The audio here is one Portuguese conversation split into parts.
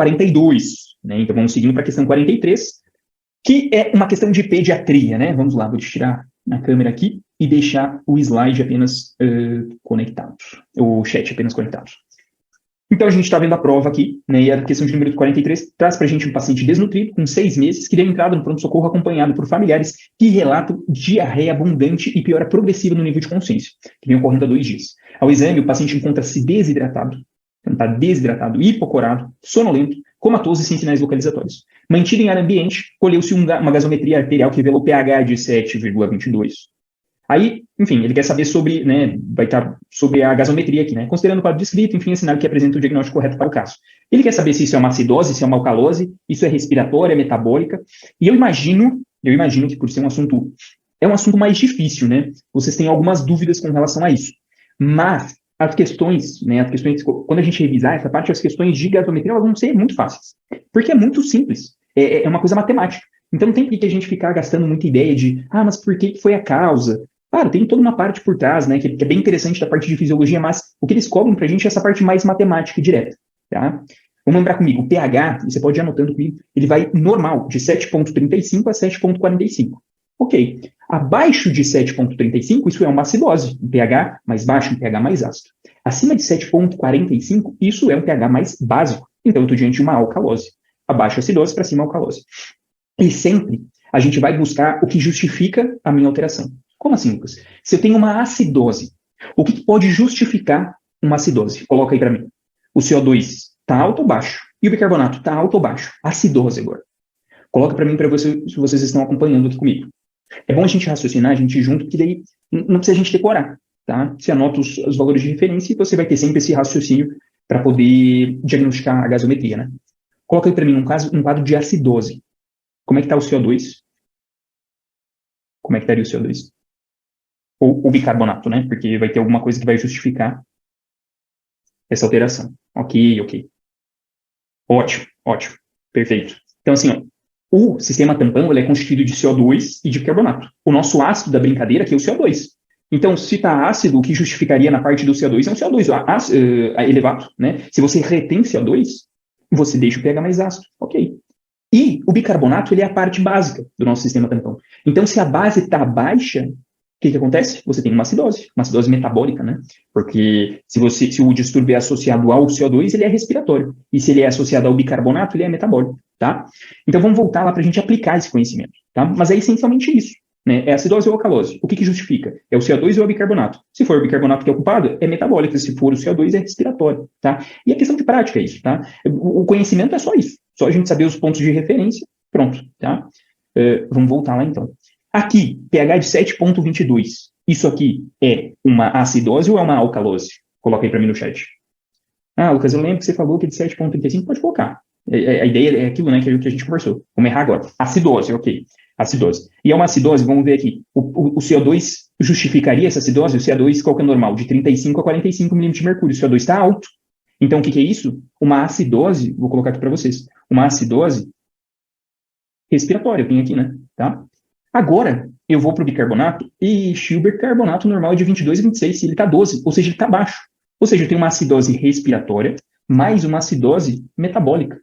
42, né? Então vamos seguindo para a questão 43, que é uma questão de pediatria, né? Vamos lá, vou tirar a câmera aqui e deixar o slide apenas conectado, o chat apenas conectado. Então, a gente está vendo a prova aqui, né, e a questão de número 43 traz para a gente um paciente desnutrido, com 6 meses, que deu entrada no pronto-socorro acompanhado por familiares que relatam diarreia abundante e piora progressiva no nível de consciência, que vem ocorrendo há 2 dias. Ao exame, o paciente encontra-se desidratado, então está desidratado, hipocorado, sonolento, comatoso e sem sinais localizatórios. Mantido em ar ambiente, colheu-se uma gasometria arterial que revelou pH de 7,22. Aí, enfim, ele quer saber sobre, né, vai estar sobre a gasometria aqui, né, considerando o quadro descrito, enfim, é sinal que apresenta o diagnóstico correto para o caso. Ele quer saber se isso é uma acidose, se é uma alcalose, isso é respiratória, metabólica, e eu imagino que por ser um assunto mais difícil, né, vocês têm algumas dúvidas com relação a isso. Mas as questões, quando a gente revisar essa parte, as questões de gasometria, elas vão ser muito fáceis, porque é muito simples, é uma coisa matemática. Então não tem por que a gente ficar gastando muita ideia de, mas por que foi a causa? Claro, tem toda uma parte por trás, né, que é bem interessante da parte de fisiologia, mas o que eles cobram pra gente é essa parte mais matemática e direta, tá? Vamos lembrar comigo, o pH, você pode ir anotando comigo, ele vai normal, de 7,35 a 7,45. Ok. Abaixo de 7,35, isso é uma acidose, um pH mais baixo, um pH mais ácido. Acima de 7,45, isso é um pH mais básico, então eu estou diante de uma alcalose. Abaixo acidose, para cima alcalose. E sempre a gente vai buscar o que justifica a minha alteração. Como assim, Lucas? Se eu tenho uma acidose, o que pode justificar uma acidose? Coloca aí para mim. O CO2 está alto ou baixo? E o bicarbonato está alto ou baixo? Acidose agora. Coloca para mim, para você, se vocês estão acompanhando aqui comigo. É bom a gente raciocinar, a gente ir junto, porque daí não precisa a gente decorar, tá? Você anota os valores de referência e você vai ter sempre esse raciocínio para poder diagnosticar a gasometria, né? Coloca aí para mim um quadro de acidose. Como é que está o CO2? Como é que estaria o CO2? Ou o bicarbonato, né? Porque vai ter alguma coisa que vai justificar essa alteração. Ok. Ótimo. Perfeito. Então, assim, ó, o sistema tampão ele é constituído de CO2 e de bicarbonato. O nosso ácido da brincadeira aqui é o CO2. Então, se está ácido, o que justificaria na parte do CO2 é um CO2 elevado, né? Se você retém CO2, você deixa o pH mais ácido. Ok. E o bicarbonato ele é a parte básica do nosso sistema tampão. Então, se a base está baixa, o que acontece? Você tem uma acidose metabólica, né? Porque se o distúrbio é associado ao CO2, ele é respiratório. E se ele é associado ao bicarbonato, ele é metabólico, tá? Então vamos voltar lá para a gente aplicar esse conhecimento, tá? Mas é essencialmente isso, né? É acidose ou alcalose. O que justifica? É o CO2 ou o bicarbonato? Se for o bicarbonato que é ocupado, é metabólico. Se for o CO2, é respiratório, tá? E a questão de prática é isso, tá? O conhecimento é só isso. Só a gente saber os pontos de referência, pronto, tá? Vamos voltar lá então. Aqui, pH de 7,22. Isso aqui é uma acidose ou é uma alcalose? Coloca aí para mim no chat. Lucas, eu lembro que você falou que de 7,35 pode colocar. A ideia é aquilo, né, que a gente conversou. Vamos errar agora. Acidose, ok. Acidose. E é uma acidose, vamos ver aqui. O CO2 justificaria essa acidose? O CO2, qual que é o normal? De 35 a 45 milímetros de mercúrio. O CO2 está alto. Então, o que é isso? Uma acidose, vou colocar aqui para vocês. Uma acidose respiratória, tem aqui, né? Tá? Agora, eu vou para o bicarbonato e o bicarbonato normal é de 22 a 26, se ele está 12, ou seja, ele está baixo. Ou seja, eu tenho uma acidose respiratória mais uma acidose metabólica.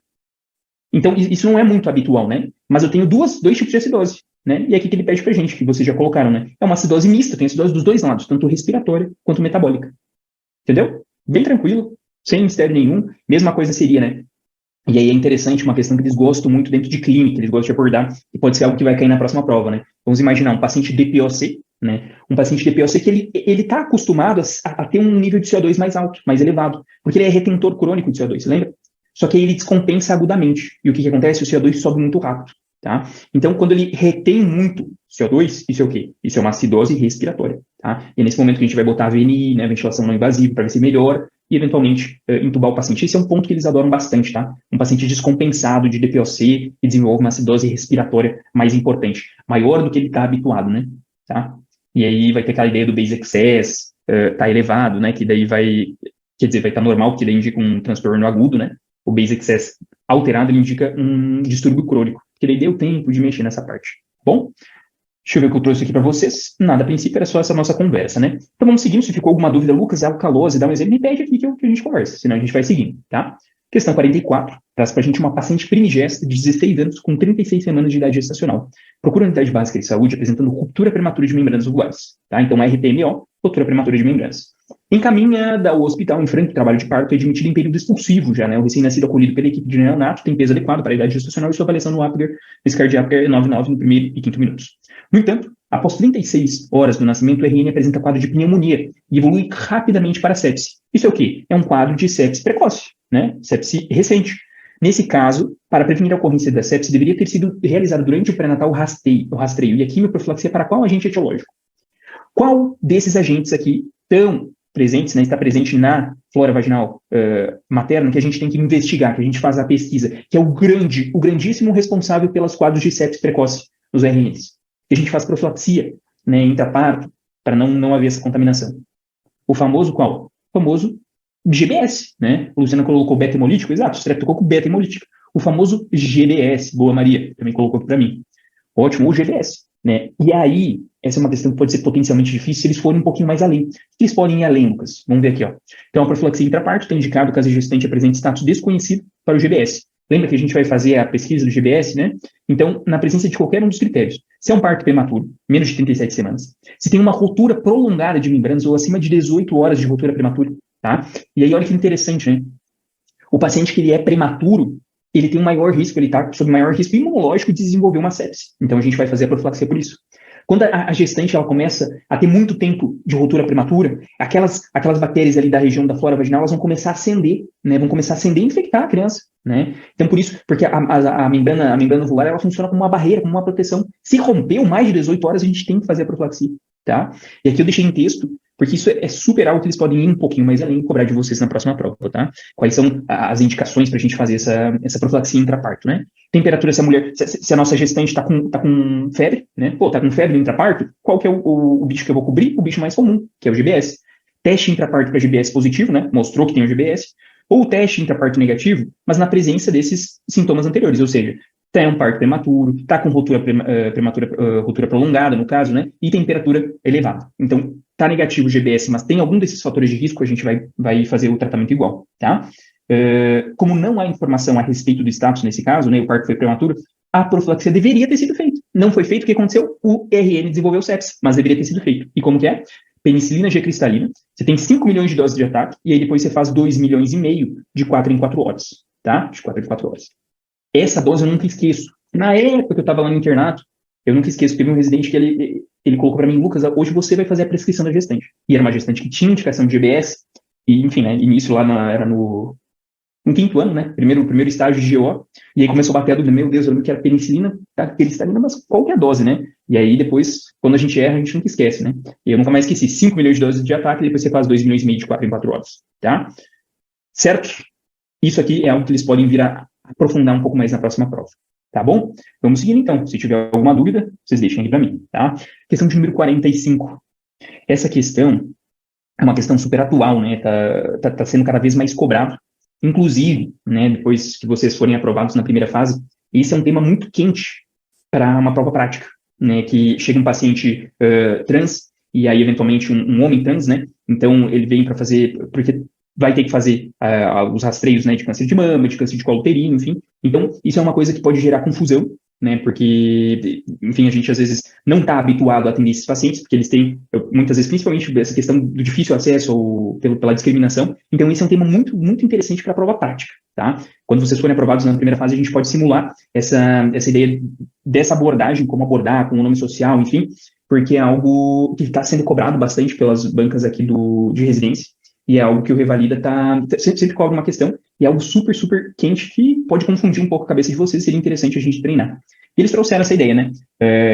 Então, isso não é muito habitual, né? Mas eu tenho dois tipos de acidose, né? E aqui que ele pede pra gente, que vocês já colocaram, né? É uma acidose mista, tem acidose dos dois lados, tanto respiratória quanto metabólica. Entendeu? Bem tranquilo, sem mistério nenhum. Mesma coisa seria, né? E aí é interessante uma questão que eles gostam muito dentro de clínica, eles gostam de abordar, e pode ser algo que vai cair na próxima prova, né? Vamos imaginar um paciente DPOC, né? Um paciente DPOC que ele está acostumado a ter um nível de CO2 mais alto, mais elevado, porque ele é retentor crônico de CO2, lembra? Só que aí ele descompensa agudamente. E o que acontece? O CO2 sobe muito rápido, tá? Então, quando ele retém muito CO2, isso é o quê? Isso é uma acidose respiratória, tá? E é nesse momento que a gente vai botar a VNI, né, ventilação não invasiva, para ver se melhora, e eventualmente entubar o paciente. Esse é um ponto que eles adoram bastante, tá? Um paciente descompensado de DPOC e desenvolve uma acidose respiratória mais importante, maior do que ele está habituado, né? Tá? E aí vai ter aquela ideia do base excess, tá elevado, né? Que daí vai estar normal, porque daí indica um transtorno agudo, né? O base excess alterado, ele indica um distúrbio crônico, que daí deu tempo de mexer nessa parte. Bom? Deixa eu ver o que eu trouxe aqui para vocês. Nada, a princípio era só essa nossa conversa, né? Então vamos seguindo. Se ficou alguma dúvida, Lucas, é alcalose, dá um exemplo, me pede aqui que a gente conversa, senão a gente vai seguindo, tá? Questão 44, traz para a gente uma paciente primigesta de 16 anos com 36 semanas de idade gestacional. Procura a unidade básica de saúde apresentando ruptura prematura de membranas ovulares. Tá? Então, RPMO, ruptura prematura de membranas. Encaminhada ao hospital em franco trabalho de parto, é admitido em período expulsivo já, né? O recém-nascido acolhido pela equipe de neonato tem peso adequado para a idade gestacional e sua avaliação no Apgar, cardíaco é 9,9 no primeiro e quinto minutos. No entanto, após 36 horas do nascimento, o RN apresenta quadro de pneumonia e evolui rapidamente para sepse. Isso é o quê? É um quadro de sepse precoce, né? Sepse recente. Nesse caso, para prevenir a ocorrência da sepse, deveria ter sido realizado durante o pré-natal o rastreio e a quimioprofilaxia para qual agente etiológico? Qual desses agentes aqui estão presentes, né, está presente na flora vaginal materna, que a gente tem que investigar, que a gente faz a pesquisa, que é o grandíssimo responsável pelos quadros de sepse precoce nos RNs. E a gente faz profilaxia, né, intraparto, para não haver essa contaminação. O famoso qual? O famoso GBS, né? O Luciano colocou beta-hemolítico, exato, streptococo beta-hemolítico. O famoso GBS, boa Maria, também colocou aqui para mim. Ótimo, o GBS, né? E aí, essa é uma questão que pode ser potencialmente difícil se eles forem um pouquinho mais além. Eles podem ir além, Lucas. Vamos ver aqui, ó. Então, a profilaxia intraparto está indicado caso a gestante apresente status desconhecido para o GBS. Lembra que a gente vai fazer a pesquisa do GBS, né? Então, na presença de qualquer um dos critérios. Se é um parto prematuro, menos de 37 semanas. Se tem uma ruptura prolongada de membranas ou acima de 18 horas de ruptura prematura, tá? E aí, olha que interessante, né? O paciente que ele é prematuro, ele tem um maior risco, ele está sob maior risco imunológico de desenvolver uma sepse. Então, a gente vai fazer a profilaxia por isso. Quando a gestante ela começa a ter muito tempo de ruptura prematura, aquelas bactérias ali da região da flora vaginal, elas vão começar a ascender, né? Vão começar a ascender e infectar a criança, né? Então, por isso, porque a membrana ovular, ela funciona como uma barreira, como uma proteção. Se rompeu mais de 18 horas, a gente tem que fazer a profilaxia, tá? E aqui eu deixei em texto, porque isso é super algo que eles podem ir um pouquinho mais além e cobrar de vocês na próxima prova, tá? Quais são as indicações para a gente fazer essa profilaxia intraparto, né? Temperatura, se a nossa gestante está com febre, né? Pô, tá com febre no intraparto, qual que é o bicho que eu vou cobrir? O bicho mais comum, que é o GBS. Teste intraparto para GBS positivo, né? Mostrou que tem o GBS. Ou teste intraparto negativo, mas na presença desses sintomas anteriores, ou seja, tem um parto prematuro, está com ruptura prolongada, no caso, né? E temperatura elevada. Então, está negativo o GBS, mas tem algum desses fatores de risco, a gente vai fazer o tratamento igual, tá? Como não há informação a respeito do status nesse caso, né? O parto foi prematuro, a profilaxia deveria ter sido feita. Não foi feito, o que aconteceu? O RN desenvolveu sepsis, mas deveria ter sido feito. E como que é? Penicilina G cristalina, você tem 5 milhões de doses de ataque, e aí depois você faz 2,5 milhões de 4 em 4 horas, tá? De 4 em 4 horas. Essa dose eu nunca esqueço. Na época que eu estava lá no internato, eu nunca esqueço, teve um residente que ele colocou para mim, Lucas, hoje você vai fazer a prescrição da gestante. E era uma gestante que tinha indicação de GBS, e enfim, né, início lá era no quinto ano, né, primeiro estágio de GO, e aí começou a bater a dúvida, meu Deus, eu lembro que era penicilina, mas qual que é a dose, né? E aí depois, quando a gente erra, a gente nunca esquece, né? E eu nunca mais esqueci, 5 milhões de doses de ataque, e depois você faz 2,5 milhões de 4 em 4 horas, tá? Certo? Isso aqui é algo que eles podem vir a aprofundar um pouco mais na próxima prova, tá bom? Vamos seguir então. Se tiver alguma dúvida, vocês deixem aqui para mim, tá? Questão de número 45. Essa questão é uma questão super atual, né? Tá sendo cada vez mais cobrado. Inclusive, né, depois que vocês forem aprovados na primeira fase, esse é um tema muito quente para uma prova prática, né? Que chega um paciente trans e aí eventualmente um homem trans, né? Então ele vem para fazer, porque vai ter que fazer os rastreios, né, de câncer de mama, de câncer de colo uterino, enfim. Então, isso é uma coisa que pode gerar confusão, né, porque, enfim, a gente às vezes não está habituado a atender esses pacientes, porque eles têm, muitas vezes, principalmente essa questão do difícil acesso ou pela discriminação. Então, esse é um tema muito, muito interessante para a prova prática, tá? Quando vocês forem aprovados na primeira fase, a gente pode simular essa ideia dessa abordagem, como abordar, com o nome social, enfim, porque é algo que está sendo cobrado bastante pelas bancas aqui de residência. E é algo que o Revalida sempre cobra uma questão, e é algo super, super quente que pode confundir um pouco a cabeça de vocês, seria interessante a gente treinar. E eles trouxeram essa ideia, né?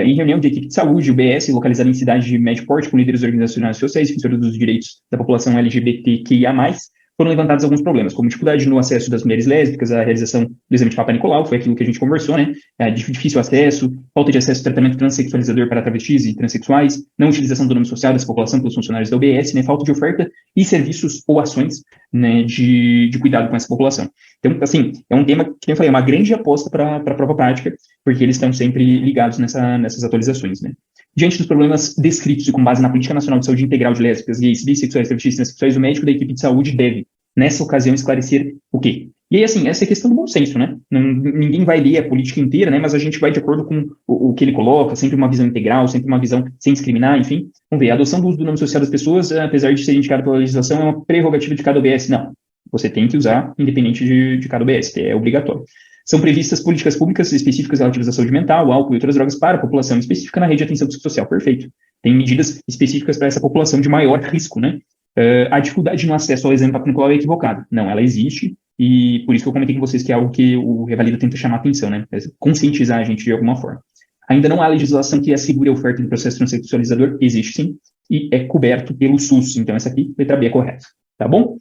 Em reunião de equipe de saúde, o BS, localizada em cidade de médio porte, com líderes organizacionais sociais, defensores dos direitos da população LGBTQIA+, foram levantados alguns problemas, como dificuldade no acesso das mulheres lésbicas à realização do exame de Papa Nicolau, foi aquilo que a gente conversou, né? Difícil acesso, falta de acesso ao tratamento transexualizador para travestis e transexuais, não utilização do nome social dessa população pelos funcionários da UBS, né? Falta de oferta e serviços ou ações, né, de cuidado com essa população. Então, assim, é um tema que eu falei, é uma grande aposta para a prova prática, porque eles estão sempre ligados nessas atualizações, né? Diante dos problemas descritos e com base na Política Nacional de Saúde Integral de Lésbicas, gays, bissexuais, travestis e transexuais, o médico da equipe de saúde deve, nessa ocasião, esclarecer o quê? E aí, assim, essa é a questão do bom senso, né? Ninguém vai ler a política inteira, né? Mas a gente vai de acordo com o que ele coloca, sempre uma visão integral, sempre uma visão sem discriminar, enfim. Vamos ver, a adoção do uso do nome social das pessoas, apesar de ser indicado pela legislação, é uma prerrogativa de cada OBS. Não, você tem que usar independente de cada OBS, é obrigatório. São previstas políticas públicas específicas relativas à saúde mental, álcool e outras drogas para a população específica na rede de atenção psicossocial. Perfeito. Tem medidas específicas para essa população de maior risco, né? A dificuldade no acesso ao exame papicular é equivocada. Não, ela existe, e por isso que eu comentei com vocês que é algo que o Revalida tenta chamar a atenção, né? Conscientizar a gente de alguma forma. Ainda não há legislação que assegure a oferta de processo transexualizador, existe sim, e é coberto pelo SUS. Então, essa aqui, letra B é correta. Tá bom?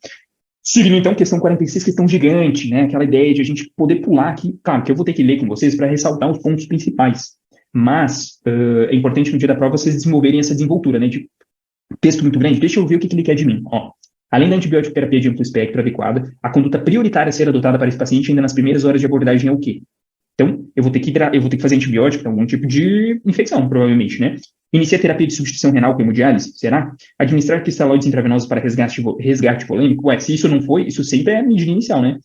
Seguindo, então, questão 46, questão gigante, né? Aquela ideia de a gente poder pular aqui. Claro que eu vou ter que ler com vocês para ressaltar os pontos principais. Mas é importante no dia da prova vocês desenvolverem essa desenvoltura, né? De texto muito grande, deixa eu ver o que ele quer de mim. Ó, além da antibiótico terapia de amplo espectro adequada, a conduta prioritária a ser adotada para esse paciente ainda nas primeiras horas de abordagem é o quê? Então, eu vou ter que fazer antibiótico, algum tipo de infecção, provavelmente, né? Iniciar terapia de substituição renal com hemodiálise, será? Administrar cristalóides intravenosos para resgate volêmico? Ué, se isso não foi, isso sempre é a medida inicial, né?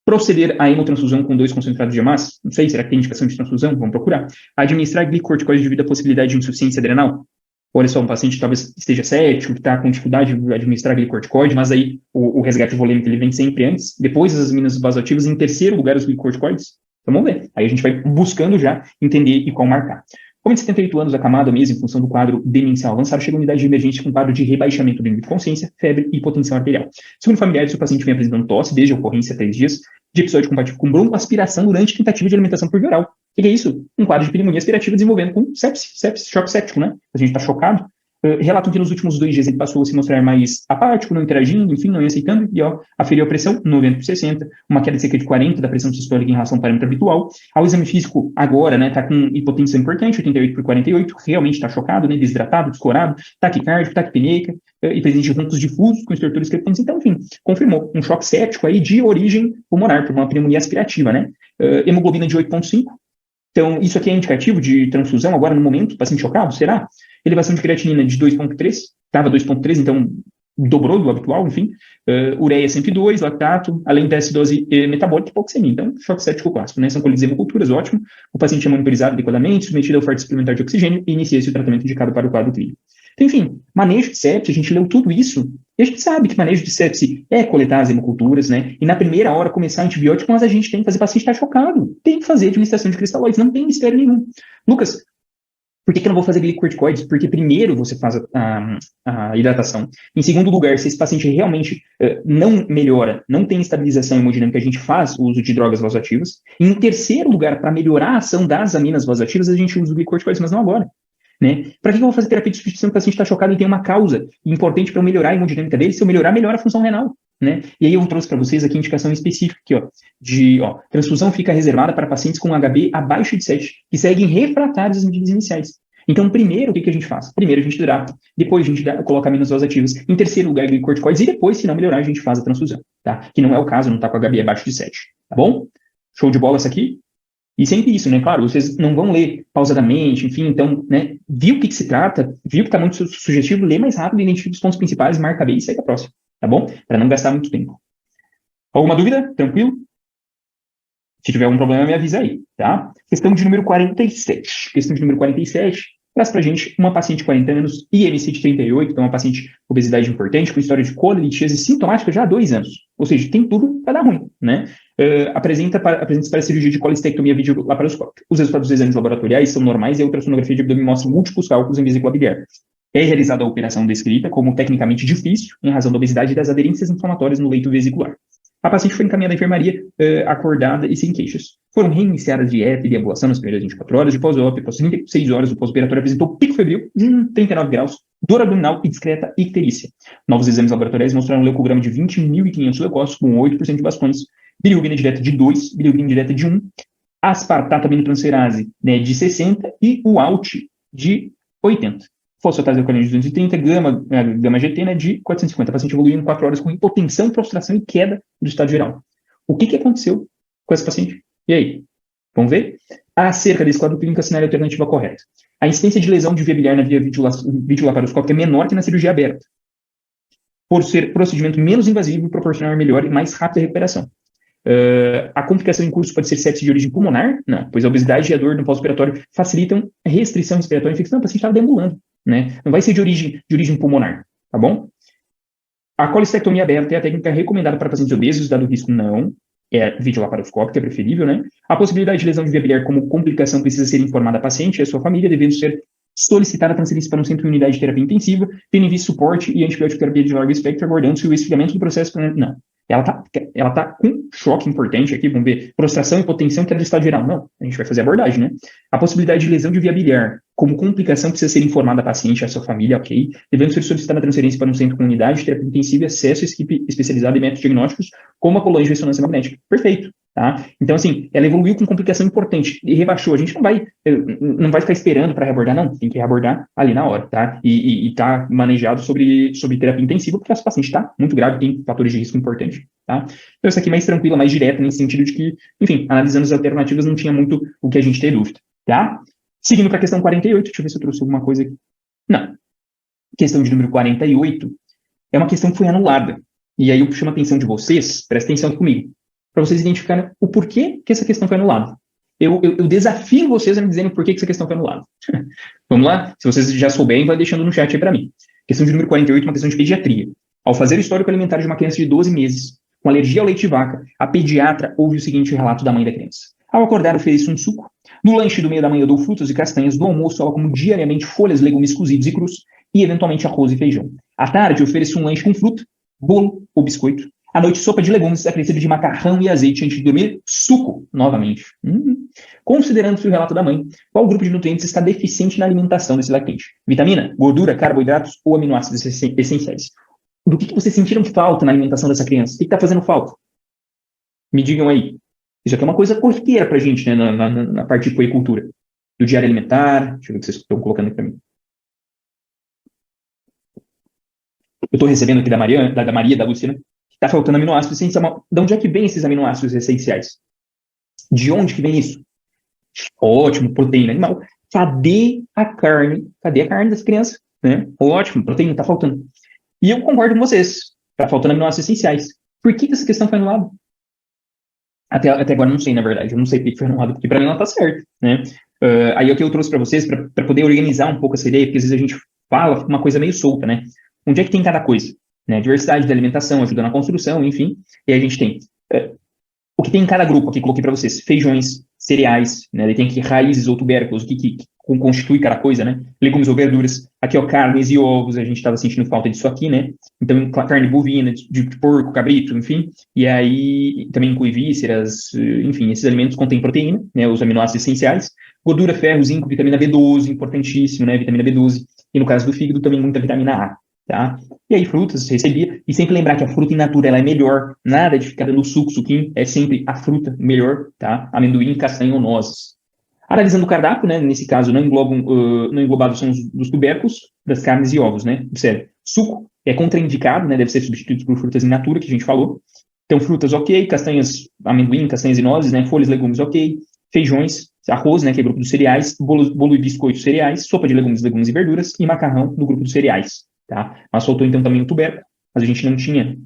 Proceder à hemotransfusão com 2 concentrados de hemácia? Não sei, será que tem indicação de transfusão? Vamos procurar. Administrar glicorticoides devido à possibilidade de insuficiência adrenal? Olha só, um paciente que talvez esteja cético, que está com dificuldade de administrar glicorticoide, mas aí o resgate volêmico ele vem sempre antes, depois as aminas vasoativas, em terceiro lugar os glicorticoides. Então vamos ver. Aí a gente vai buscando já entender e qual marcar. Homem de 78 anos, acamado mesmo, em função do quadro demencial avançado, chega à unidade de emergência com quadro de rebaixamento do nível de consciência, febre e hipotensão arterial. Segundo familiares, o paciente vem apresentando tosse desde a ocorrência há 3 dias, de episódio compatível com broncoaspiração durante tentativa de alimentação por via oral. O que é isso? Um quadro de pneumonia aspirativa desenvolvendo com sepsis, choque séptico, né? A gente está chocado. Relatam que nos últimos 2 dias ele passou a se mostrar mais apático, não interagindo, enfim, não ia aceitando, e aferiu a pressão 90/60, uma queda de cerca de 40 da pressão sistólica em relação ao parâmetro habitual. Ao exame físico, agora, né, tá com hipotensão importante, 88/48, realmente está chocado, né, desidratado, descorado, taquicárdico, taquipneica, e presente de roncos difusos com estertores crepitantes. Então, enfim, confirmou um choque séptico aí de origem pulmonar, por uma pneumonia aspirativa, né? Hemoglobina de 8,5. Então, isso aqui é indicativo de transfusão agora no momento, paciente chocado, será? Elevação de creatinina de 2,3, estava 2,3, então dobrou do habitual, enfim. Ureia 102, lactato, além da acidose metabólica e hipoxemia. Então, choque séptico clássico, né? São colites hemoculturas, ótimo. O paciente é monitorizado adequadamente, submetido a oferta suplementar de oxigênio e inicia-se o tratamento indicado para o quadro clínico. Então, enfim, manejo de sepse, a gente leu tudo isso, e a gente sabe que manejo de sepse é coletar as hemoculturas, né? E na primeira hora começar antibiótico, mas a gente tem que fazer o paciente estar chocado. Tem que fazer administração de cristalóides, não tem mistério nenhum. Lucas, por que eu não vou fazer glicorticoides? Porque primeiro você faz a hidratação. Em segundo lugar, se esse paciente realmente não melhora, não tem estabilização hemodinâmica, a gente faz o uso de drogas vasoativas. E em terceiro lugar, para melhorar a ação das aminas vasoativas, a gente usa o glicorticoides, mas não agora. Né? Para que eu vou fazer terapia de substituição se o paciente está chocado e tem uma causa importante para eu melhorar a hemodinâmica dele? Se eu melhorar, melhora a função renal. Né? E aí eu trouxe para vocês aqui a indicação específica aqui, transfusão fica reservada para pacientes com HB abaixo de 7, que seguem refratários às medidas iniciais. Então, primeiro, o que a gente faz? Primeiro a gente hidrata, depois a gente coloca aminas vasoativas, em terceiro lugar, glicorticoides, e depois, se não melhorar, a gente faz a transfusão, tá? Que não é o caso, não está com HB abaixo de 7, tá bom? Show de bola essa aqui? E sempre isso, né? Claro, vocês não vão ler pausadamente, enfim, então, né? Viu o que se trata, viu que está muito sugestivo, lê mais rápido, identifica os pontos principais, marca bem e segue a próxima, tá bom? Para não gastar muito tempo. Alguma dúvida? Tranquilo? Se tiver algum problema, me avisa aí, tá? Questão de número 47. Questão de número 47 traz pra gente uma paciente de 40 anos, IMC de 38, então uma paciente com obesidade importante, com história de colelitise sintomática já há 2 anos. Ou seja, tem tudo para dar ruim, né? Apresenta-se para cirurgia de colestectomia videolaparoscópica. Os resultados dos exames laboratoriais são normais e a ultrassonografia de abdômen mostra múltiplos cálculos em vesícula biliar. É realizada a operação descrita como tecnicamente difícil, em razão da obesidade e das aderências inflamatórias no leito vesicular. A paciente foi encaminhada à enfermaria, acordada e sem queixas. Foram reiniciadas a dieta e deambulação nas primeiras 24 horas, de pós-op, após 36 horas, o pós-operatório apresentou pico febril, 39 graus, dor abdominal e discreta icterícia. Novos exames laboratoriais mostraram um leucograma de 20.500 leucócitos, com 8% de bastões, bilirrubina direta de 2, bilirrubina direta de 1, aspartata aminotransferase, né, de 60 e o ALT de 80. Fosfatase alcalina de 230, gama GT, né, de 450. A paciente evoluiu em 4 horas com hipotensão, prostração e queda do estado geral. O que aconteceu com essa paciente? E aí? Vamos ver? Acerca desse quadro clínico, assinale a alternativa correta. A incidência de lesão de via biliar na via videolaparoscópica é menor que na cirurgia aberta, por ser procedimento menos invasivo e proporcionar melhor e mais rápida recuperação. A complicação em curso pode ser sepse de origem pulmonar? Não, pois a obesidade e a dor no pós-operatório facilitam a restrição respiratória e infecção. O paciente estava deambulando, né? Não vai ser de origem pulmonar, tá bom? A colestectomia aberta é a técnica recomendada para pacientes obesos, dado o risco não. É videolaparoscópica, é preferível, né? A possibilidade de lesão de via biliar como complicação precisa ser informada à paciente e à sua família, devendo ser solicitar a transferência para um centro de unidade de terapia intensiva, tendo em vista suporte e antibiótico terapia de largo espectro, aguardando-se o esfriamento do processo. Não. Ela tá com choque importante aqui, vamos ver, prostração e hipotensão, que é do estado geral. Não, a gente vai fazer a abordagem, né? A possibilidade de lesão de via biliar como complicação precisa ser informada à paciente e à sua família, ok? Devendo ser solicitada a transferência para um centro com unidade de terapia intensiva e acesso a equipe especializada em métodos diagnósticos, como a colônia de ressonância magnética. Perfeito. Tá? Então, assim, ela evoluiu com complicação importante e rebaixou. A gente não vai ficar esperando para reabordar, não. Tem que reabordar ali na hora, tá? E tá manejado sobre terapia intensiva, porque esse paciente está muito grave, tem fatores de risco importantes, tá? Então, essa aqui é mais tranquila, mais direta, nesse sentido de que, enfim, analisando as alternativas, não tinha muito o que a gente ter dúvida, tá? Seguindo para a questão 48, deixa eu ver se eu trouxe alguma coisa aqui. Não. Questão de número 48 é uma questão que foi anulada. E aí eu chamo a atenção de vocês, prestem atenção aqui comigo, para vocês identificarem o porquê que essa questão foi anulada. Eu desafio vocês a me dizerem por que essa questão foi anulada. Vamos lá? Se vocês já souberem, vai deixando no chat aí para mim. Questão de número 48, uma questão de pediatria. Ao fazer o histórico alimentar de uma criança de 12 meses, com alergia ao leite de vaca, a pediatra ouve o seguinte relato da mãe da criança. Ao acordar, ofereço um suco. No lanche do meio da manhã, eu dou frutas e castanhas. Do almoço, ela como diariamente folhas, legumes cozidos e crus, e eventualmente arroz e feijão. À tarde, ofereço um lanche com fruta, bolo ou biscoito. À noite, sopa de legumes, acrescido de macarrão e azeite. Antes de dormir, suco, novamente. Considerando-se o relato da mãe, qual grupo de nutrientes está deficiente na alimentação desse lactente? Vitamina, gordura, carboidratos ou aminoácidos essenciais? Do que vocês sentiram falta na alimentação dessa criança? O que está fazendo falta? Me digam aí. Isso aqui é uma coisa corriqueira para a gente, né, na parte de puericultura. Do diário alimentar. Deixa eu ver o que vocês estão colocando aqui para mim. Eu estou recebendo aqui da Maria, da Luciana, que está faltando aminoácidos essenciais. De onde é que vem esses aminoácidos essenciais? De onde que vem isso? Ótimo, proteína animal. Cadê a carne? Cadê a carne das crianças? Né? Ótimo, proteína, está faltando. E eu concordo com vocês. Está faltando aminoácidos essenciais. Por que essa questão foi anulada? Até agora eu não sei, na verdade. Eu não sei por que foi anulada, porque para mim ela está certa. Né? Aí é o que eu trouxe para vocês, para poder organizar um pouco essa ideia, porque às vezes a gente fala uma coisa meio solta, né? Onde é que tem cada coisa? Né? Diversidade da alimentação, ajuda na construção, enfim. E aí a gente tem o que tem em cada grupo aqui, coloquei para vocês. Feijões, cereais, né? Ele tem aqui raízes ou tubérculos, o que constitui cada coisa, né? Legumes ou verduras. Aqui, ó, carnes e ovos, a gente estava sentindo falta disso aqui, né? Então, carne bovina, de porco, cabrito, enfim. E aí, também inclui vísceras, enfim, esses alimentos contêm proteína, né? Os aminoácidos essenciais. Gordura, ferro, zinco, vitamina B12, importantíssimo, né? Vitamina B12. E no caso do fígado, também muita vitamina A. Tá? E aí, frutas, recebia. E sempre lembrar que a fruta in natura ela é melhor. Nada de ficar dando suco, suquinho. É sempre a fruta melhor, tá? Amendoim, castanha ou nozes. Analisando o cardápio, né? Nesse caso, não englobados são os tubérculos, das carnes e ovos, né? Observe. Suco é contraindicado, né? Deve ser substituído por frutas in natura, que a gente falou. Então, frutas, ok. Castanhas, amendoim, castanhas e nozes, né? Folhas, legumes, ok. Feijões, arroz, né? Que é grupo dos cereais. Bolo e biscoito, cereais. Sopa de legumes e verduras. E macarrão, no grupo dos cereais. Tá? Mas faltou então também o tubérculo, mas a gente não tinha,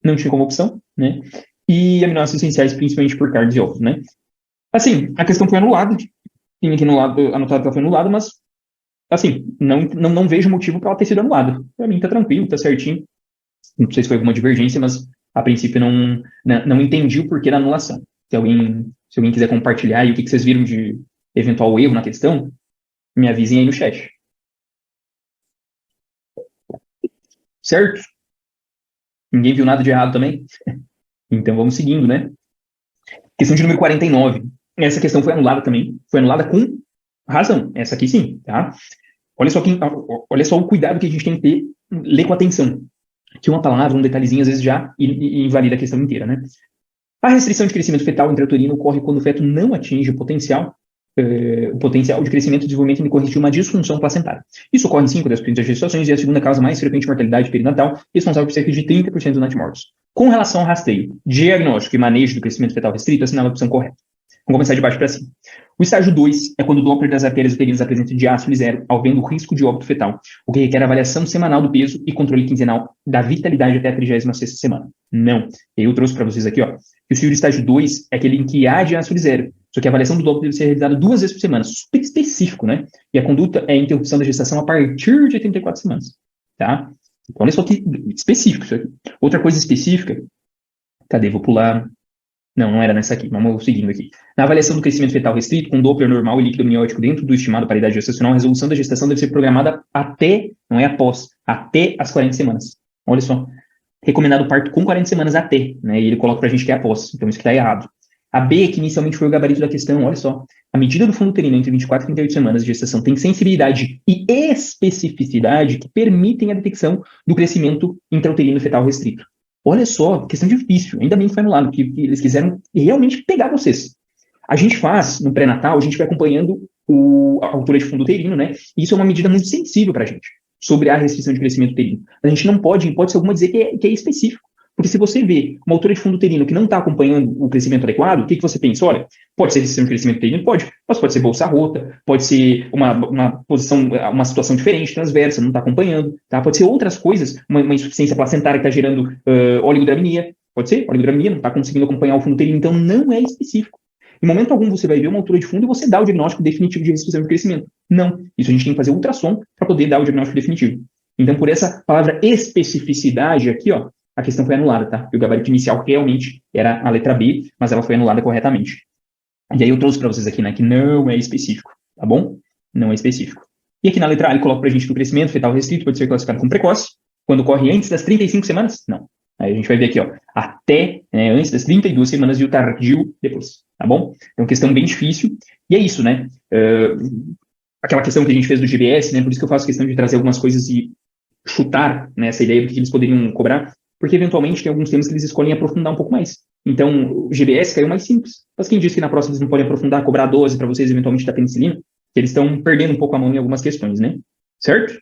não tinha como opção, né? E aminoácidos essenciais, principalmente por carnes e ovos, né? Assim, a questão foi anulada, tem aqui no lado anotado que ela foi anulada, mas, assim, não vejo motivo para ela ter sido anulada. Para mim tá tranquilo, tá certinho. Não sei se foi alguma divergência, mas a princípio não entendi o porquê da anulação. Se alguém quiser compartilhar aí o que vocês viram de eventual erro na questão, me avisem aí no chat. Certo? Ninguém viu nada de errado também? Então vamos seguindo, né? Questão de número 49. Essa questão foi anulada também. Foi anulada com razão. Essa aqui sim, tá? Olha só o cuidado que a gente tem que ter, ler com atenção. Que uma palavra, um detalhezinho, às vezes já invalida a questão inteira, né? A restrição de crescimento fetal intrauterino ocorre quando o feto não atinge o potencial de crescimento e desenvolvimento em decorrência de uma disfunção placentária. Isso ocorre em 5 das primeiras gestações e é a segunda causa mais frequente de mortalidade perinatal, responsável por cerca de 30% dos nascimentos mortos. Com relação ao rastreio, diagnóstico e manejo do crescimento fetal restrito, assinala a opção correta. Vamos começar de baixo para cima. O estágio 2 é quando o Doppler das artérias uterinas apresenta diástole zero, havendo risco de óbito fetal, o que requer avaliação semanal do peso e controle quinzenal da vitalidade até a 36ª semana. Não. Eu trouxe para vocês aqui, ó, que o estágio 2 é aquele em que há diástole zero, só que a avaliação do Doppler deve ser realizada 2 vezes por semana, super específico, né? E a conduta é a interrupção da gestação a partir de 84 semanas, tá? Então, olha só que específico isso aqui. Outra coisa específica, cadê? Vou pular. Não era nessa aqui, vamos seguindo aqui. Na avaliação do crescimento fetal restrito, com Doppler normal e líquido amniótico dentro do estimado para a idade gestacional, a resolução da gestação deve ser programada até, não é após, até as 40 semanas. Olha só. Recomendado parto com 40 semanas até, né? E ele coloca pra gente que é após, então isso que está errado. A B, que inicialmente foi o gabarito da questão, olha só. A medida do fundo uterino entre 24 e 38 semanas de gestação tem sensibilidade e especificidade que permitem a detecção do crescimento intrauterino fetal restrito. Olha só, questão difícil. Ainda bem que foi anulado, porque eles quiseram realmente pegar vocês. A gente faz, no pré-natal, a gente vai acompanhando a altura de fundo uterino, né? E isso é uma medida muito sensível pra gente, sobre a restrição de crescimento uterino. A gente não pode, em hipótese alguma, dizer que é específico. Porque se você vê uma altura de fundo uterino que não está acompanhando o crescimento adequado, o que você pensa? Olha, pode ser restrição de crescimento uterino? Pode. Mas pode ser bolsa rota, pode ser uma posição, uma situação diferente, transversa, não está acompanhando. Tá? Pode ser outras coisas, uma insuficiência placentária que está gerando oligodramnia. Pode ser, oligodramnia, não está conseguindo acompanhar o fundo uterino. Então, não é específico. Em momento algum, você vai ver uma altura de fundo e você dá o diagnóstico definitivo de restrição de crescimento. Não. Isso a gente tem que fazer ultrassom para poder dar o diagnóstico definitivo. Então, por essa palavra especificidade aqui, ó, a questão foi anulada, tá? E o gabarito inicial realmente era a letra B, mas ela foi anulada corretamente. E aí eu trouxe para vocês aqui, né, que não é específico, tá bom? Não é específico. E aqui na letra A ele coloca pra gente que o crescimento fetal restrito pode ser classificado como precoce, quando ocorre antes das 35 semanas? Não. Aí a gente vai ver aqui, ó, até antes das 32 semanas e o tardio depois, tá bom? Então, questão bem difícil. E é isso, né? Aquela questão que a gente fez do GBS, né? Por isso que eu faço questão de trazer algumas coisas e chutar, né, essa ideia do que eles poderiam cobrar, porque eventualmente tem alguns temas que eles escolhem aprofundar um pouco mais. Então, o GBS caiu mais simples. Mas quem disse que na próxima eles não podem aprofundar, cobrar 12 para vocês eventualmente da penicilina, que eles estão perdendo um pouco a mão em algumas questões, né? Certo?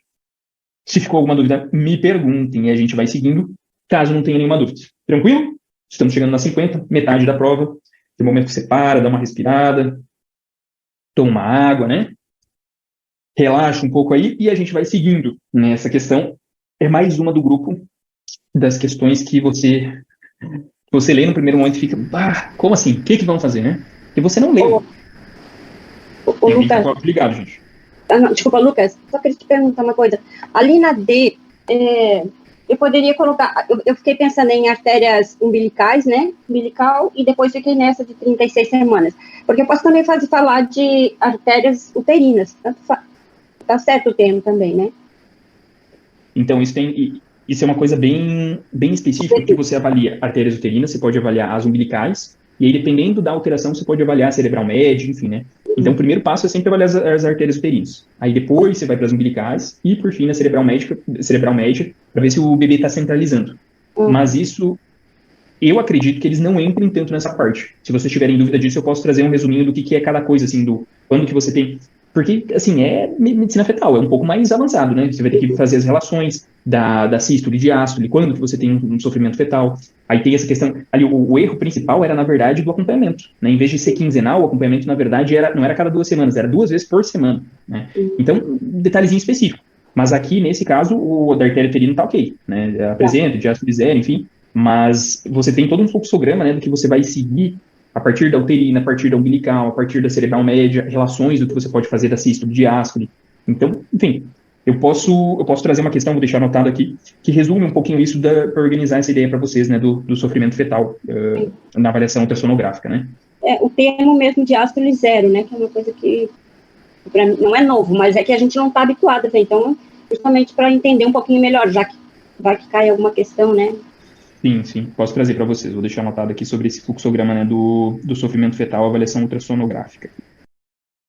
Se ficou alguma dúvida, me perguntem e a gente vai seguindo, caso não tenha nenhuma dúvida. Tranquilo? Estamos chegando na 50, metade da prova. Tem um momento que você para, dá uma respirada, toma uma água, né? Relaxa um pouco aí e a gente vai seguindo nessa questão. É mais uma do grupo das questões que você lê no primeiro momento e fica, como assim? O que vão fazer, né? E você não lê. Ô Lucas, ligado, gente. Desculpa, Lucas, só queria te perguntar uma coisa. Ali na D, eu poderia colocar, eu fiquei pensando em artérias umbilicais, né? Umbilical, e depois fiquei nessa de 36 semanas. Porque eu posso também falar de artérias uterinas. Tá certo o termo também, né? Então, isso é uma coisa bem específica, que você avalia artérias uterinas, você pode avaliar as umbilicais, e aí, dependendo da alteração, você pode avaliar a cerebral média, enfim, né? Então, o primeiro passo é sempre avaliar as artérias uterinas. Aí, depois, você vai para as umbilicais, e, por fim, na cerebral média, para ver se o bebê está centralizando. Mas isso, eu acredito que eles não entrem tanto nessa parte. Se vocês tiverem dúvida disso, eu posso trazer um resuminho do que é cada coisa, assim, do quando que você tem... Porque, assim, é medicina fetal, é um pouco mais avançado, né? Você vai ter que fazer as relações da sístole e diástole, quando que você tem um sofrimento fetal. Aí tem essa questão, ali o erro principal era, na verdade, do acompanhamento, né? Em vez de ser quinzenal, o acompanhamento, na verdade, não era cada 2 semanas, era 2 vezes por semana, né? Então, um detalhezinho específico. Mas aqui, nesse caso, o da artéria uterina tá ok, né? Apresenta, diástole zero, enfim. Mas você tem todo um fluxograma, né, do que você vai seguir a partir da uterina, a partir da umbilical, a partir da cerebral média, relações do que você pode fazer da sístole, diástole. Então, enfim, eu posso trazer uma questão, vou deixar anotado aqui, que resume um pouquinho isso para organizar essa ideia para vocês, né, do sofrimento fetal na avaliação ultrassonográfica, né? O termo mesmo diástole zero, né, que é uma coisa que pra mim, não é novo, mas é que a gente não está habituado a ver. Então, justamente para entender um pouquinho melhor, já que vai que cai alguma questão, né? Sim, posso trazer para vocês. Vou deixar anotado aqui sobre esse fluxograma, né, do sofrimento fetal, avaliação ultrassonográfica.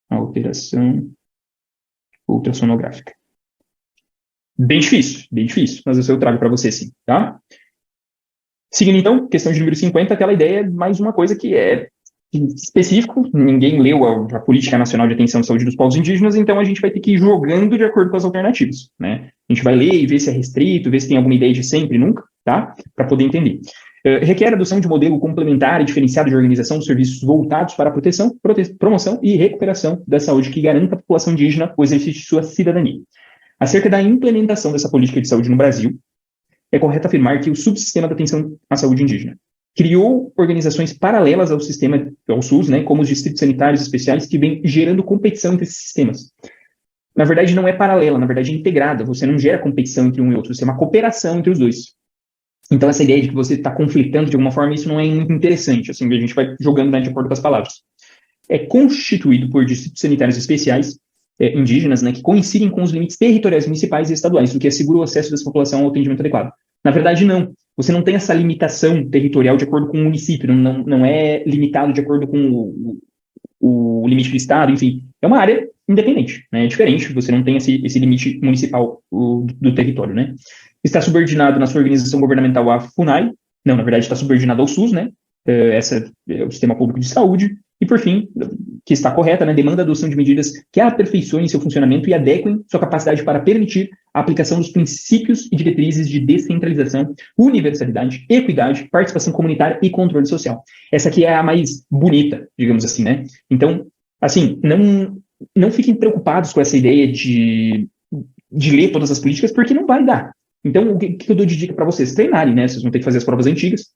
Alteração ultrassonográfica. Bem difícil, mas isso eu trago para vocês, sim, tá? Seguindo, então, questão de número 50, aquela ideia, mais uma coisa que é específico, ninguém leu a Política Nacional de Atenção à Saúde dos Povos Indígenas, então a gente vai ter que ir jogando de acordo com as alternativas, né? A gente vai ler e ver se é restrito, ver se tem alguma ideia de sempre, nunca, tá? Para poder entender. Requer a adoção de um modelo complementar e diferenciado de organização dos serviços voltados para a proteção, promoção e recuperação da saúde que garanta à população indígena o exercício de sua cidadania. Acerca da implementação dessa política de saúde no Brasil, é correto afirmar que o subsistema da atenção à saúde indígena criou organizações paralelas ao sistema, ao SUS, né, como os distritos sanitários especiais, que vem gerando competição entre esses sistemas. Na verdade, não é paralela, na verdade é integrada. Você não gera competição entre um e outro, você é uma cooperação entre os dois. Então, essa ideia de que você está conflitando de alguma forma, isso não é muito interessante, assim, a gente vai jogando, né, de acordo com as palavras. É constituído por distritos sanitários especiais, indígenas, né, que coincidem com os limites territoriais municipais e estaduais, o que assegura o acesso dessa população ao atendimento adequado. Na verdade, não. Você não tem essa limitação territorial de acordo com o município, não é limitado de acordo com o limite do estado, enfim. É uma área independente, né, é diferente, você não tem esse limite municipal do território, né. Está subordinado na sua organização governamental à FUNAI, não, na verdade está subordinado ao SUS, né, essa é o Sistema Público de Saúde, e por fim, que está correta, né, demanda a adoção de medidas que aperfeiçoem seu funcionamento e adequem sua capacidade para permitir a aplicação dos princípios e diretrizes de descentralização, universalidade, equidade, participação comunitária e controle social. Essa aqui é a mais bonita, digamos assim, né? Então, assim, não fiquem preocupados com essa ideia de ler todas as políticas, porque não vai dar. Então, o que eu dou de dica para vocês? Treinarem, né? Vocês vão ter que fazer as provas antigas,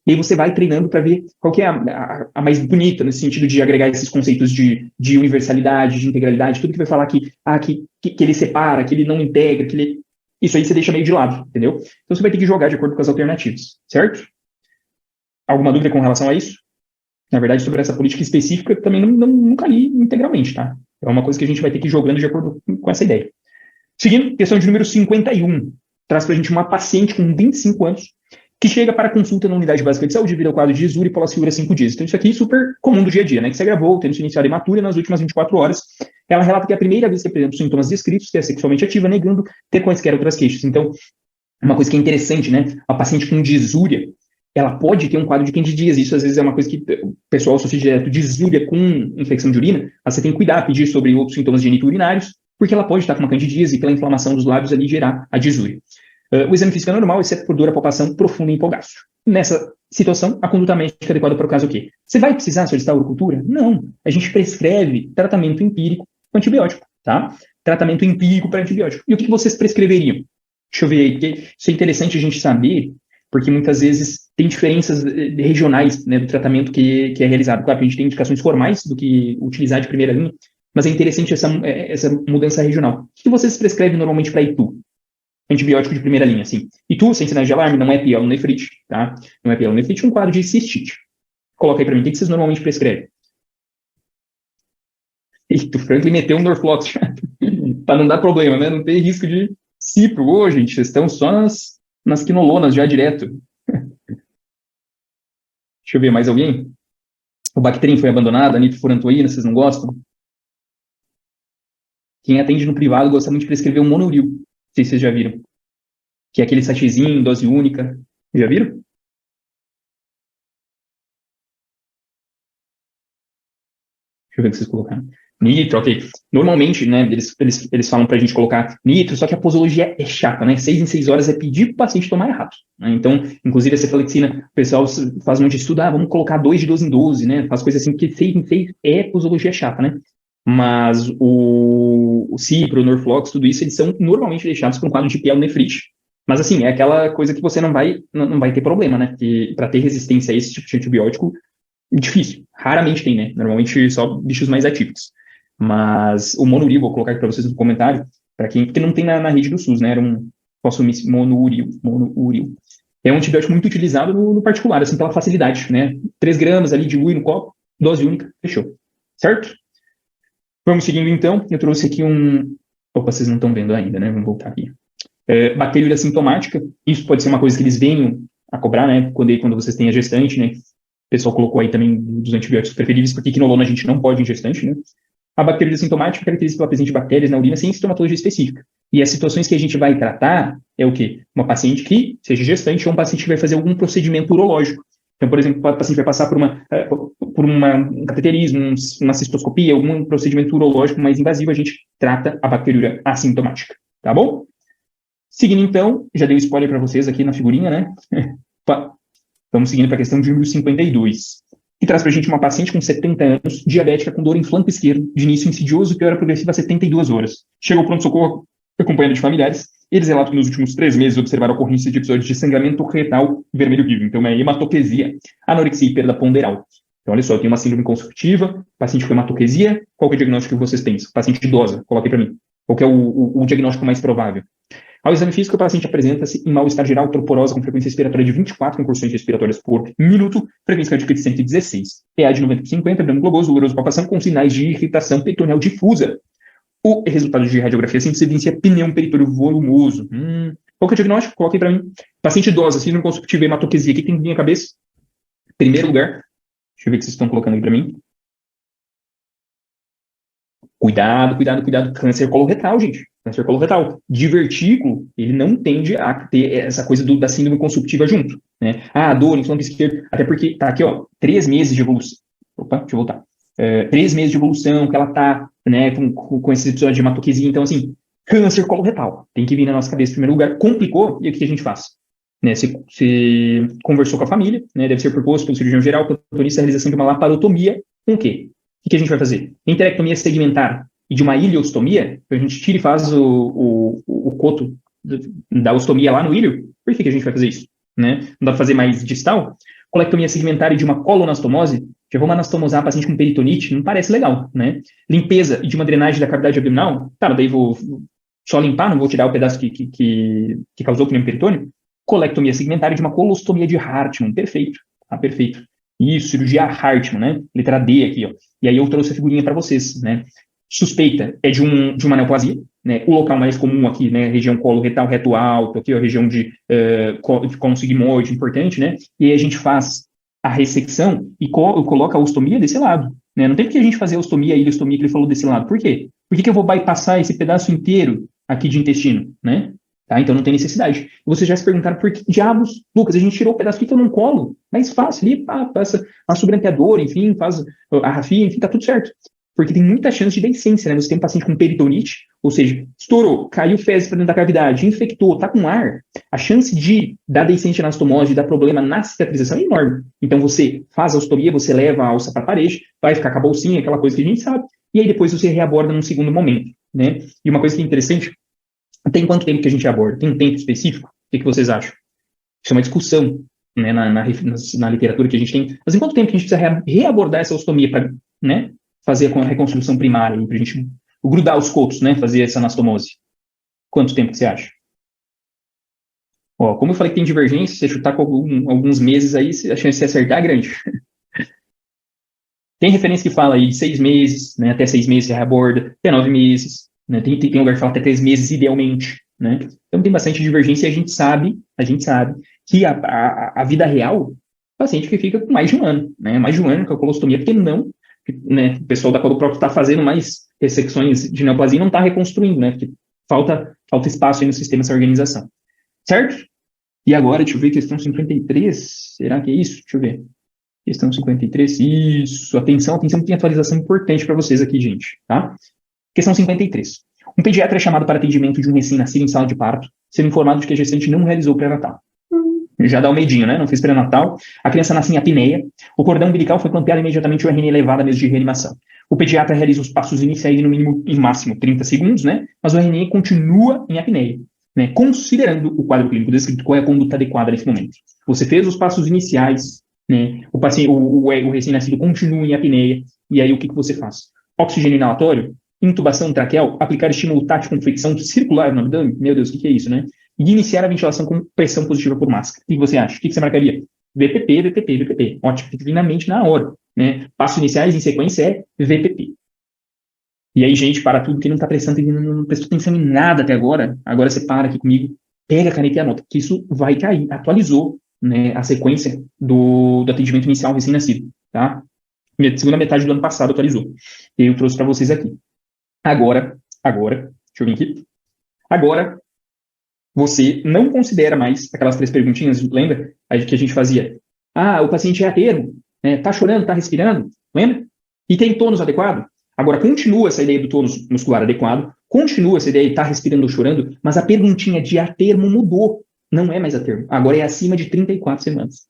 e aí você vai treinando para ver qual que é a mais bonita, nesse sentido de agregar esses conceitos de universalidade, de integralidade, tudo que vai falar que ele separa, que ele não integra, que ele... Isso aí você deixa meio de lado, entendeu? Então você vai ter que jogar de acordo com as alternativas, certo? Alguma dúvida com relação a isso? Na verdade, sobre essa política específica, eu também nunca li integralmente, tá? É uma coisa que a gente vai ter que ir jogando de acordo com essa ideia. Seguindo, questão de número 51. Traz para a gente uma paciente com 25 anos que chega para consulta na unidade básica de saúde devido ao quadro de Zuri e pós-figura 5 dias. Então, isso aqui é super comum do dia a dia, né? Que se agravou, tendo se iniciado hematura nas últimas 24 horas. Ela relata que é a primeira vez que apresenta os sintomas descritos, que é sexualmente ativa, negando ter quaisquer outras queixas. Então, uma coisa que é interessante, né? A paciente com disúria, ela pode ter um quadro de candidíase. Isso, às vezes, é uma coisa que o pessoal associa direto. Disúria com infecção de urina, mas você tem que cuidar, pedir sobre outros sintomas genito-urinários, porque ela pode estar com uma candidíase e pela inflamação dos lábios ali gerar a disúria. O exame físico é normal, exceto por dor à palpação profunda em hipogástrio. Nessa situação, a conduta médica adequada para o caso é o quê? Você vai precisar solicitar urocultura? Não. A gente prescreve tratamento empírico com antibiótico, tá? Tratamento empírico para antibiótico. E o que vocês prescreveriam? Deixa eu ver aí, porque isso é interessante a gente saber, porque muitas vezes tem diferenças regionais, né, do tratamento que é realizado. Claro que a gente tem indicações formais do que utilizar de primeira linha, mas é interessante essa mudança regional. O que vocês prescrevem normalmente para Itu? Antibiótico de primeira linha, assim. Itu, sem sinais de alarme, não é pielonefrite, tá? Não é pielonefrite, é um quadro de cistite. Coloca aí para mim, o que vocês normalmente prescrevem? Eita, o Franklin meteu um Norflox para não dar problema, né? Não ter risco de cipro. Ô, gente, vocês estão só nas quinolonas já direto. Deixa eu ver, mais alguém? O Bactrim foi abandonado, a nitrofurantoína, vocês não gostam? Quem atende no privado gosta muito de prescrever um monouril. Não sei se vocês já viram. Que é aquele sachêzinho, dose única. Já viram? Deixa eu ver o que vocês colocaram. Nitro, ok. Normalmente, né, eles falam pra gente colocar nitro, só que a posologia é chata, né? 6 em 6 horas é pedir pro paciente tomar errado. Né? Então, inclusive, a cefalexina, o pessoal faz um monte de estudo, vamos colocar 2 de 12 em 12, né? Faz coisa assim, porque 6 em 6 é posologia chata, né? Mas o cipro, o Norflox, tudo isso, eles são normalmente deixados com um quadro de pielonefrite. Mas, assim, é aquela coisa que você não vai ter problema, né? Porque para ter resistência a esse tipo de antibiótico, difícil. Raramente tem, né? Normalmente só bichos mais atípicos. Mas o monouril, vou colocar aqui para vocês no comentário, para quem, porque não tem na rede do SUS, né? Era um monouril. É um antibiótico muito utilizado no particular, assim, pela facilidade, né? 3 gramas ali de UI no copo, dose única, fechou. Certo? Vamos seguindo, então. Eu trouxe aqui Opa, vocês não estão vendo ainda, né? Vamos voltar aqui. Bacteriúria sintomática. Isso pode ser uma coisa que eles venham a cobrar, né? Quando vocês têm a gestante, né? O pessoal colocou aí também dos antibióticos preferíveis, porque quinolona a gente não pode em gestante, né? A bacteriúria sintomática caracteriza pela presença de bactérias na urina sem sintomatologia específica. E as situações que a gente vai tratar é o quê? Uma paciente que seja gestante ou um paciente que vai fazer algum procedimento urológico. Então, por exemplo, o paciente vai passar por um cateterismo, uma cistoscopia, algum procedimento urológico mais invasivo, a gente trata a bacteriúria assintomática. Tá bom? Seguindo, então, já dei um spoiler para vocês aqui na figurinha, né? Estamos seguindo para a questão de número 52, que traz para a gente uma paciente com 70 anos, diabética, com dor em flanco esquerdo, de início insidioso, piora progressiva a 72 horas. Chegou ao pronto-socorro acompanhado de familiares. Eles relatam que nos últimos 3 meses observaram a ocorrência de episódios de sangramento retal vermelho vivo. Então, é hematoquesia, anorexia e perda ponderal. Então, olha só, eu tenho uma síndrome consumptiva, paciente com hematoquesia. Qual que é o diagnóstico que vocês pensam? Paciente idosa, coloquei para mim. Qual que é o diagnóstico mais provável? Ao exame físico, o paciente apresenta-se em mal-estar geral, torporosa, com frequência respiratória de 24 incursões respiratórias por minuto, frequência cardíaca de 116, PA de 90 por 50, abdômen globoso, doloroso palpação, com sinais de irritação peritoneal difusa. O resultado de radiografia sempre evidencia pneu peritório volumoso. Qual que é o diagnóstico? Coloquei para mim. Paciente idosa, síndrome consumptiva, hematoquesia. O que tem na minha cabeça? Primeiro lugar, deixa eu ver o que vocês estão colocando aí para mim. Cuidado, câncer coloretal, gente. Câncer coloretal. Divertículo, ele não tende a ter essa coisa da síndrome consumptiva junto, né? Dor em flanco esquerdo, até porque tá aqui, 3 meses de evolução. Opa, deixa eu voltar. 3 meses de evolução que ela tá, né, com esse episódio de hematoquesia. Então, assim, câncer coloretal. Tem que vir na nossa cabeça em primeiro lugar. Complicou, e o que a gente faz? Né, você conversou com a família, né, deve ser proposto pelo cirurgião geral, plantonista, a realização de uma laparotomia. Com o quê? O que a gente vai fazer? Enterectomia segmentar e de uma iliostomia, a gente tira e faz o coto da ostomia lá no ilho. Por que a gente vai fazer isso? Né? Não dá para fazer mais distal? Colectomia segmentar e de uma colonastomose, já vamos anastomosar a paciente com peritonite, não parece legal, né? Limpeza e de uma drenagem da cavidade abdominal, tá, daí vou só limpar, não vou tirar o pedaço que causou pneumo peritônio. Colectomia segmentar e de uma colostomia de Hartmann, perfeito, tá, perfeito. Isso, cirurgia Hartmann, né? Letra D aqui, ó. E aí eu trouxe a figurinha para vocês, né? Suspeita é de uma neoplasia, né? O local mais comum aqui, né? Região colo retal, reto alto, aqui, ó, região de colo sigmoide, importante, né? E aí a gente faz a ressecção e coloca a ostomia desse lado, né? Não tem porque a gente fazer a ostomia e a ileostomia que ele falou desse lado. Por quê? Por que eu vou bypassar esse pedaço inteiro aqui de intestino, né? Tá? Então não tem necessidade. Vocês já se perguntaram por que diabos, Lucas, a gente tirou o pedaço que eu não colo, mais fácil ali, passa a sobranteadora, enfim, faz a rafia, enfim, tá tudo certo. Porque tem muita chance de deiscência, né? Você tem um paciente com peritonite, ou seja, estourou, caiu fezes para dentro da cavidade, infectou, tá com ar, a chance de dar deiscência na anastomose, de dar problema na cicatrização é enorme. Então você faz a ostomia, você leva a alça para a parede, vai ficar com a bolsinha, aquela coisa que a gente sabe, e aí depois você reaborda num segundo momento, né? E uma coisa que é interessante, tem quanto tempo que a gente aborda? Tem um tempo específico? O que vocês acham? Isso é uma discussão, né, na literatura que a gente tem. Mas em quanto tempo que a gente precisa reabordar essa ostomia para, né, fazer a reconstrução primária, para a gente grudar os cotos, né, fazer essa anastomose? Quanto tempo que você acha? Como eu falei que tem divergência, se você chutar com alguns meses aí, a chance de acertar é grande. Tem referência que fala aí de 6 meses, né, até 6 meses você reaborda, até 9 meses. Né? Tem lugar que fala até 3 meses, idealmente. Né? Então tem bastante divergência e a gente sabe que a vida real, o paciente que fica com mais de um ano, né? Mais de um ano com a colostomia, porque não, né? O pessoal da Coloprop está fazendo mais ressecções de neoplasia e não está reconstruindo, né? Porque falta espaço aí no sistema, essa organização. Certo? E agora, deixa eu ver, questão 53, será que é isso? Deixa eu ver. Questão 53, isso, atenção, que tem atualização importante para vocês aqui, gente, tá? Questão 53. Um pediatra é chamado para atendimento de um recém-nascido em sala de parto, sendo informado de que a gestante não realizou o pré-natal. Já dá um medinho, né? Não fez pré-natal. A criança nasce em apneia. O cordão umbilical foi clampeado imediatamente, o RNA levado a mesa de reanimação. O pediatra realiza os passos iniciais no mínimo, em máximo, 30 segundos, né? Mas o RNA continua em apneia, né? Considerando o quadro clínico descrito, qual é a conduta adequada nesse momento? Você fez os passos iniciais, né? O recém-nascido continua em apneia. E aí o que você faz? Oxigênio inalatório? Intubação traqueal, aplicar estímulo tátil com fricção circular no abdômen, meu Deus, o que é isso, né? E iniciar a ventilação com pressão positiva por máscara. O que você acha? O que você marcaria? VPP. Ótimo, tem que vir na mente na hora, né? Passos iniciais em sequência é VPP. E aí, gente, para tudo que não está não prestou atenção em nada até agora, agora você para aqui comigo, pega a caneta e anota, que isso vai cair. Atualizou, né, a sequência do atendimento inicial recém-nascido, tá? Segunda metade do ano passado atualizou. E eu trouxe para vocês aqui. Agora, deixa eu vir aqui. Agora, você não considera mais aquelas 3 perguntinhas, lembra? Que a gente fazia. O paciente é a termo, né? Tá chorando, tá respirando, lembra? E tem tônus adequado? Agora, continua essa ideia do tônus muscular adequado, continua essa ideia de tá respirando ou chorando, mas a perguntinha de a termo mudou. Não é mais a termo. Agora é acima de 34 semanas.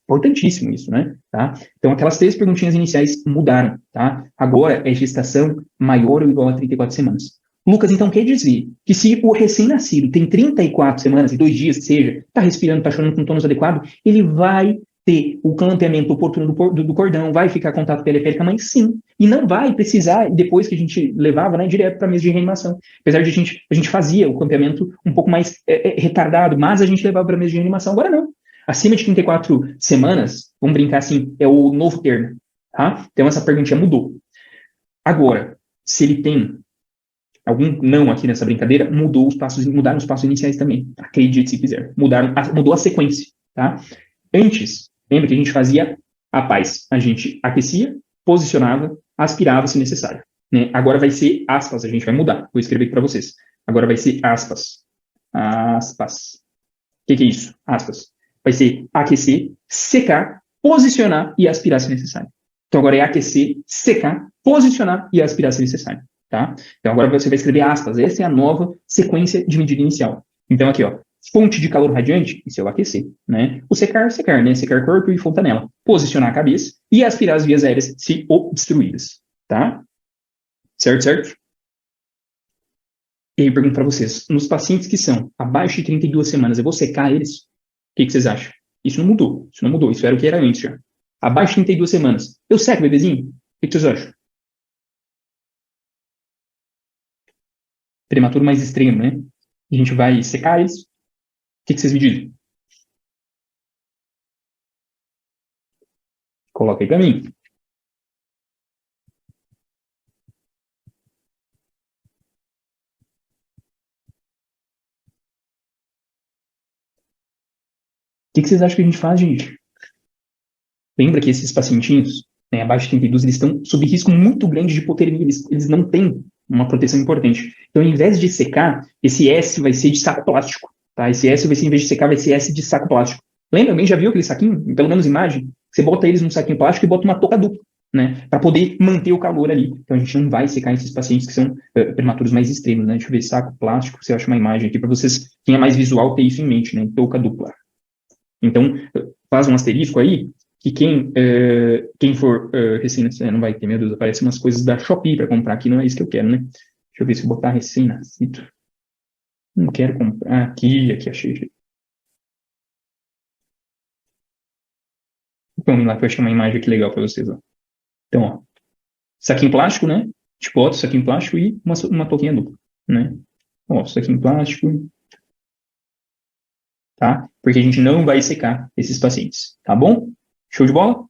Importantíssimo isso, né? Tá? Então, aquelas 3 perguntinhas iniciais mudaram, tá? Agora é gestação maior ou igual a 34 semanas. Lucas, então quer dizer que se o recém-nascido tem 34 semanas e 2 dias, que seja, está respirando, está chorando com tônus adequado, ele vai ter o clampeamento oportuno do cordão, vai ficar contato pele com a mãe, sim. E não vai precisar, depois que a gente levava, né, direto para a mesa de reanimação. Apesar de a gente fazia o clampeamento um pouco mais retardado, mas a gente levava para a mesa de reanimação. Agora não. Acima de 34 semanas, vamos brincar assim, é o novo termo. Tá? Então essa perguntinha mudou. Agora, se ele tem algum não aqui nessa brincadeira, mudaram os passos iniciais também. Acredite se quiser. Mudou a sequência. Tá? Antes, lembra que a gente fazia a paz. A gente aquecia, posicionava, aspirava se necessário. Né? Agora vai ser aspas, a gente vai mudar. Vou escrever aqui para vocês. Agora vai ser aspas. Aspas. O que é isso? Aspas. Vai ser aquecer, secar, posicionar e aspirar se necessário. Então agora é aquecer, secar, posicionar e aspirar se necessário. Tá? Então agora você vai escrever aspas. Essa é a nova sequência de medida inicial. Então aqui, ó. Fonte de calor radiante, isso é o aquecer, né? O secar, né? Secar corpo e fontanela. Posicionar a cabeça e aspirar as vias aéreas se obstruídas, tá? Certo? E aí eu pergunto para vocês, nos pacientes que são abaixo de 32 semanas, eu vou secar eles? O que vocês acham? Isso não mudou, isso era o que era antes já. Abaixo de 32 semanas, eu seco o bebezinho? O que vocês acham? Prematuro mais extremo, né? A gente vai secar eles? O que vocês me dizem? Coloca aí para mim. O que vocês acham que a gente faz, gente? Lembra que esses pacientinhos, né, abaixo de 32, eles estão sob risco muito grande de hipotermia, eles não têm uma proteção importante. Então, ao invés de secar, esse S vai ser de saco plástico, tá? Esse S vai ser, em vez de secar, vai ser S de saco plástico. Lembra? Alguém já viu aquele saquinho? Pelo menos imagem? Você bota eles num saquinho plástico e bota uma touca dupla, né? Para poder manter o calor ali. Então, a gente não vai secar esses pacientes que são prematuros mais extremos, né? Deixa eu ver, saco plástico, você acha uma imagem aqui para vocês, quem é mais visual, ter isso em mente, né? Touca dupla. Então, faz um asterisco aí, que quem for recém-nascido, não vai ter, meu Deus, aparecem umas coisas da Shopee para comprar aqui, não é isso que eu quero, né? Deixa eu ver se eu botar recém-nascido. Não quero comprar aqui achei. Vamos lá, que eu achei uma imagem aqui legal para vocês, ó. Então, ó, saquinho plástico, né? Tipo, outro saquinho plástico e uma touquinha dupla, né? Ó, saquinho plástico, tá? Porque a gente não vai secar esses pacientes, tá bom? Show de bola?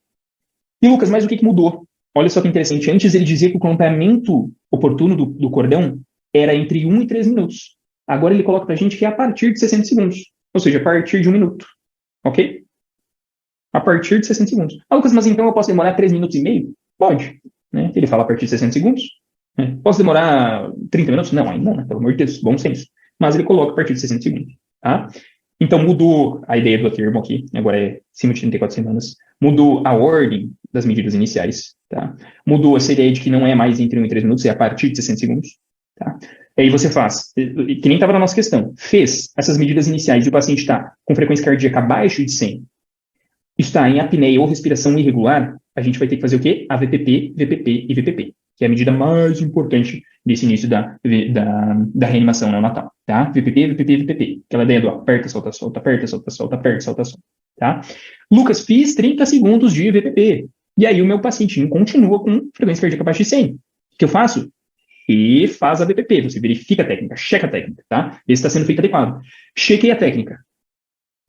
E Lucas, mas o que mudou? Olha só que interessante. Antes ele dizia que o clampeamento oportuno do cordão era entre 1 e 3 minutos. Agora ele coloca pra gente que é a partir de 60 segundos. Ou seja, a partir de 1 minuto. Ok? A partir de 60 segundos. Ah, Lucas, mas então eu posso demorar 3 minutos e meio? Pode. Né? Ele fala a partir de 60 segundos. Né? Posso demorar 30 minutos? Não, ainda não, né? Pelo amor de Deus, bom senso. Mas ele coloca a partir de 60 segundos. Tá? Então mudou a ideia do termo aqui, agora é acima de 34 semanas. Mudou a ordem das medidas iniciais, tá? Mudou essa ideia de que não é mais entre 1 e 3 minutos, é a partir de 60 segundos, tá? Aí você faz, que nem estava na nossa questão, fez essas medidas iniciais e o paciente está com frequência cardíaca abaixo de 100, está em apneia ou respiração irregular, a gente vai ter que fazer o quê? A VPP, VPP e VPP, que é a medida mais importante desse início da reanimação neonatal, tá? VPP, VPP, VPP. Aquela ideia do aperta, solta, solta, aperta, solta, solta, aperta, solta, solta, tá? Lucas, fiz 30 segundos de VPP. E aí o meu pacientinho continua com frequência cardíaca abaixo de 100. O que eu faço? E faz a VPP. Você verifica a técnica, checa a técnica, tá? Vê se está sendo feito adequado. Chequei a técnica.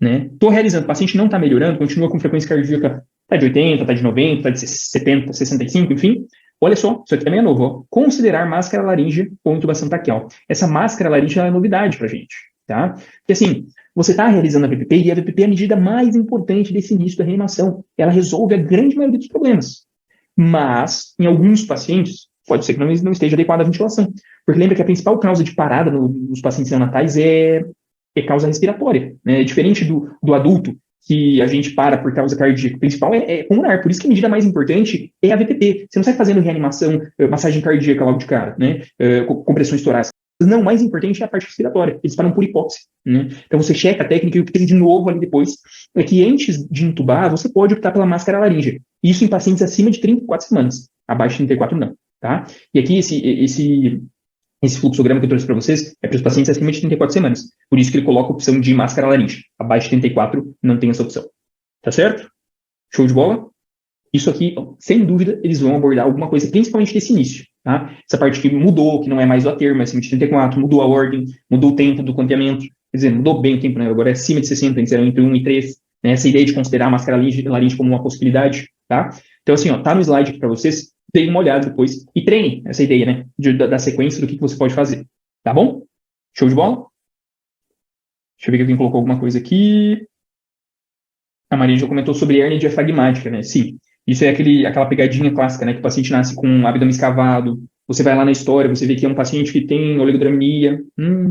Né? Estou realizando, o paciente não está melhorando, continua com frequência cardíaca, está de 80, está de 90, está de 70, 65, enfim. Olha só, isso aqui também é novo, ó. Considerar máscara laríngea ou intubação traqueal. Essa máscara laríngea é novidade pra gente, tá? Porque assim, você está realizando a VPP e a VPP é a medida mais importante desse início da reanimação. Ela resolve a grande maioria dos problemas. Mas, em alguns pacientes, pode ser que não esteja adequada a ventilação. Porque lembra que a principal causa de parada nos pacientes neonatais é causa respiratória, né? É diferente do adulto, que a gente para por causa cardíaca. O principal é pulmonar. Por isso que a medida mais importante é a VPP. Você não sai fazendo reanimação, massagem cardíaca logo de cara, né? Compressões torácicas. Não, o mais importante é a parte respiratória. Eles param por hipóxia, né? Então você checa a técnica e o que tem de novo ali depois é que antes de intubar, você pode optar pela máscara laríngea. Isso em pacientes acima de 34 semanas. Abaixo de 34 não, tá? E aqui esse fluxograma que eu trouxe para vocês é para os pacientes acima de 34 semanas. Por isso que ele coloca a opção de máscara laríngea. Abaixo de 34 não tem essa opção. Tá certo? Show de bola? Isso aqui, sem dúvida, eles vão abordar alguma coisa, principalmente desse início, tá? Essa parte que mudou, que não é mais o atermo, é acima de 34, mudou a ordem, mudou o tempo do campeamento, quer dizer, mudou bem o tempo, né? Agora é acima de 60, antes era entre 1 e 3, né? Essa ideia de considerar a máscara laríngea como uma possibilidade, tá? Então, assim, ó, tá no slide aqui para vocês, deem uma olhada depois e treinem essa ideia, né? Da sequência do que você pode fazer, tá bom? Show de bola? Deixa eu ver que alguém colocou alguma coisa aqui. A Maria já comentou sobre hernia diafragmática, né? Sim. Isso é aquela pegadinha clássica, né? Que o paciente nasce com o abdômen escavado. Você vai lá na história, você vê que é um paciente que tem oligodramia.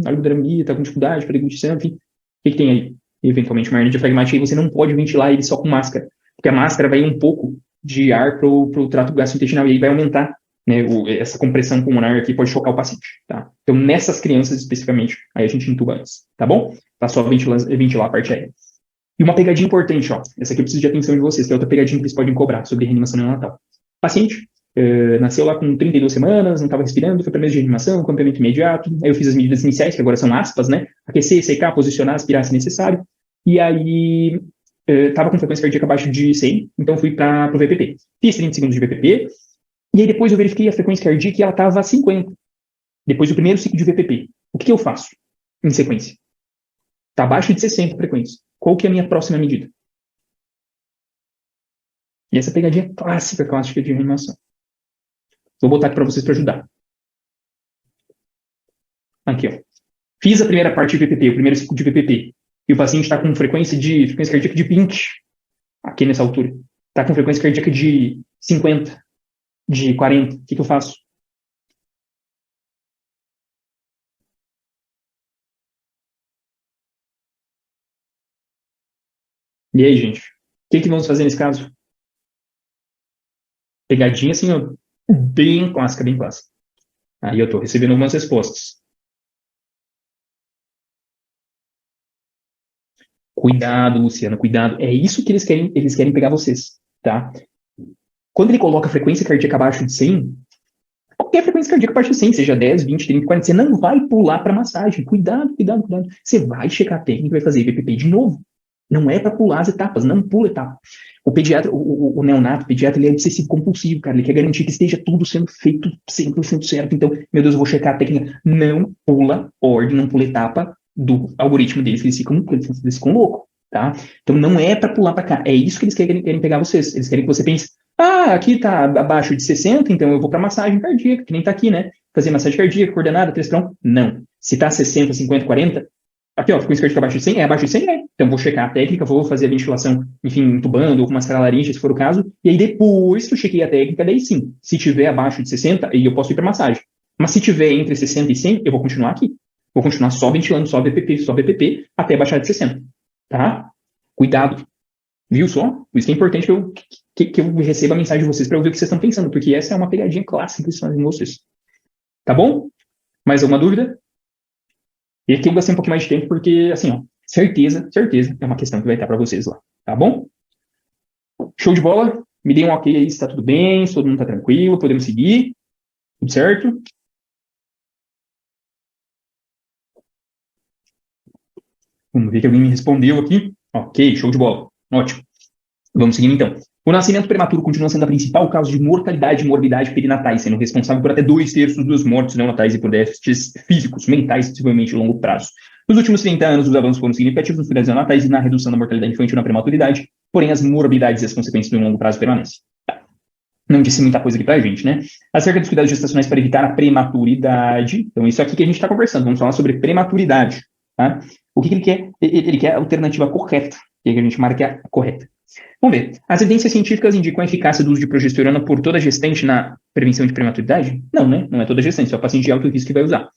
Oligodramia, tá com dificuldade para deglutição, enfim. O que tem aí? Eventualmente uma hernia diafragmática, e você não pode ventilar ele só com máscara. Porque a máscara vai um pouco de ar para o trato gastrointestinal, e aí vai aumentar, né? Essa compressão pulmonar aqui pode chocar o paciente, tá? Então, nessas crianças especificamente, aí a gente intuba antes, tá bom? Tá só ventilar a parte aérea. E uma pegadinha importante, ó. Essa aqui eu preciso de atenção de vocês, que é outra pegadinha que eles podem cobrar sobre reanimação neonatal. Paciente nasceu lá com 32 semanas, não estava respirando, foi para mesa de reanimação, campeamento imediato. Aí eu fiz as medidas iniciais, que agora são aspas, né? Aquecer, secar, posicionar, aspirar se necessário. E aí estava com frequência cardíaca abaixo de 100, então fui para o VPP. Fiz 30 segundos de VPP, e aí depois eu verifiquei a frequência cardíaca e ela estava a 50. Depois do primeiro ciclo de VPP. O que eu faço em sequência? Está abaixo de 60 a frequência. Qual que é a minha próxima medida? E essa pegadinha clássica de reanimação. Vou botar aqui para vocês para ajudar. Aqui, ó. Fiz a primeira parte de VPP, o primeiro ciclo de VPP, e o paciente está com frequência cardíaca de 20, aqui nessa altura. Está com frequência cardíaca de 50, de 40. O que eu faço? E aí, gente? O que vamos fazer nesse caso? Pegadinha assim, ó, bem clássica, bem clássica. Aí eu estou recebendo algumas respostas. Cuidado, Luciana, cuidado. É isso que eles querem pegar vocês, tá? Quando ele coloca a frequência cardíaca abaixo de 100, qualquer frequência cardíaca abaixo de 100, seja 10, 20, 30, 40, você não vai pular para massagem. Cuidado. Você vai checar a técnica e vai fazer VPP de novo. Não é para pular as etapas, não pula etapa. O pediatra, o neonato, o pediatra, ele é obsessivo compulsivo, cara. Ele quer garantir que esteja tudo sendo feito 100% certo. Então, meu Deus, eu vou checar a técnica. Não pula ordem, não pula etapa do algoritmo deles, eles ficam loucos, tá? Então, não é para pular para cá. É isso que eles querem pegar vocês. Eles querem que você pense, aqui tá abaixo de 60, então eu vou para massagem cardíaca, que nem tá aqui, né? Fazer massagem cardíaca, coordenada, 3 por 1. Não. Se tá 60, 50, 40, aqui, ó, frequência cardíaca abaixo de 100, é abaixo de 100, né? Então, vou checar a técnica, vou fazer a ventilação, enfim, intubando ou com máscara laríngea, se for o caso, e aí depois que eu chequei a técnica, daí sim, se tiver abaixo de 60, aí eu posso ir para massagem. Mas se tiver entre 60 e 100, eu vou continuar aqui. Vou continuar só ventilando, só VPP, até baixar de 60, tá? Cuidado. Viu só? Por isso que é importante que eu receba a mensagem de vocês para eu ver o que vocês estão pensando, porque essa é uma pegadinha clássica que eles fazem em vocês. Tá bom? Mais alguma dúvida? E aqui eu gastei um pouquinho mais de tempo, porque, assim, ó, certeza, é uma questão que vai estar para vocês lá, tá bom? Show de bola? Me deem um ok aí se tá tudo bem, se todo mundo tá tranquilo, podemos seguir. Tudo certo? Vamos ver que alguém me respondeu aqui. Ok, show de bola. Ótimo. Vamos seguindo então. O nascimento prematuro continua sendo a principal causa de mortalidade e morbidade perinatais, sendo responsável por até 2/3 dos mortes neonatais e por déficits físicos, mentais, possivelmente a longo prazo. Nos últimos 30 anos, os avanços foram significativos nos cuidados neonatais e na redução da mortalidade infantil na prematuridade, porém as morbidades e as consequências do longo prazo permanecem. Tá. Não disse muita coisa aqui pra gente, né? Acerca dos cuidados gestacionais para evitar a prematuridade. Então, isso aqui que a gente está conversando. Vamos falar sobre prematuridade, tá? O que ele quer? Ele quer a alternativa correta. E aí a gente marca a correta. Vamos ver. As evidências científicas indicam a eficácia do uso de progesterona por toda gestante na prevenção de prematuridade? Não, né? Não é toda gestante, só paciente de alto risco que vai usar.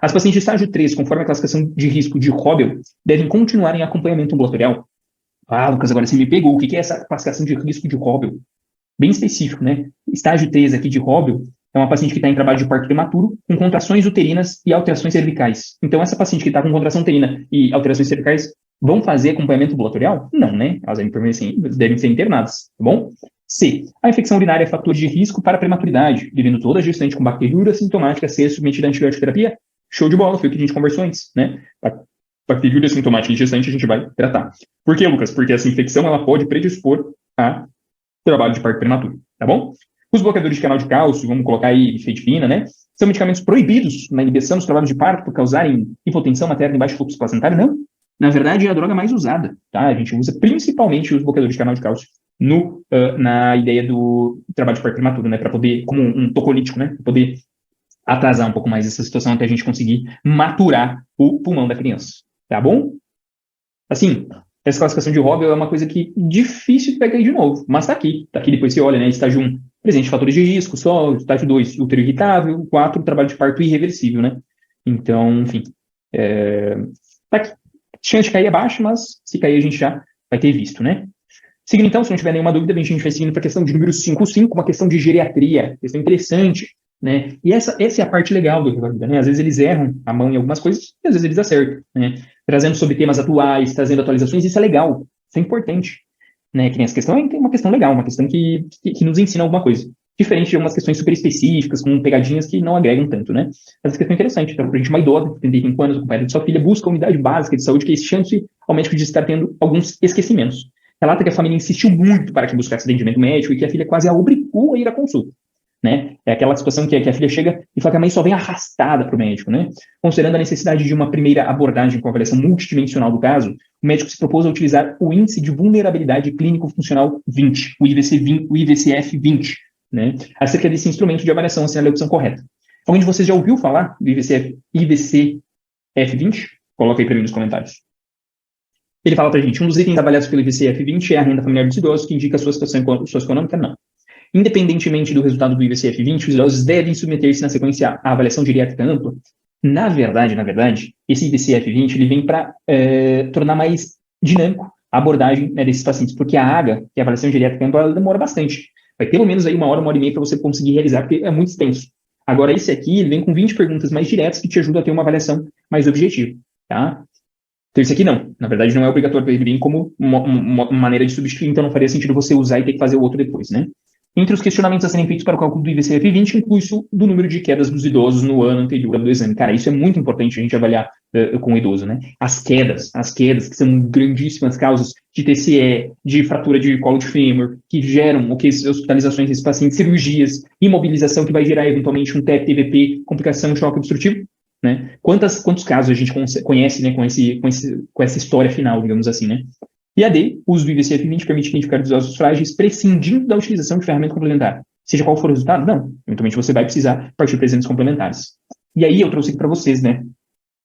As pacientes de estágio 3, conforme a classificação de risco de Hobel, devem continuar em acompanhamento ambulatorial. Lucas, agora você me pegou. O que é essa classificação de risco de Hobel? Bem específico, né? Estágio 3 aqui de Hobel é uma paciente que está em trabalho de parto prematuro, com contrações uterinas e alterações cervicais. Então, essa paciente que está com contração uterina e alterações cervicais vão fazer acompanhamento ambulatorial? Não, né? Elas devem ser internadas, tá bom? C. A infecção urinária é fator de risco para a prematuridade, devendo toda gestante com bacteriúria sintomática ser submetida a antibiótico terapia? Show de bola, foi o que a gente conversou antes, né? Bacteriúria sintomática em gestante a gente vai tratar. Por quê, Lucas? Porque essa infecção ela pode predispor a trabalho de parto prematuro, tá bom? Os bloqueadores de canal de cálcio, vamos colocar aí bifedipina, né? São medicamentos proibidos na inibição dos trabalhos de parto por causarem hipotensão materna e baixo fluxo placentário? Não. Na verdade, é a droga mais usada, tá? A gente usa principalmente os bloqueadores de canal de cálcio na ideia do trabalho de parto prematuro, né? Para poder, como um tocolítico, né? Para poder atrasar um pouco mais essa situação até a gente conseguir maturar o pulmão da criança, tá bom? Assim, essa classificação de Hobel é uma coisa que difícil de pegar aí de novo, mas tá aqui depois você olha, né? Estágio 1, presente fatores de risco, só, estágio 2, útero irritável, 4, trabalho de parto irreversível, né? Então, enfim, tá aqui. Chance de cair é baixa, mas se cair a gente já vai ter visto, né? Seguindo então, se não tiver nenhuma dúvida, a gente vai seguindo para a questão de número 5.5, uma questão de geriatria, questão interessante, né? E essa é a parte legal do Revalida, né? Às vezes eles erram a mão em algumas coisas e às vezes eles acertam, né? Trazendo sobre temas atuais, trazendo atualizações, isso é legal, isso é importante, né? Que nem essa questão é uma questão legal, uma questão que nos ensina alguma coisa. Diferente de algumas questões super específicas, com pegadinhas que não agregam tanto, né? Essa questão é interessante. Então, por exemplo, uma idosa, 35 anos, acompanhada de sua filha, busca a unidade básica de saúde, que é chance ao médico de estar tendo alguns esquecimentos. Relata que a família insistiu muito para que buscasse atendimento médico e que a filha quase a obrigou a ir à consulta, né? É aquela situação que a filha chega e fala que a mãe só vem arrastada para o médico, né? Considerando a necessidade de uma primeira abordagem com avaliação multidimensional do caso, o médico se propôs a utilizar o Índice de Vulnerabilidade Clínico-Funcional 20, o IVCF 20, né? Acerca desse instrumento de avaliação, assinale a opção correta. Alguém de vocês já ouviu falar do IVCF 20? Coloca aí para mim nos comentários. Ele fala para a gente, um dos itens avaliados pelo IVCF 20 é a renda familiar dos idosos, que indica a sua situação socioeconômica? Não. Independentemente do resultado do IVCF 20, os idosos devem submeter-se na sequência à avaliação geriátrica ampla. Na verdade, esse IVCF 20 ele vem para tornar mais dinâmico a abordagem, né, desses pacientes, porque a AGA, que é a avaliação geriátrica ampla, ela demora bastante. Vai pelo menos aí 1 hora e meia para você conseguir realizar, porque é muito extenso. Agora, esse aqui, ele vem com 20 perguntas mais diretas que te ajudam a ter uma avaliação mais objetiva, tá? Então, esse aqui não. Na verdade, não é obrigatório, ele vem como uma maneira de substituir, então não faria sentido você usar e ter que fazer o outro depois, né? Entre os questionamentos a serem feitos para o cálculo do IVCF 20, inclui o do número de quedas dos idosos no ano anterior do exame. Cara, isso é muito importante a gente avaliar com o idoso, né? As quedas, que são grandíssimas causas de TCE, de fratura de colo de fêmur, que geram hospitalizações desses pacientes, cirurgias, imobilização que vai gerar eventualmente um TEP, TVP, complicação, choque obstrutivo, né? Quantos casos a gente conhece, né, com essa história final, digamos assim, né? E a D, o uso do IVCF 20 permite identificar os ossos frágeis prescindindo da utilização de ferramenta complementar. Seja qual for o resultado, não. Eventualmente você vai precisar partir para exames complementares. E aí eu trouxe aqui para vocês, né,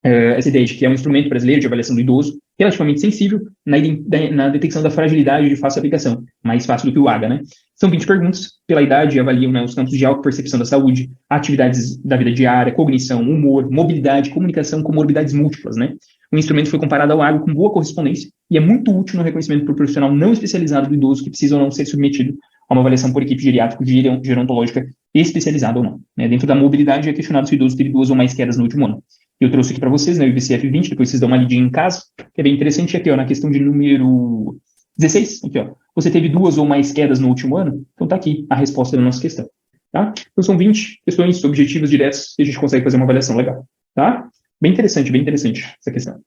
essa ideia de que é um instrumento brasileiro de avaliação do idoso relativamente sensível na detecção da fragilidade de fácil aplicação, mais fácil do que o AGA, né? São 20 perguntas, pela idade avaliam, né, os campos de autopercepção da saúde, atividades da vida diária, cognição, humor, mobilidade, comunicação, comorbidades múltiplas, né? O instrumento foi comparado ao AGA com boa correspondência e é muito útil no reconhecimento por profissional não especializado do idoso que precisa ou não ser submetido a uma avaliação por equipe geriátrica gerontológica especializada ou não, né? Dentro da mobilidade é questionado se o idoso teve 2 ou mais quedas no último ano. Eu trouxe aqui para vocês, né, o IVCF 20, depois vocês dão uma lidinha em casa, que é bem interessante aqui, ó, na questão de número 16, aqui, ó, você teve 2 ou mais quedas no último ano? Então tá aqui a resposta da nossa questão, tá? Então são 20 questões objetivas diretas e a gente consegue fazer uma avaliação legal, tá? Bem interessante essa questão.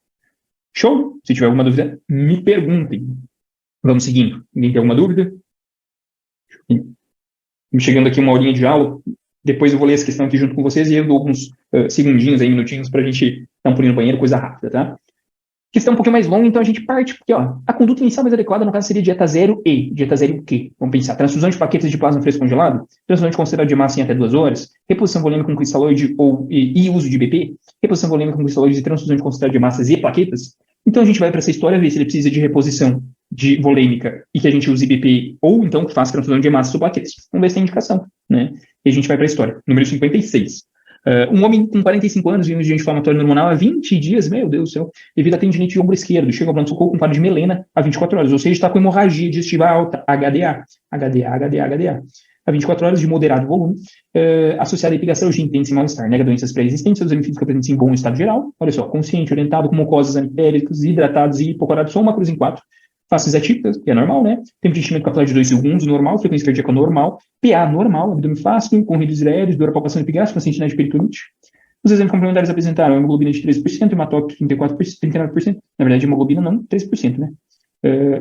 Show? Se tiver alguma dúvida, me perguntem. Vamos seguindo. Ninguém tem alguma dúvida? Chegando aqui 1 horinha de aula, depois eu vou ler essa questão aqui junto com vocês e eu dou alguns segundinhos aí, minutinhos, para a gente dar um pulinho no banheiro, coisa rápida, tá? Questão um pouquinho mais longa, então a gente parte, porque, ó, a conduta inicial mais adequada, no caso, seria dieta zero e. Dieta zero o quê? Vamos pensar. Transfusão de plaquetas de plasma fresco congelado, transfusão de concentrado de massa em até 2 horas, reposição volêmica com cristalóide e uso de BP, reposição volêmica com cristalóide e transfusão de concentrado de massas e plaquetas. Então a gente vai para essa história ver se ele precisa de reposição de volêmica e que a gente use IBP, ou então que faça transfusão de massas ou plaquetas. Vamos ver se tem indicação, né? E a gente vai para a história. Número 56. Um homem com 45 anos vive de inflamatório hormonal há 20 dias, meu Deus do céu, devido a tendinite de ombro esquerdo, chega ao pronto-socorro com quadro de melena há 24 horas, ou seja, está com hemorragia digestiva alta, HDA. a 24 horas de moderado volume, associada a epigastralgia intensa e mal-estar, nega doenças pré-existentes, seus benefícios que apresentam em bom estado geral, olha só, consciente, orientado, com mucosas anipéricas, hidratados e hipocorados, só uma cruz em 4, faces atípicas, que é normal, né? Tempo de enchimento capilar de 2 segundos, normal, frequência cardíaca normal, PA normal, abdômen fácil, com ruídos aéreos, dor à palpação epigástica, sentinela de peritonite. Os exames complementares apresentaram hemoglobina de 13%, hematócrito 34%, 39%, na verdade, hemoglobina não, 13%, né?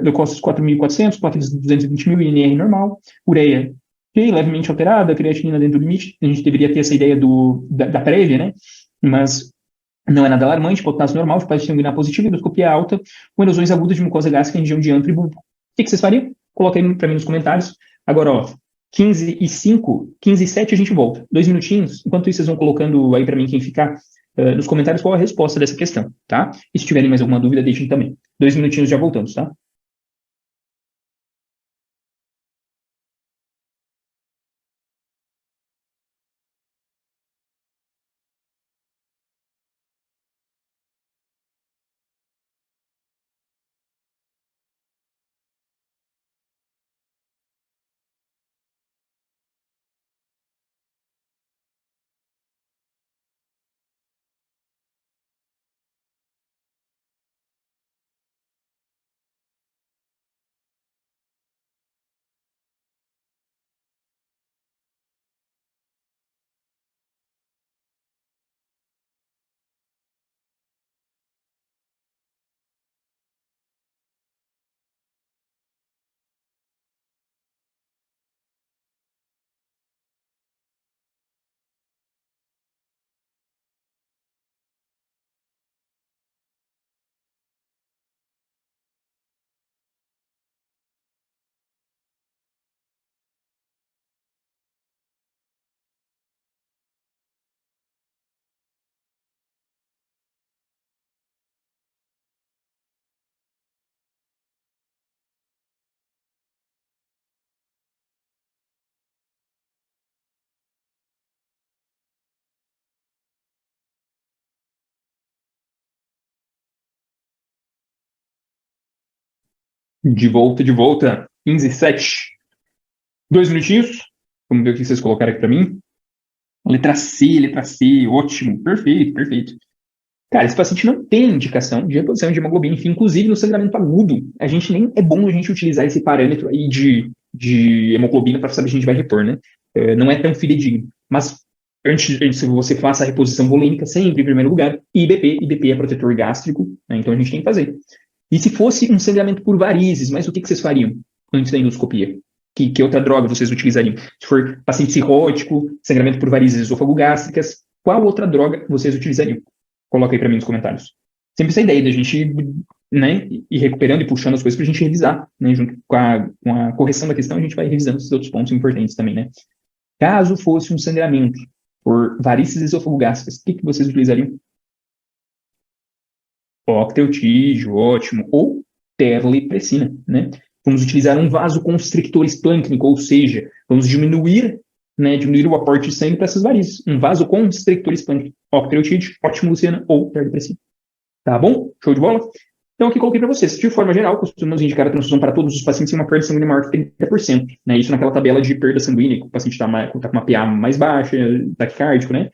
Leucócitos 4.400, plaquetas 220.000, INR normal, ureia levemente alterada, creatinina dentro do limite, a gente deveria ter essa ideia da prévia, né? Mas não é nada alarmante, potássio normal, fase sanguínea positiva, endoscopia alta, com erosões agudas de mucosa gástrica em região de antro e bulbo. O que vocês fariam? Coloca aí para mim nos comentários. Agora, ó, 15 e 5, 15 e 7 a gente volta. 2 minutinhos. Enquanto isso, vocês vão colocando aí para mim quem ficar nos comentários qual a resposta dessa questão, tá? E se tiverem mais alguma dúvida, deixem também. 2 minutinhos já voltamos, tá? De volta, de volta. 15 e 7. 2 minutinhos. Vamos ver o que vocês colocaram aqui para mim. Letra C, ótimo, perfeito, perfeito. Cara, esse paciente não tem indicação de reposição de hemoglobina, enfim, inclusive no sangramento agudo, a gente nem é bom a gente utilizar esse parâmetro aí de hemoglobina para saber se a gente vai repor, né? Não é tão fidedigno. Mas antes que você faça a reposição volêmica, sempre em primeiro lugar, IBP é protetor gástrico, né? Então a gente tem que fazer. E se fosse um sangramento por varizes, mas o que vocês fariam antes da endoscopia? Que outra droga vocês utilizariam? Se for paciente cirrótico, sangramento por varizes esôfago-gástricas, qual outra droga vocês utilizariam? Coloca aí para mim nos comentários. Sempre essa ideia da gente, né, ir recuperando e puxando as coisas para a gente revisar, né, junto com a correção da questão, a gente vai revisando esses outros pontos importantes também, né. Caso fosse um sangramento por varizes esôfago-gástricas, o que vocês utilizariam? Octeutídeo, ótimo, ou terlipressina, né. Vamos utilizar um vasoconstrictor esplâncnico, ou seja, vamos diminuir o aporte de sangue para essas varizes. Um vasoconstrictor esplâncnico, octreotide, ótimo, Luciana, ou terlipressina. Tá bom? Show de bola? Então, aqui coloquei para vocês. De forma geral, costumamos indicar a transfusão para todos os pacientes em uma perda sanguínea maior que 30%. Né? Isso naquela tabela de perda sanguínea, que o paciente está com uma PA mais baixa, taquicárdico, né?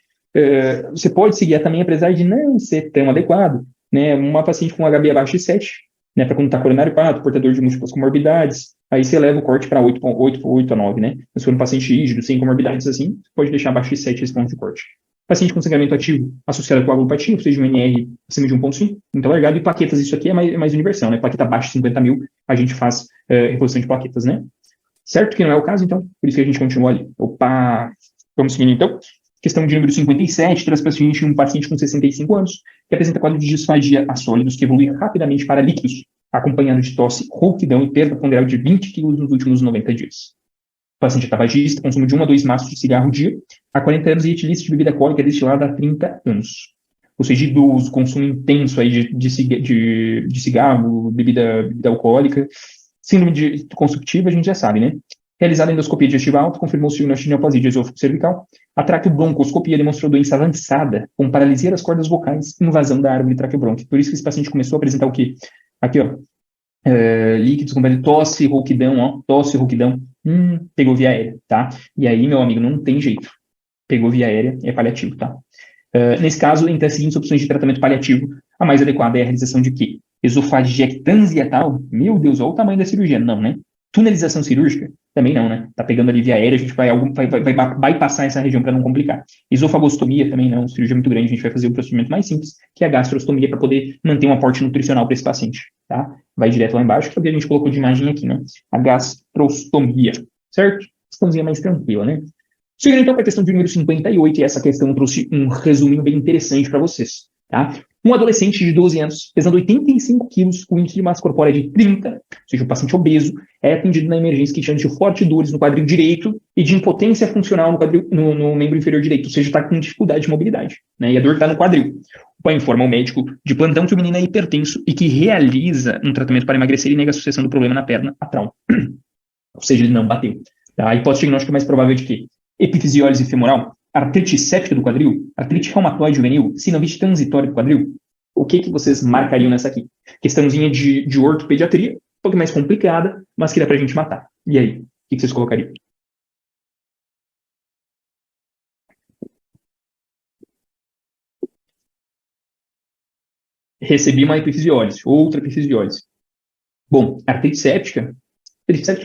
Você pode seguir também, apesar de não ser tão adequado, né? Uma paciente com HB abaixo de 7, né, para quando está coronário 4, portador de múltiplas comorbidades, aí você leva o corte para 8 a 9, né? Mas se for um paciente rígido, sem comorbidades assim, você pode deixar abaixo de 7 esse ponto de corte. Paciente com sangramento ativo associado com coagulopatia, ou seja, um NR acima de 1,5, muito alargado, e plaquetas, isso aqui é mais universal, né? Plaqueta abaixo de 50 mil, a gente faz reposição de plaquetas, né? Certo que não é o caso, então, por isso que a gente continua ali. Opa! Vamos seguindo, então. Questão de número 57, traz para a gente um paciente com 65 anos, que apresenta quadro de disfagia a sólidos que evolui rapidamente para líquidos, acompanhado de tosse, rouquidão e perda ponderal de 20 kg nos últimos 90 dias. O paciente é tabagista, consumo de 1 a 2 maços de cigarro dia, há 40 anos e etilício de bebida alcoólica destilada há 30 anos. Ou seja, idoso, consumo intenso aí de cigarro, bebida alcoólica. Síndrome construtiva, a gente já sabe, né? Realizada a endoscopia digestiva alta, confirmou-se diagnóstico de neoplasia de esôfago cervical. A traqueobroncoscopia demonstrou doença avançada, com paralisia das cordas vocais e invasão da árvore traqueobrônquica. Por isso que esse paciente começou a apresentar o quê? Aqui, ó. Líquidos com tosse, rouquidão, Pegou via aérea, tá? E aí, meu amigo, não tem jeito. Pegou via aérea, é paliativo, tá? Nesse caso, entre as seguintes opções de tratamento paliativo, a mais adequada é a realização de quê? Esofagiectância tal? Meu Deus, olha o tamanho da cirurgia. Não, né? Tunelização cirúrgica? Também não, né? Tá pegando ali via aérea, a gente vai passar essa região para não complicar. Esofagostomia também não, cirurgia muito grande, a gente vai fazer o procedimento mais simples, que é a gastrostomia, para poder manter um aporte nutricional para esse paciente, tá? Vai direto lá embaixo, que é o que a gente colocou de imagem aqui, né? A gastrostomia, certo? Questãozinha mais tranquila, né? Chegando então para a questão de número 58, e essa questão trouxe um resuminho bem interessante para vocês, tá? Um adolescente de 12 anos, pesando 85 quilos, com índice de massa corpórea de 30, ou seja, um paciente obeso, é atendido na emergência queixando de fortes dores no quadril direito e de impotência funcional no membro inferior direito, ou seja, está com dificuldade de mobilidade, né? E a dor está no quadril. O pai informa ao médico de plantão que o menino é hipertenso e que realiza um tratamento para emagrecer e nega a sucessão do problema na perna a trauma. Ou seja, ele não bateu. Tá? A hipótese diagnóstica mais provável é de quê? Epifisiólise femoral, artrite séptica do quadril, artrite reumatoide juvenil, sinovite transitória do quadril. O que vocês marcariam nessa aqui? Questãozinha de ortopediatria, um pouco mais complicada, mas que dá pra gente matar. E aí, o que vocês colocariam? Recebi uma epifisiólise, outra epifisiólise. Bom, artrite séptica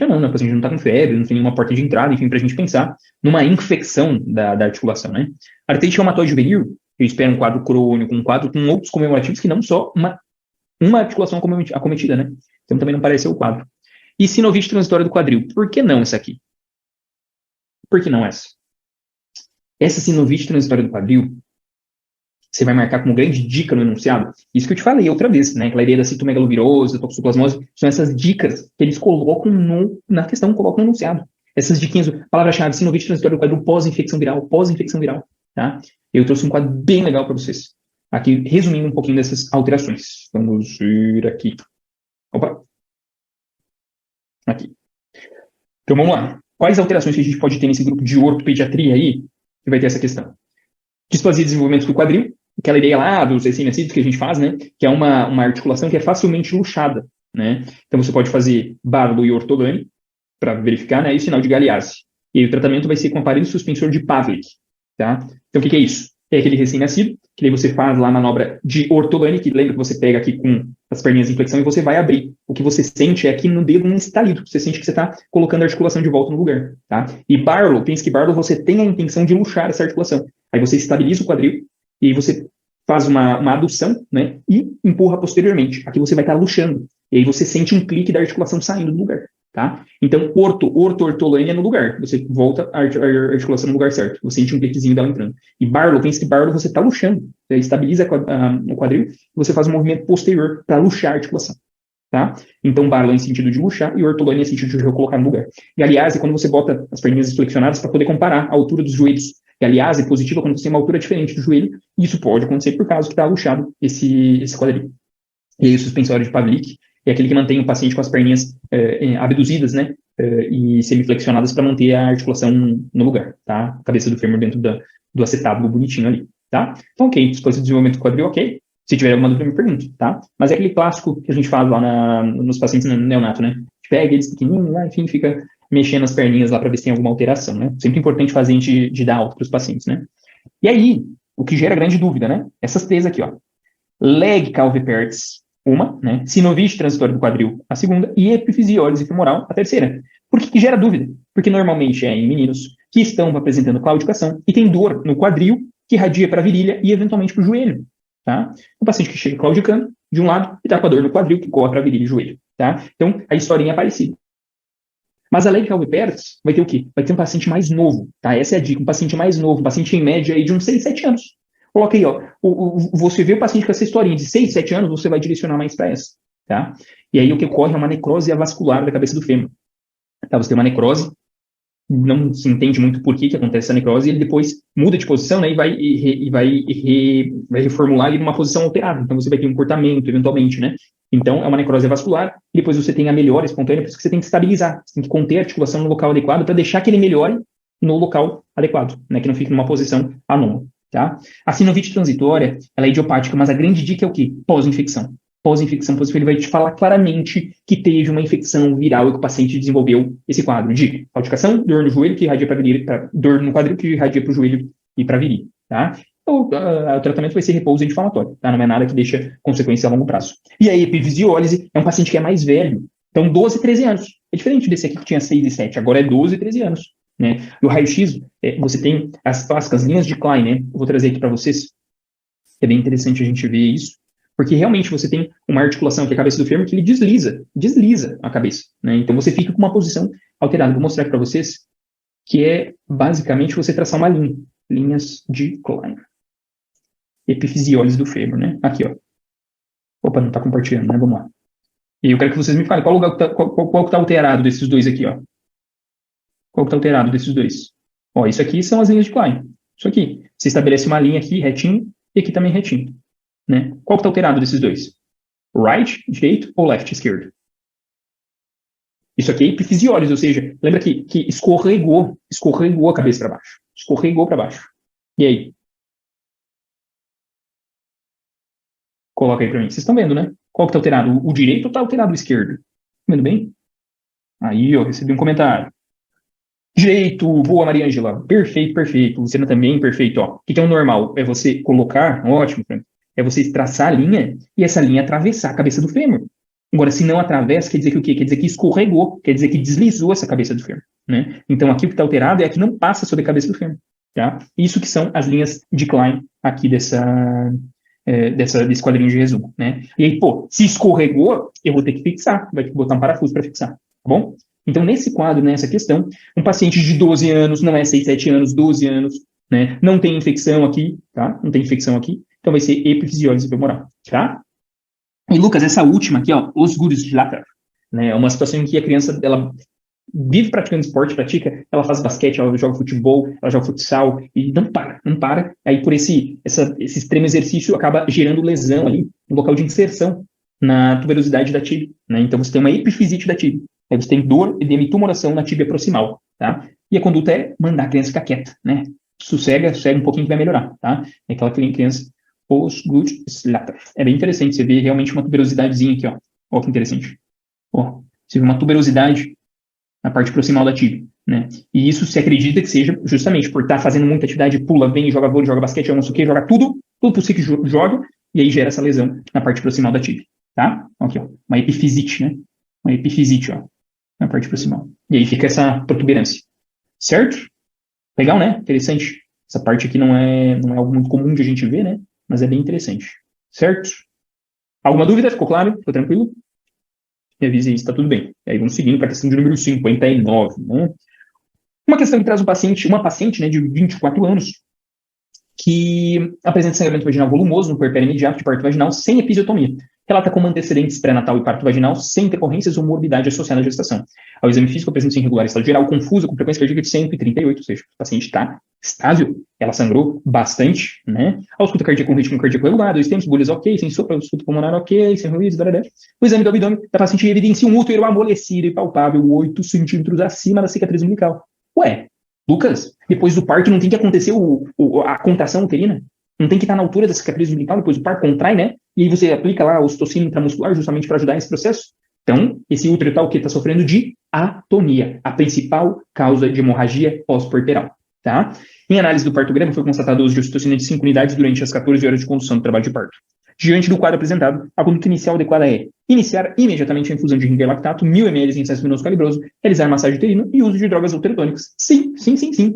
não, né? O paciente não está com febre, não tem nenhuma porta de entrada, enfim, para a gente pensar numa infecção da articulação, né? Artrite reumatoide juvenil, eu espero um quadro crônico, um quadro com outros comemorativos que não só uma articulação acometida, né? Então também não parece ser o quadro. E sinovite transitória do quadril, por que não essa aqui? Por que não essa? Essa sinovite transitória do quadril, você vai marcar como grande dica no enunciado. Isso que eu te falei outra vez, né? Aquela ideia da citomegalovirose, da toxoplasmose, são essas dicas que eles colocam na questão, colocam no enunciado. Essas diquinhas, palavra-chave, sinovite transitória do quadril pós-infecção viral, tá? Eu trouxe um quadro bem legal para vocês. Aqui, resumindo um pouquinho dessas alterações. Vamos vir aqui. Opa! Aqui. Então, vamos lá. Quais alterações que a gente pode ter nesse grupo de ortopediatria aí, que vai ter essa questão? Displasia de desenvolvimento do quadril, aquela ideia lá dos recém-nascidos que a gente faz, né? Que é uma articulação que é facilmente luxada, né? Então, você pode fazer Barlow e Ortolani para verificar, né? E o sinal de Galeazzi. E aí, o tratamento vai ser com aparelho suspensor de Pavlik, tá? Então, o que é isso? É aquele recém-nascido, que daí você faz lá a manobra de Ortolani, que lembra que você pega aqui com as perninhas em flexão e você vai abrir. O que você sente é aqui no dedo um estalido. Você sente que você está colocando a articulação de volta no lugar, tá? E Barlow, pense que Barlow você tem a intenção de luxar essa articulação. Aí você estabiliza o quadril e aí você faz uma adução, né? E empurra posteriormente. Aqui você vai estar luxando. E aí você sente um clique da articulação saindo do lugar, tá? Então, ortolânia é no lugar. Você volta a articulação no lugar certo. Você sente um cliquezinho dela entrando. E Barlow, pense que Barlow você está luxando. Você estabiliza o quadril e você faz um movimento posterior para luxar a articulação. Tá? Então, Barlow em sentido de luxar e Ortolani em sentido de recolocar no lugar. E, aliás, é quando você bota as perninhas flexionadas para poder comparar a altura dos joelhos. E, aliás, é positiva quando você tem uma altura diferente do joelho. E isso pode acontecer por causa que está luxado esse quadril. E aí, o suspensório de Pavlik é aquele que mantém o paciente com as perninhas abduzidas, né? E semiflexionadas para manter a articulação no lugar, tá? A cabeça do fêmur dentro do acetábulo bonitinho ali, tá? Então, ok. Disposição de desenvolvimento do quadril, ok. Se tiver alguma dúvida, me pergunte, tá? Mas é aquele clássico que a gente faz lá nos pacientes neonato, né? A gente pega eles pequenininhos lá, enfim, fica mexendo as perninhas lá para ver se tem alguma alteração, né? Sempre importante fazer antes de dar alta para os pacientes, né? E aí, o que gera grande dúvida, né? Essas três aqui, ó. Leg calvipertis, uma, né? Sinovite transitória do quadril, a segunda, e epifisiólise femoral, a terceira. Por que gera dúvida? Porque normalmente é em meninos que estão apresentando claudicação e tem dor no quadril que irradia para a virilha e eventualmente para o joelho. Tá? Um paciente que chega claudicando de um lado e está com a dor no quadril que corre para a virilha e joelho. Tá? Então, a historinha é parecida. Mas a leg calvipertis vai ter o quê? Vai ter um paciente mais novo. Tá? Essa é a dica. Um paciente mais novo, um paciente em média aí de uns 6, 7 anos. Coloca aí, ó. Você vê o paciente com essa historinha de 6, 7 anos, você vai direcionar mais para essa. Tá? E aí o que ocorre é uma necrose avascular da cabeça do fêmur. Tá? Você tem uma necrose, não se entende muito por que acontece essa necrose, e ele depois muda de posição, né, e vai reformular ele numa posição alterada. Então você vai ter um encurtamento, eventualmente, né? Então é uma necrose vascular, e depois você tem a melhora espontânea, por isso que você tem que estabilizar, você tem que conter a articulação no local adequado para deixar que ele melhore no local adequado, né, que não fique numa posição anômala, tá? A sinovite transitória, ela é idiopática, mas a grande dica é o quê? Pós-infecção. pós-infecção positiva, ele vai te falar claramente que teve uma infecção viral e que o paciente desenvolveu esse quadro de calcificação, dor no joelho, que irradia para virilha, dor no quadril, que irradia para o joelho e para a virilha, tá? O tratamento vai ser repouso anti-inflamatório, tá? Não é nada que deixa consequência a longo prazo. E a epifisiólise é um paciente que é mais velho, então 12, 13 anos. É diferente desse aqui que tinha 6 e 7, agora é 12 e 13 anos, né? E o raio-x, você tem as linhas de Klein, né? Eu vou trazer aqui para vocês. É bem interessante a gente ver isso, porque realmente você tem uma articulação, que é a cabeça do fêmur, que ele desliza a cabeça, né? Então você fica com uma posição alterada. Vou mostrar aqui para vocês que é basicamente você traçar uma linha, linhas de Klein. Epifisiólise do fêmur, né? Aqui, ó. Opa, não está compartilhando, né? Vamos lá. E eu quero que vocês me falem qual lugar qual que tá alterado desses dois aqui, ó. Qual que está alterado desses dois? Ó, isso aqui são as linhas de Klein. Isso aqui. Você estabelece uma linha aqui, retinho, e aqui também retinho, né? Qual que está alterado desses dois? Right, direito, ou left, esquerdo? Isso aqui é epifisiólise, ou seja, lembra que escorregou a cabeça para baixo. Escorregou para baixo. E aí? Coloca aí para mim. Vocês estão vendo, né? Qual que está alterado? O direito ou está alterado o esquerdo? Tá vendo bem? Aí, ó, recebi um comentário. Direito, boa, Maria Ângela. Perfeito, perfeito. Luciana também, perfeito. Ó, o que é o normal? É você colocar, ótimo, é você traçar a linha e essa linha atravessar a cabeça do fêmur. Agora, se não atravessa, quer dizer que o quê? Quer dizer que escorregou, quer dizer que deslizou essa cabeça do fêmur, né? Então, aqui o que está alterado é que não passa sobre a cabeça do fêmur, tá? Isso que são as linhas de Klein aqui desse quadrinho de resumo, né? E aí, pô, se escorregou, eu vou ter que fixar, vai ter que botar um parafuso para fixar, tá bom? Então, nesse quadro, nessa questão, um paciente de 12 anos, não é 6, 7 anos, 12 anos, né? Não tem infecção aqui, tá? Não tem infecção aqui, então vai ser epifisiólise femoral, tá? E, Lucas, essa última aqui, ó, Osgood-Schlatter, né? É uma situação em que a criança, ela vive praticando esporte, ela faz basquete, ela joga futebol, ela joga futsal, e não para. Aí, por esse extremo exercício, acaba gerando lesão ali, no local de inserção, na tuberosidade da tíbia, né? Então, você tem uma epifisite da tíbia. Aí você tem dor, edema e tumoração na tíbia proximal, tá? E a conduta é mandar a criança ficar quieta, né? Sossega um pouquinho que vai melhorar, tá? É aquela criança Osgood-Schlatter. É bem interessante, você vê realmente uma tuberosidadezinha aqui, ó. Ó, que interessante. Ó, você vê uma tuberosidade na parte proximal da tíbia, né? E isso se acredita que seja justamente por estar fazendo muita atividade, pula, vem, joga vôlei, joga basquete, joga não sei o quê, joga tudo possível que joga, e aí gera essa lesão na parte proximal da tíbia, tá? Aqui, ó, uma epifisite, né? Uma epifisite, ó, na parte proximal. E aí fica essa protuberância, certo? Legal, né? Interessante. Essa parte aqui não é algo muito comum de a gente ver, né? Mas é bem interessante, certo? Alguma dúvida? Ficou claro? Ficou tranquilo? Me avise aí se está tudo bem. E aí vamos seguindo para a questão de número 59, né? Uma questão que traz uma paciente, né, de 24 anos, que apresenta sangramento vaginal volumoso no puerpério imediato de parto vaginal sem episiotomia. Relata como antecedentes pré-natal e parto vaginal sem intercorrências ou morbidade associada à gestação. Ao exame físico, apresenta irregular estado geral, confusa, com frequência cardíaca de 138, ou seja, o paciente está estável, ela sangrou bastante, né? A ausculta cardíaca com ritmo cardíaco regular, 2 tempos, bolhas ok, sem sopro, ausculta pulmonar ok, sem ruídos, blá. O exame do abdômen da paciente evidencia um útero amolecido e palpável 8 centímetros acima da cicatriz umbilical. Ué, Lucas, depois do parto não tem que acontecer a contração uterina? Não tem que estar na altura da cicatriz umbilical, depois do parto contrai, né? E aí você aplica lá a ocitocina intramuscular justamente para ajudar nesse processo? Então, esse útero está o quê? Está sofrendo de atonia, a principal causa de hemorragia pós-puerperal, tá? Em análise do partograma, foi constatado o uso de ocitocina de 5 unidades durante as 14 horas de condução do trabalho de parto. Diante do quadro apresentado, a conduta inicial adequada é iniciar imediatamente a infusão de ringerlactato, 1000 ml em excesso venoso calibroso, realizar massagem uterina e uso de drogas alterotônicas. Sim,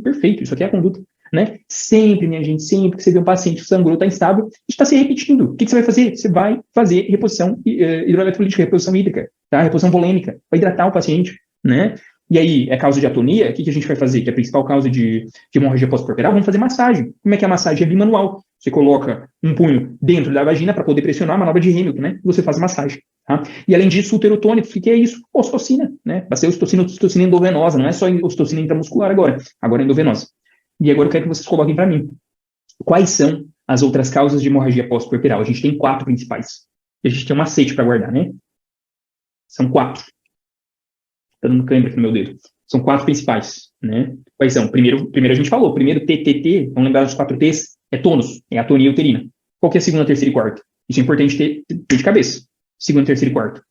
perfeito, isso aqui é a conduta, né? Sempre, minha gente, sempre que você vê um paciente que sangrou, está instável, isso está se repetindo. O que você vai fazer? Você vai fazer reposição hidroeletrolítica, reposição hídrica, tá? Reposição volêmica, vai hidratar o paciente, né? E aí, é causa de atonia, o que a gente vai fazer? Que é a principal causa de hemorragia pós-puerperal, vamos fazer massagem. Como é que é a massagem? É bimanual. Você coloca um punho dentro da vagina para poder pressionar a manobra de Hamilton, né? E você faz massagem, tá? E além disso, o uterotônico, o que é isso? Ocitocina, né? Vai ser ocitocina endovenosa, não é só ocitocina intramuscular agora é endovenosa. E agora eu quero que vocês coloquem para mim. Quais são as outras causas de hemorragia pós-puerperal? A gente tem 4 principais. E a gente tem um macete para guardar, né? São 4. Tá dando câimbra aqui no meu dedo. São 4 principais, né? Quais são? Primeiro a gente falou. Primeiro TTT, vamos lembrar dos 4 T's, é tônus, é atonia uterina. Qual que é a segunda, terceira e quarta? Isso é importante ter de cabeça. segundo, terceiro e quarto.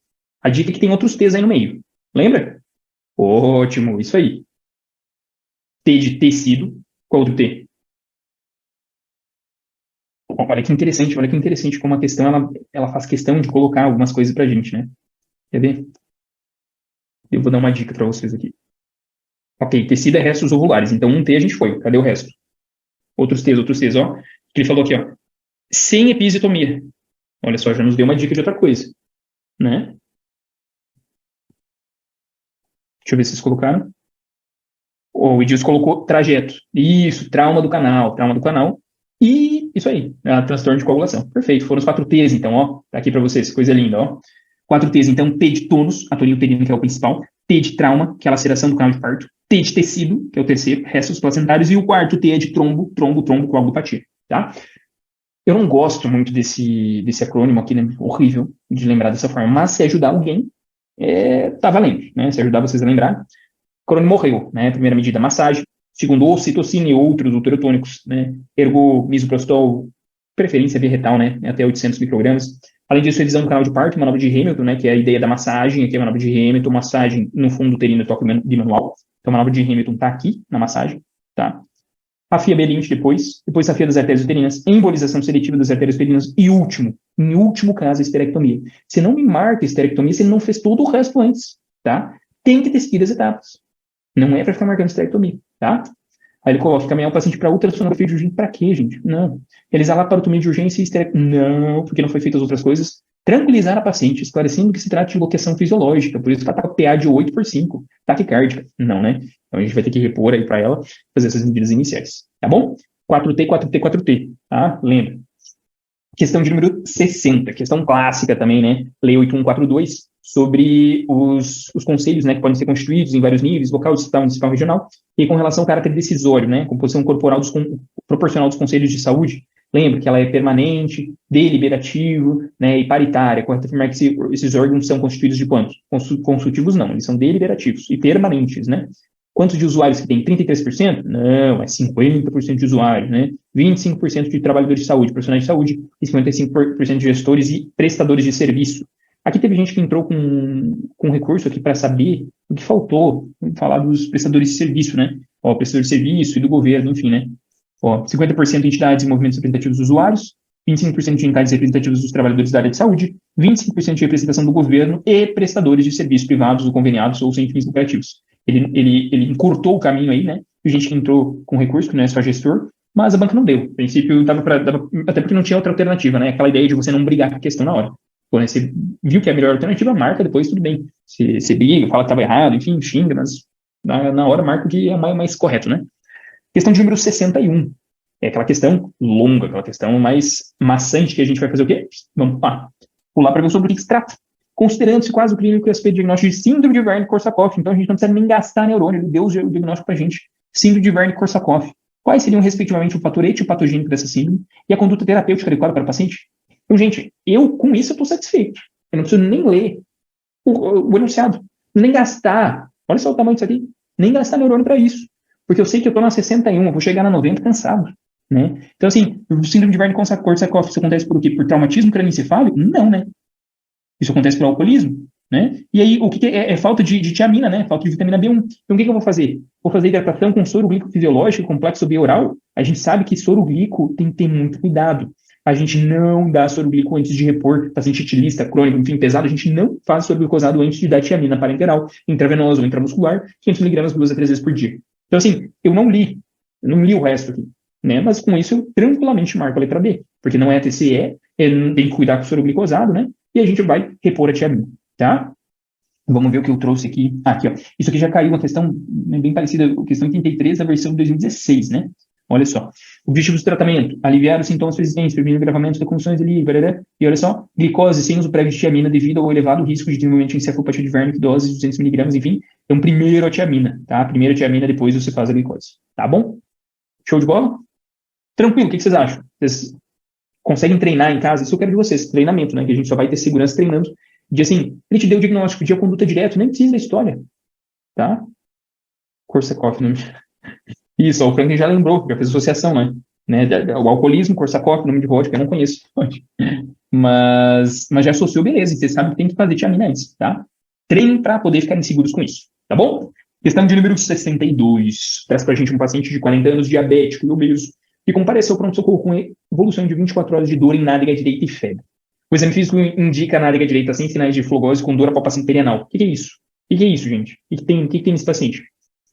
A dica é que tem outros T's aí no meio. Lembra? Ótimo, isso aí. T de tecido. Qual outro T? Olha que interessante como a questão, ela faz questão de colocar algumas coisas pra gente, né? Quer ver? Eu vou dar uma dica para vocês aqui. Ok, tecido é restos ovulares. Então, um T a gente foi. Cadê o resto? Outros T's, ó. Ele falou aqui, ó. Sem episiotomia. Olha só, já nos deu uma dica de outra coisa, né? Deixa eu ver se vocês colocaram. O Edilson colocou trajeto. Isso, trauma do canal. E isso aí, transtorno de coagulação. Perfeito, foram os 4 T's, então, ó. Tá aqui para vocês, coisa linda, ó. 4 T's, então, T de tônus, atonia uterina, que é o principal. T de trauma, que é a laceração do canal de parto. T de tecido, que é o terceiro, restos placentários. E o quarto T é de trombo, coagulopatia, tá? Eu não gosto muito desse acrônimo aqui, né? Horrível de lembrar dessa forma. Mas se ajudar alguém, tá valendo, né? Se ajudar vocês a lembrar. Acrônimo morreu, né? Primeira medida, massagem. Segundo, ocitocina e outros uterotônicos, né? Ergo, misoprostol, preferência via retal, né? Até 800 microgramas. Além disso, revisão do canal de parto, manobra de Hamilton, né? Que é a ideia da massagem. Aqui é a manobra de Hamilton, massagem no fundo uterino, toque de manual. Então, a manobra de Hamilton tá aqui na massagem, tá? Rafia B20 depois rafia das artérias uterinas, embolização seletiva das artérias uterinas e em último caso, a esterectomia. Você não me marca a esterectomia se ele não fez todo o resto antes, tá? Tem que ter seguido as etapas. Não é para ficar marcando esterectomia, tá? Aí ele coloca, caminhar o paciente para ultrassonografia de urgência. Para quê, gente? Não. Realizar laparotomia de urgência e esterectomia. Não, porque não foi feito as outras coisas. Tranquilizar a paciente, esclarecendo que se trata de locação fisiológica, por isso que ela está com PA de 8/5, taquicárdica. Não, né? Então a gente vai ter que repor aí para ela, fazer essas medidas iniciais. Tá bom? 4T, tá? Lembra. Questão de número 60, questão clássica também, né? Lei 8142, sobre os conselhos, né, que podem ser constituídos em vários níveis, local, distrital, municipal, regional, e com relação ao caráter decisório, né? Composição corporal proporcional dos conselhos de saúde. Lembra que ela é permanente, deliberativo, né, e paritária. Correto afirmar que esses órgãos são constituídos de quantos? Consultivos não, eles são deliberativos e permanentes, né? Quantos de usuários que tem? 33%? Não, é 50% de usuários, né? 25% de trabalhadores de saúde, profissionais de saúde, e 55% de gestores e prestadores de serviço. Aqui teve gente que entrou com recurso aqui para saber o que faltou, falar dos prestadores de serviço, né? Ó, prestador de serviço e do governo, enfim, né? Ó, 50% de entidades e movimentos representativos dos usuários, 25% de entidades representativas dos trabalhadores da área de saúde, 25% de representação do governo e prestadores de serviços privados ou conveniados ou sem fins lucrativos. Ele encurtou o caminho aí, né? A gente que entrou com recurso, que não é só gestor, mas a banca não deu. No princípio, até porque não tinha outra alternativa, né? Aquela ideia de você não brigar com a questão na hora. Quando você viu que é a melhor alternativa, marca, depois tudo bem. Você briga, fala que estava errado, enfim, xinga, mas na hora marca o que é mais correto, né? Questão de número 61. É aquela questão longa, aquela questão mais maçante que a gente vai fazer o quê? Vamos lá. Pular para ver sobre o que se trata. Considerando-se quase o clínico a respeito do diagnóstico de síndrome de Wernicke-Korsakoff. Então, a gente não precisa nem gastar neurônio, ele deu o diagnóstico para a gente. Síndrome de Wernicke-Korsakoff. Quais seriam, respectivamente, o fator etiopatogênico dessa síndrome e a conduta terapêutica adequada para o paciente? Então, gente, com isso, eu estou satisfeito. Eu não preciso nem ler o enunciado, nem gastar. Olha só o tamanho disso aqui. Nem gastar neurônio para isso. Porque eu sei que eu estou na 61, eu vou chegar na 90 cansado. Né? Então, assim, o síndrome de Wernicke-Korsakoff, isso acontece por quê? Por traumatismo crânioencefálico? Não, né? Isso acontece por alcoolismo, né? E aí, o que é falta de tiamina, né? Falta de vitamina B1. Então, o que eu vou fazer? Vou fazer hidratação com soro glico fisiológico, complexo bioral. A gente sabe que soro glico tem que ter muito cuidado. A gente não dá soro glico antes de repor paciente etilista, crônico, enfim, pesado. A gente não faz soro glicosado antes de dar tiamina parenteral, intravenosa ou intramuscular, 500 mg 2 a 3 vezes por dia. Então, assim, eu não li o resto aqui, né? Mas com isso eu tranquilamente marco a letra B, porque não é TCE, tem que cuidar com o soro glicosado, né? E a gente vai repor a tiamina, tá? Vamos ver o que eu trouxe aqui. Aqui, ó. Isso aqui já caiu uma questão bem parecida, a questão 33 da versão de 2016, né? Olha só. Objetivos do tratamento: aliviar os sintomas persistentes, prevenir o agravamento das convulsões ali, e olha só, glicose sem uso prévio de tiamina devido ao elevado risco de desenvolvimento de encefalopatia de Wernicke, dose de 200 mg, enfim. Então, primeiro a tiamina, tá? Primeiro a tiamina, depois você faz a glicose. Tá bom? Show de bola? Tranquilo, o que vocês acham? Vocês conseguem treinar em casa? Isso eu quero de vocês, treinamento, né? Que a gente só vai ter segurança treinando. De assim, ele te deu o diagnóstico de conduta direto, nem precisa da história, tá? Korsakoff, nome. Isso, ó, o Franklin já lembrou, já fez associação, né? O alcoolismo, Korsakoff, nome de vodka, eu não conheço. Mas já associou, beleza, e você sabe que tem que fazer tiamina antes, tá? Treinem para poder ficarem seguros com isso, tá bom? Questão de número 62. Traz pra gente um paciente de 40 anos, diabético e obeso, que compareceu ao pronto-socorro com evolução de 24 horas de dor em nádega direita e febre. O exame físico indica a nádega direita sem sinais de flogose com dor após perianal. O que é isso? O que é isso, gente? O que tem nesse paciente?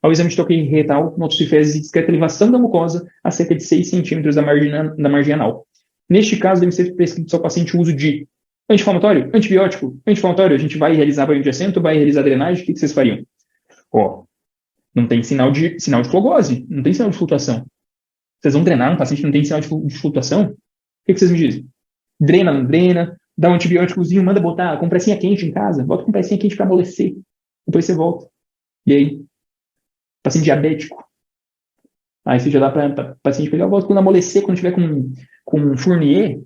Ao exame de toque retal, notou-se fezes e discreta elevação da mucosa a cerca de 6 centímetros da margem anal. Neste caso, deve ser prescrito ao paciente o uso de anti-inflamatório, antibiótico, anti-inflamatório. A gente vai realizar banho de assento, vai realizar drenagem, o que vocês fariam? Ó, não tem sinal de flogose, não tem sinal de flutuação. Vocês vão drenar um paciente que não tem sinal de flutuação? O que vocês me dizem? Drena, não drena, dá um antibióticozinho, manda botar compressinha quente em casa, bota compressinha quente para amolecer. Depois você volta. E aí? Paciente diabético. Aí você já dá para paciente pegar, volta quando amolecer, quando tiver com Fournier,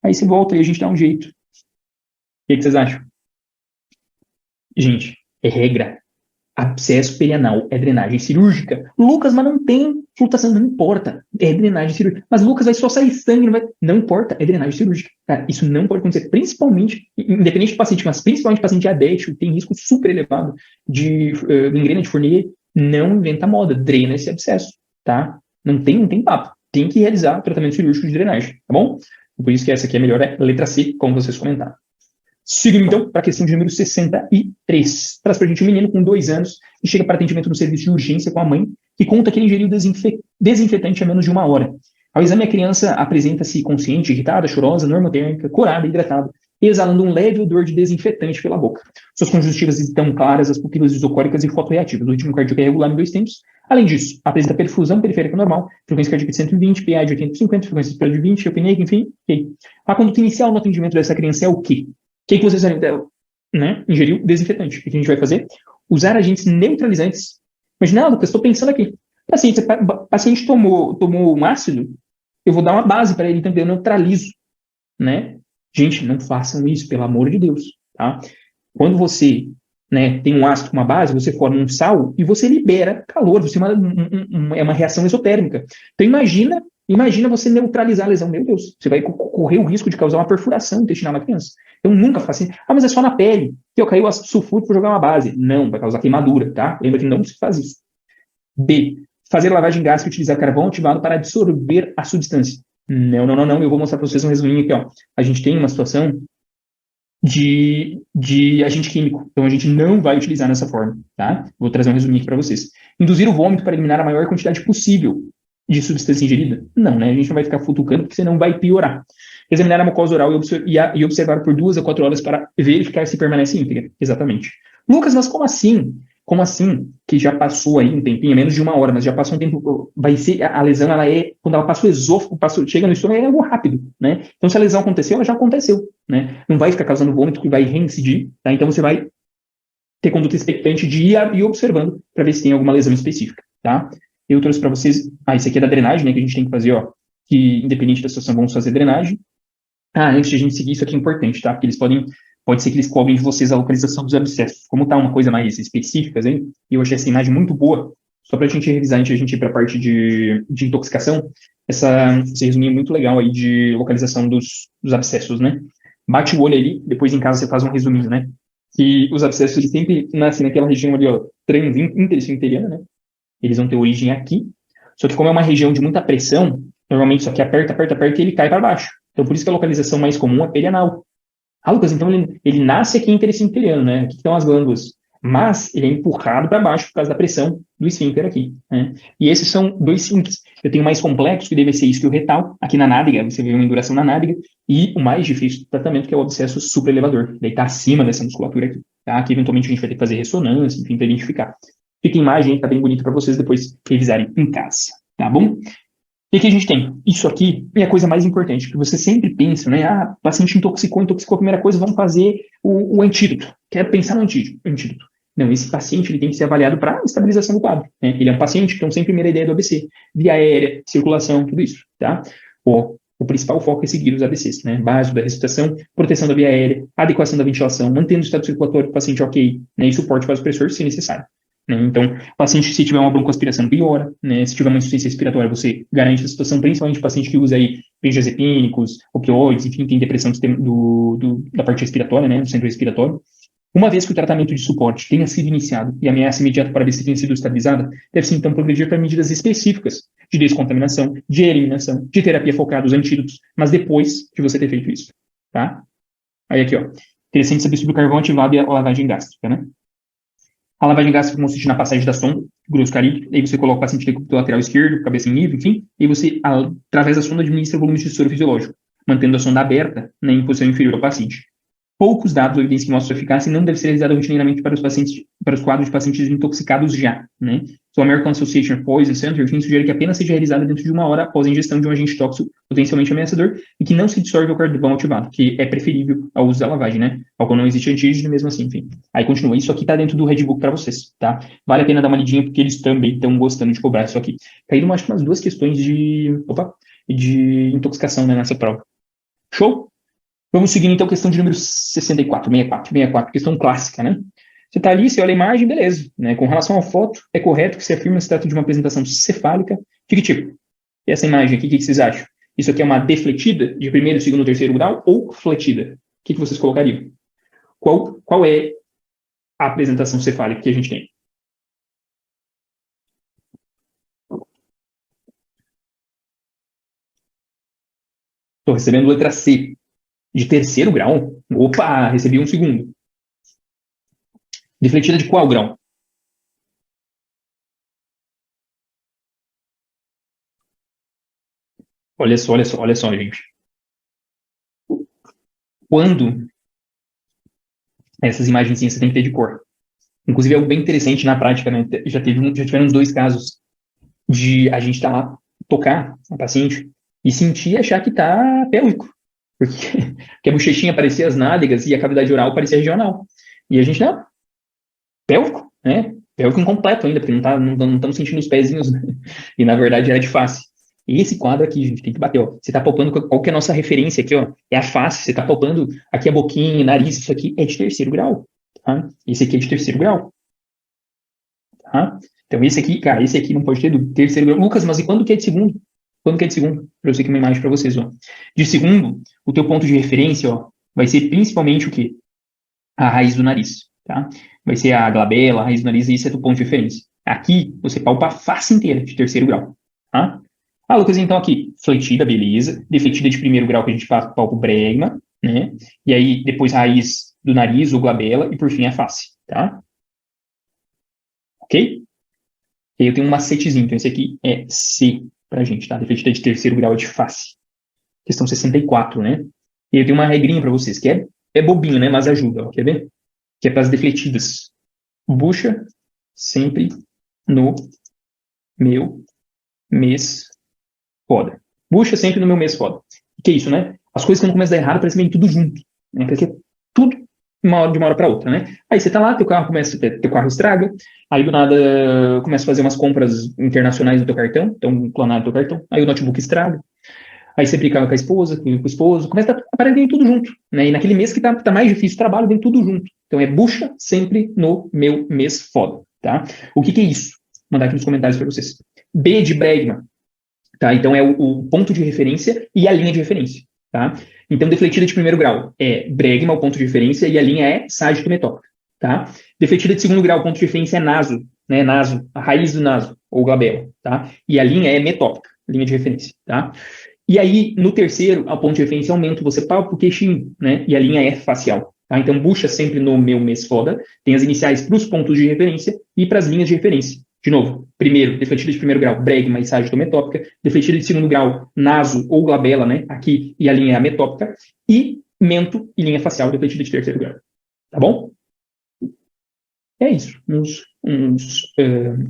aí você volta e a gente dá um jeito. O que vocês acham? Gente, é regra. Abscesso perianal é drenagem cirúrgica. Lucas, mas não tem flutuação, não importa. É drenagem cirúrgica. Mas Lucas, vai só sair sangue, não vai... Não importa, é drenagem cirúrgica. Cara, isso não pode acontecer, principalmente, independente do paciente, mas principalmente paciente diabético, tem risco super elevado de gangrena de Fournier. Não inventa moda, drena esse abscesso, tá? Não tem papo. Tem que realizar tratamento cirúrgico de drenagem, tá bom? Por isso que essa aqui é melhor, é letra C, como vocês comentaram. Seguindo, então, para a questão de número 63. Traz para a gente um menino com 2 anos e chega para atendimento no serviço de urgência com a mãe, que conta que ele ingeriu desinfetante há menos de 1 hora. Ao exame, a criança apresenta-se consciente, irritada, chorosa, normotérmica, corada, hidratada, exalando um leve odor de desinfetante pela boca. Suas conjuntivas estão claras, as pupilas isocóricas e fotorreativas. O ritmo cardíaco é regular em 2 tempos. Além disso, apresenta perfusão periférica normal, frequência cardíaca de 120, PA de 80 por 50, frequência respiratória de 20, apneia, enfim. Okay. A conduta inicial no atendimento dessa criança é o quê? O que vocês fazem dela? Né? Ingeriu desinfetante. O que a gente vai fazer? Usar agentes neutralizantes. Imagina, Lucas, estou pensando aqui. Paciente tomou um ácido, eu vou dar uma base para ele, então eu neutralizo. Né? Gente, não façam isso, pelo amor de Deus. Tá? Quando você tem um ácido com uma base, você forma um sal e você libera calor. Você é uma reação exotérmica. Então imagina você neutralizar a lesão. Meu Deus, você vai correr o risco de causar uma perfuração intestinal na criança. Então nunca faça assim. Mas é só na pele. Caiu ácido sulfúrico para jogar uma base. Não, vai causar queimadura, tá? Lembra que não se faz isso. B. Fazer lavagem gástrica e utilizar carvão ativado para absorver a substância. Não. Eu vou mostrar para vocês um resuminho aqui, ó. A gente tem uma situação de agente químico. Então a gente não vai utilizar nessa forma, tá? Vou trazer um resuminho aqui para vocês. Induzir o vômito para eliminar a maior quantidade possível de substância ingerida? Não, né? A gente não vai ficar futucando, porque senão vai piorar. Examinar a mucosa oral e observar por 2 a 4 horas para verificar se permanece íntegra. Exatamente. Lucas, mas como assim? Como assim que já passou aí um tempinho, menos de 1 hora, mas já passou um tempo, vai ser, a lesão, quando ela passa o esôfago, chega no estômago, é algo rápido, né? Então, se a lesão aconteceu, ela já aconteceu, né? Não vai ficar causando vômito que vai reincidir, tá? Então, você vai ter conduta expectante de ir observando para ver se tem alguma lesão específica, tá? Eu trouxe para vocês, isso aqui é da drenagem, né, que a gente tem que fazer, ó, que independente da situação, vamos fazer drenagem. Antes de a gente seguir, isso aqui é importante, tá? Porque pode ser que eles cobrem de vocês a localização dos abscessos. Como tá uma coisa mais específica, hein? E eu achei essa imagem muito boa, só para a gente revisar, antes de a gente ir para a parte de intoxicação, esse resuminho muito legal aí de localização dos abscessos, né? Bate o olho ali, depois em casa você faz um resuminho, né? Que os abscessos, eles sempre nascem naquela região ali, ó, interesfinteriana, né? Eles vão ter origem aqui, só que como é uma região de muita pressão, normalmente isso aqui aperta e ele cai para baixo. Então, por isso que a localização mais comum é perianal. Lucas, então ele nasce aqui interesfinteriano, né? Aqui estão as glândulas. Mas ele é empurrado para baixo por causa da pressão do esfíncter aqui, né? E esses são 2 esfíncteres. Eu tenho o mais complexo, que deve ser isso que o retal, aqui na nádega, você vê uma induração na nádega, e o mais difícil do tratamento, que é o abscesso supraelevador. Daí está acima dessa musculatura aqui, tá? Aqui, eventualmente, a gente vai ter que fazer ressonância, enfim, para identificar. Fica a imagem aí, tá bem bonita para vocês depois revisarem em casa, tá bom? O que a gente tem? Isso aqui é a coisa mais importante, porque você sempre pensa, né? Paciente intoxicou, a primeira coisa, vamos fazer o antídoto. Quero pensar no antídoto. Não, esse paciente ele tem que ser avaliado para estabilização do quadro, né? Ele é um paciente, então sempre a primeira ideia do ABC. Via aérea, circulação, tudo isso, tá? O principal foco é seguir os ABCs, né? Básico da ressuscitação, proteção da via aérea, adequação da ventilação, mantendo o estado circulatório do paciente ok, né? E suporte vasopressor se necessário. né? Então, o paciente, se tiver uma broncoaspiração, piora, né? Se tiver uma insuficiência respiratória, você garante a situação, principalmente o paciente que usa aí benzodiazepínicos, opioides, enfim, tem depressão da parte respiratória, né? Do centro respiratório. Uma vez que o tratamento de suporte tenha sido iniciado e a ameaça imediata para a besta tenha sido estabilizada, deve-se então progredir para medidas específicas de descontaminação, de eliminação, de terapia focada nos antídotos, mas depois de você ter feito isso, tá? Aí aqui, ó, interessante saber sobre o carvão ativado e a lavagem gástrica, né? A lavagem gástrica consiste na passagem da sonda, grosso carídeo, aí você coloca o paciente decúbito lateral esquerdo, cabeça em nível, enfim, e você, através da sonda, administra volumes de soro fisiológico, mantendo a sonda aberta, né, em posição inferior ao paciente. Poucos dados ou evidências que mostram eficácia e não deve ser realizada rotineiramente para os quadros de pacientes intoxicados já, né? So, a American Association of Poison Center sugere que apenas seja realizada dentro de 1 hora após a ingestão de um agente tóxico potencialmente ameaçador e que não se dissolve o carvão ativado, que é preferível ao uso da lavagem, né? Ao qual não existe antígeno mesmo assim, enfim. Aí continua. Isso aqui está dentro do Red Book para vocês, tá? Vale a pena dar uma lidinha porque eles também estão gostando de cobrar isso aqui. Caíram, acho que umas 2 questões de intoxicação, né, nessa prova. Show? Vamos seguir, então, a questão de número 64, questão clássica, né? Você está ali, você olha a imagem, beleza. Né? Com relação à foto, é correto que se afirma que se trata de uma apresentação cefálica. De que tipo? E essa imagem aqui, o que vocês acham? Isso aqui é uma defletida de primeiro, segundo, terceiro grau ou fletida? O que vocês colocariam? Qual é a apresentação cefálica que a gente tem? Estou recebendo letra C. De terceiro grau? Opa, recebi um segundo. Defletida de qual grau? Olha só, gente. Quando essas imagens você tem que ter de cor. Inclusive, é algo bem interessante na prática, né? Já tiveram uns 2 casos de a gente tocar a paciente e sentir e achar que tá pélvico. Porque a bochechinha parecia as nádegas e a cavidade oral parecia regional. E a gente, não, pélvico, né? Pélvico incompleto ainda, porque não estamos sentindo os pezinhos, né? E na verdade era de face. E esse quadro aqui, gente, tem que bater, ó. Você tá palpando qual que é a nossa referência aqui, ó. É a face, você tá palpando aqui a boquinha, nariz, isso aqui é de terceiro grau, tá? Esse aqui é de terceiro grau, tá? Então esse aqui, cara, esse aqui não pode ter do terceiro grau. Lucas, mas e quando que é de segundo? Quando que é de segundo? Para eu sei que uma imagem para vocês, ó. De segundo, o teu ponto de referência, ó, vai ser principalmente o quê? A raiz do nariz, tá? Vai ser a glabela, a raiz do nariz, e esse é o ponto de referência. Aqui, você palpa a face inteira de terceiro grau, tá? Ah, Lucas, então aqui, fletida, beleza. Defletida de primeiro grau que a gente palpa o bregma, né? E aí, depois raiz do nariz, ou glabela, e por fim a face, tá? Ok? E aí eu tenho um macetezinho, então esse aqui é C pra gente, tá? Defletida de terceiro grau de face. Questão 64, né? E eu tenho uma regrinha para vocês, que é bobinho, né? Mas ajuda, ó. Quer ver? Que é para as defletidas. Bucha sempre no meu mês foda. Bucha sempre no meu mês foda. O que é isso, né? As coisas que não começam a dar errado parecem bem tudo junto. Né? Porque é tudo de uma hora para outra, né? Aí você tá lá, teu carro estraga, aí do nada começa a fazer umas compras internacionais do teu cartão, então clonar do teu cartão, aí o notebook estraga, aí você briga com a esposa, com o esposo, começa a aparecer tudo junto, né? E naquele mês que tá mais difícil o trabalho, vem tudo junto. Então é bucha sempre no meu mês foda, tá? O que é isso? Vou mandar aqui nos comentários para vocês. B de Bregman, tá? Então é o ponto de referência e a linha de referência, tá? Então defletida de primeiro grau é Bregman, o ponto de referência, e a linha é ságito metópica, tá? Defletida de segundo grau, o ponto de referência é naso, né? Naso, a raiz do naso, ou glabela, tá? E a linha é metópica, linha de referência, tá? E aí, no terceiro, a ponto de referência aumenta, você palpa o queixinho, né? E a linha é facial. Tá? Então, bucha sempre no meu mês foda, tem as iniciais para os pontos de referência e para as linhas de referência. De novo, primeiro, defletida de primeiro grau, bregma e sagitometópica, defletida de segundo grau, naso ou glabela, né? Aqui, e a linha é a metópica, e mento e linha facial, defletida de terceiro grau. Tá bom? É isso. Uns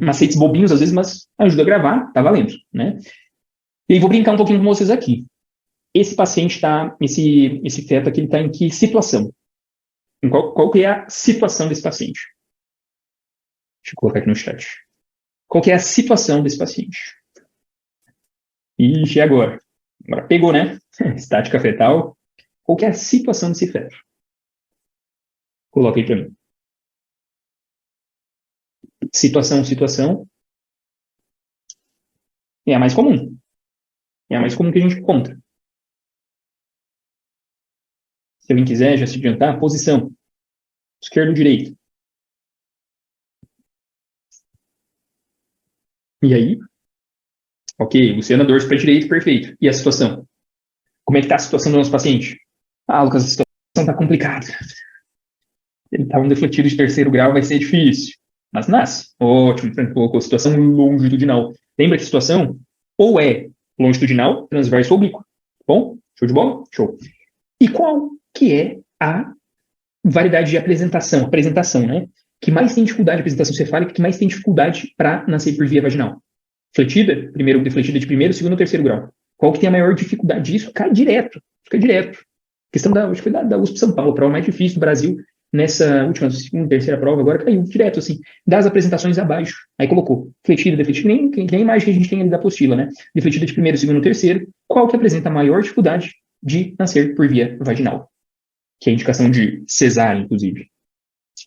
macetes bobinhos, às vezes, mas ajuda a gravar, tá valendo, né? E aí vou brincar um pouquinho com vocês aqui. Esse paciente esse feto aqui, ele está em que situação? Qual que é a situação desse paciente? Deixa eu colocar aqui no chat. Qual que é a situação desse paciente? Ixi, agora? Agora pegou, né? Estática fetal. Qual que é a situação desse feto? Coloca aí para mim. situação, é a mais comum. É a mais comum que a gente encontra. Se alguém quiser já se adiantar, posição. Esquerdo ou direito. E aí? Ok, Luciana, dorso para direito, perfeito. E a situação? Como é que está a situação do nosso paciente? Ah, Lucas, a situação está complicada. Ele está um defletido de terceiro grau, vai ser difícil. Mas nasce. Ótimo, colocou situação longitudinal. Lembra que a situação ou é longitudinal, transverso ou oblíqua. Bom? Show de bola? Show. E qual que é a variedade de apresentação, né? Que mais tem dificuldade de apresentação cefálica, que mais tem dificuldade para nascer por via vaginal? Defletida de primeiro, segundo ou terceiro grau. Qual que tem a maior dificuldade disso? Cai direto. Fica direto. Questão acho que foi da USP São Paulo, a prova mais difícil do Brasil, nessa última, segunda, terceira prova, agora caiu direto, assim, das apresentações abaixo. Aí colocou defletida, nem a imagem que a gente tem ali da apostila, né? Defletida de primeiro, segundo, terceiro. Qual que apresenta a maior dificuldade de nascer por via vaginal? Que é a indicação de cesárea, inclusive.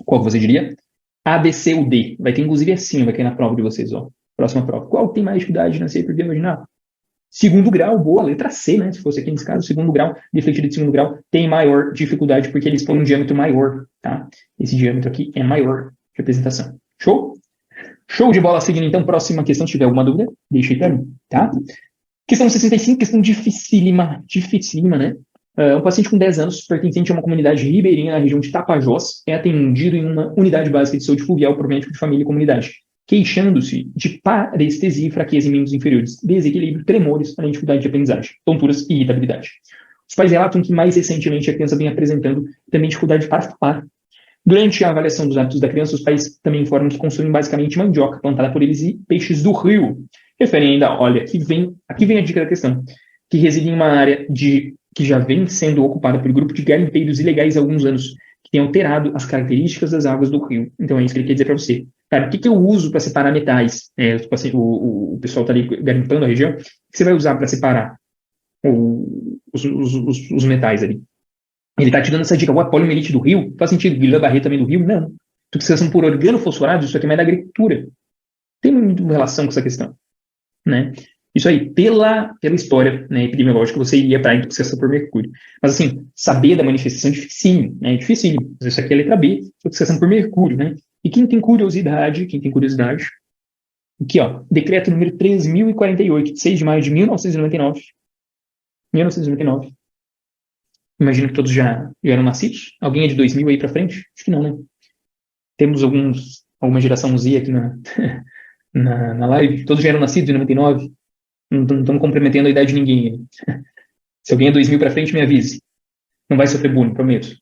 Qual você diria? A, B, C ou D. Vai ter, inclusive, assim, vai cair na prova de vocês, ó. Próxima prova. Qual tem mais dificuldade de nascer por via vaginal? Segundo grau, boa, letra C, né? Se fosse aqui nesse caso, segundo grau, defletido de segundo grau, tem maior dificuldade porque eles põem um diâmetro maior, tá? Esse diâmetro aqui é maior de apresentação. Show? Show de bola. Seguindo, então, próxima questão. Se tiver alguma dúvida, deixa aí pra mim, tá? Questão 65, questão dificílima, né? Um paciente com 10 anos, pertencente a uma comunidade ribeirinha na região de Tapajós, é atendido em uma unidade básica de saúde fluvial por médico de família e comunidade, queixando-se de parestesia e fraqueza em membros inferiores, desequilíbrio, tremores, além de dificuldade de aprendizagem, tonturas e irritabilidade. Os pais relatam que mais recentemente a criança vem apresentando também dificuldade para falar. Durante a avaliação dos hábitos da criança, os pais também informam que consomem basicamente mandioca plantada por eles e peixes do rio. Referem ainda, olha, aqui vem a dica da questão, que reside em uma área que já vem sendo ocupada por um grupo de garimpeiros ilegais há alguns anos, que tem alterado as características das águas do rio. Então é isso que ele quer dizer para você. Cara, o que eu uso para separar metais? O pessoal está ali garimpando a região. O que você vai usar para separar os metais ali? Ele está te dando essa dica. O poliomielite do rio? Faz sentido. Guillain-Barré também do rio? Não. Intoxicação por organofosforados, isso aqui é mais da agricultura. Tem muita relação com essa questão, né? Isso aí, pela história, né, epidemiológica, você iria para a intoxicação por mercúrio. Mas, assim, saber da manifestação é dificílimo, né? É dificílimo. Isso aqui é a letra B, intoxicação por mercúrio, né? E quem tem curiosidade, aqui, ó, decreto número 3.048, de 6 de maio de 1999. Imagino que todos já eram nascidos. Alguém é de 2000 aí para frente? Acho que não, né? Temos alguma geração Z aqui na live. Todos já eram nascidos em 99. Não estamos comprometendo a idade de ninguém. Se alguém é 2000 para frente, me avise. Não vai sofrer bullying, prometo.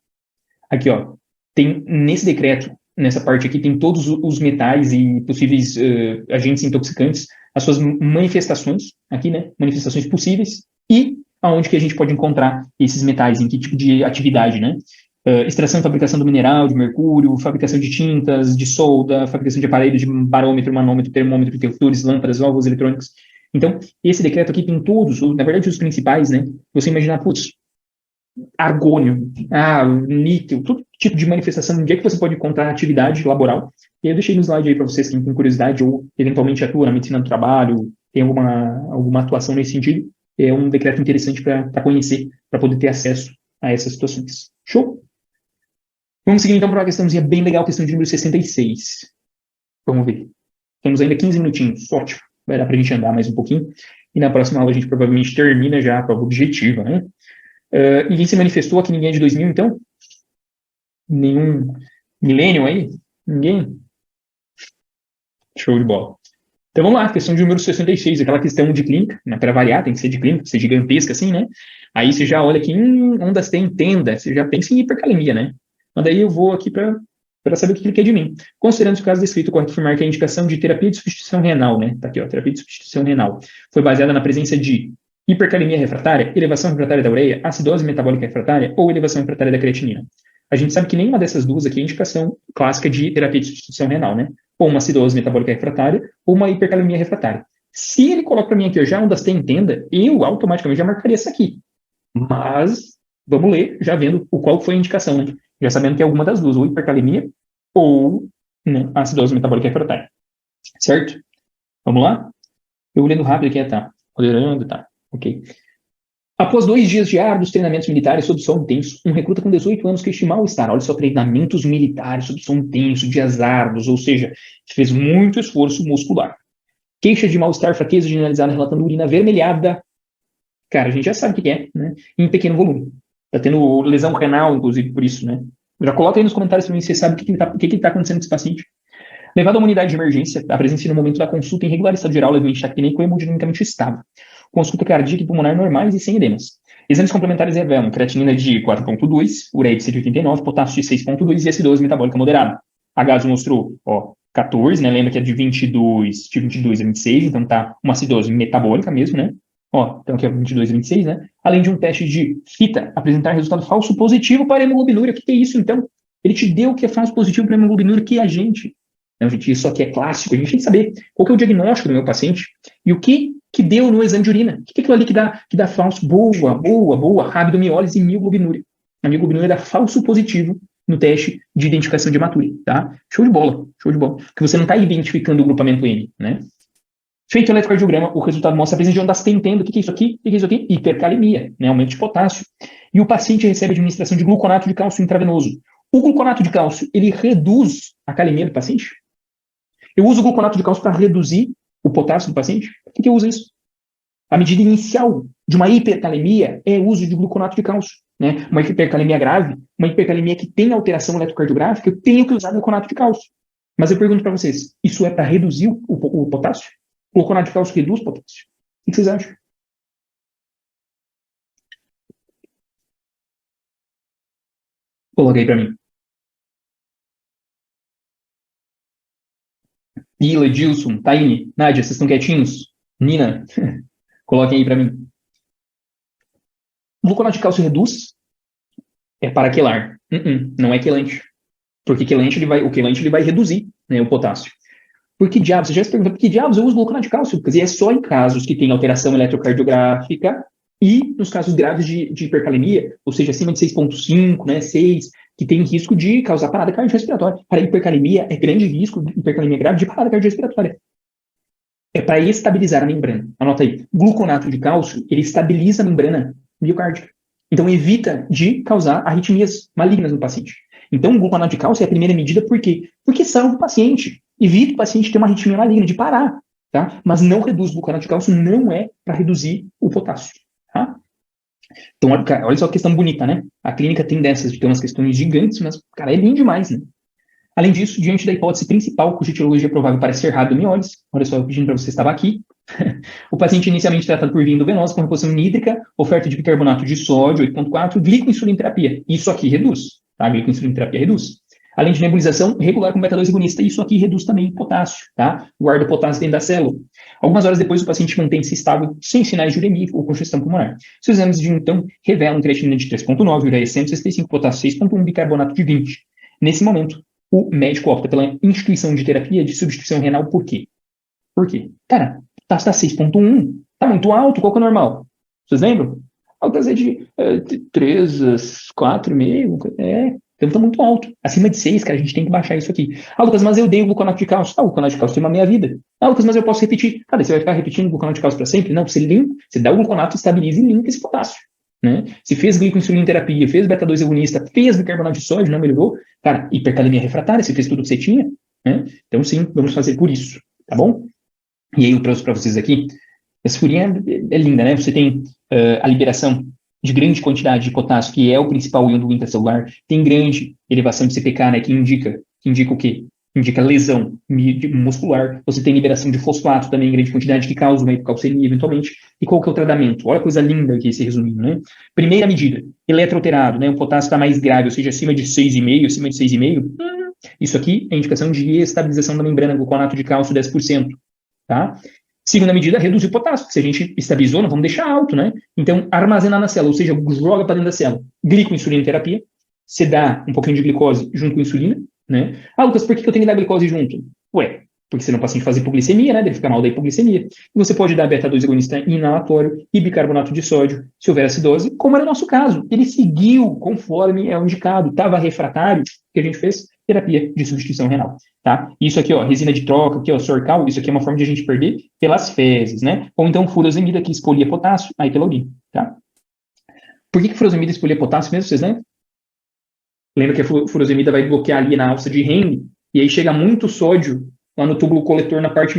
Aqui, ó. Tem, nesse decreto, nessa parte aqui, tem todos os metais e possíveis agentes intoxicantes, as suas manifestações, aqui, né? Manifestações possíveis e aonde que a gente pode encontrar esses metais, em que tipo de atividade, né? Extração e fabricação do mineral, de mercúrio, fabricação de tintas, de solda, fabricação de aparelhos de barômetro, manômetro, termômetro, interruptores, lâmpadas, válvulas eletrônicas. Então, esse decreto aqui tem todos, na verdade, os principais, né? Você imaginar, putz, argônio, níquel, todo tipo de manifestação, onde é que você pode encontrar atividade laboral. E aí eu deixei no slide aí para vocês, quem tem curiosidade ou eventualmente atua na medicina do trabalho, tem alguma atuação nesse sentido, é um decreto interessante para conhecer, para poder ter acesso a essas situações. Show? Vamos seguir então para uma questãozinha bem legal, questão de número 66. Vamos ver. Temos ainda 15 minutinhos, ótimo. Vai dar para a gente andar mais um pouquinho. E na próxima aula a gente provavelmente termina já a prova objetiva, né? Ninguém se manifestou aqui, ninguém é de 2000, então? Nenhum milênio aí? Ninguém? Show de bola. Então vamos lá, questão de número 66, aquela questão de clínica, né, para variar, tem que ser de clínica, ser gigantesca assim, né? Aí você já olha aqui, ondas tem tenda, você já pensa em hipercalemia, né? Mas daí eu vou aqui para saber o que ele quer de mim. Considerando o caso descrito, correto afirmar que a indicação de terapia de substituição renal, né? Tá aqui, ó, terapia de substituição renal, foi baseada na presença de hipercalemia refratária, elevação refratária da ureia, acidose metabólica refratária ou elevação refratária da creatinina. A gente sabe que nenhuma dessas duas aqui é indicação clássica de terapia de substituição renal, né? Ou uma acidose metabólica refratária ou uma hipercalemia refratária. Se ele coloca para mim aqui, já ondas tem tenda, eu automaticamente já marcaria essa aqui. Mas vamos ler, já vendo qual foi a indicação, né? Já sabendo que é alguma das duas, ou hipercalemia ou, né, acidose metabólica refratária. Certo? Vamos lá? Eu olhando rápido aqui, tá. Olhando, tá. Ok. Após 2 dias de árduos treinamentos militares sob sol intenso, um recruta com 18 anos queixa mal-estar. Olha só, treinamentos militares sob sol intenso, dias árduos, ou seja, fez muito esforço muscular. Queixa de mal-estar, fraqueza generalizada, relatando urina avermelhada. Cara, a gente já sabe o que é, né? Em pequeno volume. Tá tendo lesão renal, inclusive, por isso, né? Já coloca aí nos comentários para mim se você sabe o que tá acontecendo com esse paciente. Levado a uma unidade de emergência, apresenta-se no momento da consulta em regular estado geral, levemente taquipneico e hemodinamicamente estável. Consulta cardíaca e pulmonar normais e sem edemas. Exames complementares revelam creatinina de 4,2, ureia de 189, potássio de 6,2 e S12 metabólica moderada. A gaso mostrou, 14, né? Lembra que é de 22 a 26, então tá uma acidose metabólica mesmo, né? Então aqui é 22 a 26, né? Além de um teste de fita apresentar resultado falso positivo para hemoglobinúria. O que é isso, então? Ele te deu o que é falso positivo para hemoglobinúria, que é a gente. Não, gente, isso aqui é clássico. A gente tem que saber qual que é o diagnóstico do meu paciente e o que deu no exame de urina. O que é aquilo ali que dá falso? Boa. Rabdomiólise e mioglobinuria. A mioglobinuria dá falso positivo no teste de identificação de hematúria, tá? Show de bola. Porque você não está identificando o grupamento N, né? Feito o eletrocardiograma, o resultado mostra a presença de ondas tentendo. O que é isso aqui? Hipercalemia, né? Aumento de potássio. E o paciente recebe administração de gluconato de cálcio intravenoso. O gluconato de cálcio, ele reduz a calemia do paciente? Eu uso o gluconato de cálcio para reduzir o potássio do paciente? Por que eu uso isso? A medida inicial de uma hipercalemia é o uso de gluconato de cálcio. Né? Uma hipercalemia grave, uma hipercalemia que tem alteração eletrocardiográfica, eu tenho que usar gluconato de cálcio. Mas eu pergunto para vocês, isso é para reduzir o potássio? O gluconato de cálcio reduz o potássio? O que vocês acham? Coloca aí para mim. Ila, Edilson, Taine, Nádia, vocês estão quietinhos? Nina, coloquem aí para mim. O gluconato de cálcio reduz? É para quelar. Não é quelante. Porque o quelante ele vai reduzir, né, o potássio. Por que diabos? Você já se perguntou por que diabos eu uso gluconato de cálcio? Porque é só em casos que tem alteração eletrocardiográfica e nos casos graves de hipercalemia, ou seja, acima de 6,5, né, 6, que tem risco de causar parada cardiorrespiratória. Para hipercalemia, é grande risco, hipercalemia grave, de parada cardiorrespiratória. É para estabilizar a membrana. Anota aí. Gluconato de cálcio, ele estabiliza a membrana miocárdica. Então, evita de causar arritmias malignas no paciente. Então, o gluconato de cálcio é a primeira medida, por quê? Porque salva o paciente. Evita o paciente ter uma arritmia maligna, de parar. Tá? Mas não reduz o gluconato de cálcio, não é para reduzir o potássio. Tá? Então, olha só que questão bonita, né? A clínica tem dessas, de ter umas questões gigantes, mas, cara, é lindo demais, né? Além disso, diante da hipótese principal, cuja etiologia provável parece ser rabdomiólise, olha só, eu pedindo para você estava aqui, o paciente inicialmente tratado por via endovenosa com reposição nídrica, oferta de bicarbonato de sódio 8,4, glicoinsulinoterapia. Isso aqui reduz, tá? Glicoinsulinoterapia reduz. Além de nebulização regular com beta-2 agonista, isso aqui reduz também o potássio, tá? Guarda o potássio dentro da célula. Algumas horas depois, o paciente mantém-se estável, sem sinais de uremia ou congestão pulmonar. Seus exames de então revelam creatinina de 3,9, ureia 165, potássio 6,1, bicarbonato de 20. Nesse momento, o médico opta pela instituição de terapia de substituição renal. Por quê? Cara, tá 6,1, tá muito alto, qual que é o normal? Vocês lembram? Altas é de 3, 4,5, então tá muito alto. Acima de 6, cara, a gente tem que baixar isso aqui. Lucas, mas eu dei o gluconato de cálcio. O gluconato de cálcio tem uma meia-vida. Lucas, mas eu posso repetir. Cara, você vai ficar repetindo o gluconato de cálcio para sempre? Não, você dá o gluconato, estabiliza e limpa esse potássio. Né? Se fez glicoinsulinoterapia, fez beta-2 agonista, fez bicarbonato de sódio, não melhorou, cara, hipercalemia refratária, você fez tudo que você tinha, né? Então sim, vamos fazer por isso, tá bom? E aí eu trouxe para vocês aqui, essa furinha é linda, né? Você tem a liberação de grande quantidade de potássio, que é o principal íon do intracelular, tem grande elevação de CPK, né, que indica o quê? Indica lesão muscular. Você tem liberação de fosfato também em grande quantidade, que causa uma hipocalcemia eventualmente. E qual que é o tratamento? Olha a coisa linda aqui, esse resuminho, né? Primeira medida, eletroalterado, né? O potássio está mais grave, ou seja, acima de 6,5, isso aqui é indicação de estabilização da membrana, gluconato de cálcio 10%, tá? Segunda medida, reduzir o potássio. Se a gente estabilizou, não vamos deixar alto, né? Então, armazenar na célula, ou seja, joga para dentro da célula. Glicoinsulinoterapia, você dá um pouquinho de glicose junto com insulina, né? Lucas, por que eu tenho que dar glicose junto? Porque senão o paciente faz hipoglicemia, né? Ele fica mal da hipoglicemia. E você pode dar beta-2 agonista inalatório e bicarbonato de sódio, se houver acidose, como era o nosso caso. Ele seguiu conforme é o indicado. Estava refratário, o que a gente fez? terapia de substituição renal, tá? Isso aqui, ó, resina de troca, aqui, ó, Sorcal, isso aqui é uma forma de a gente perder pelas fezes, né? Ou então furosemida, que expolia potássio, aí pela urina, tá? Por que furosemida expolia potássio mesmo, vocês lembram? Lembra que a furosemida vai bloquear ali na alça de Henle, e aí chega muito sódio lá no túbulo coletor na parte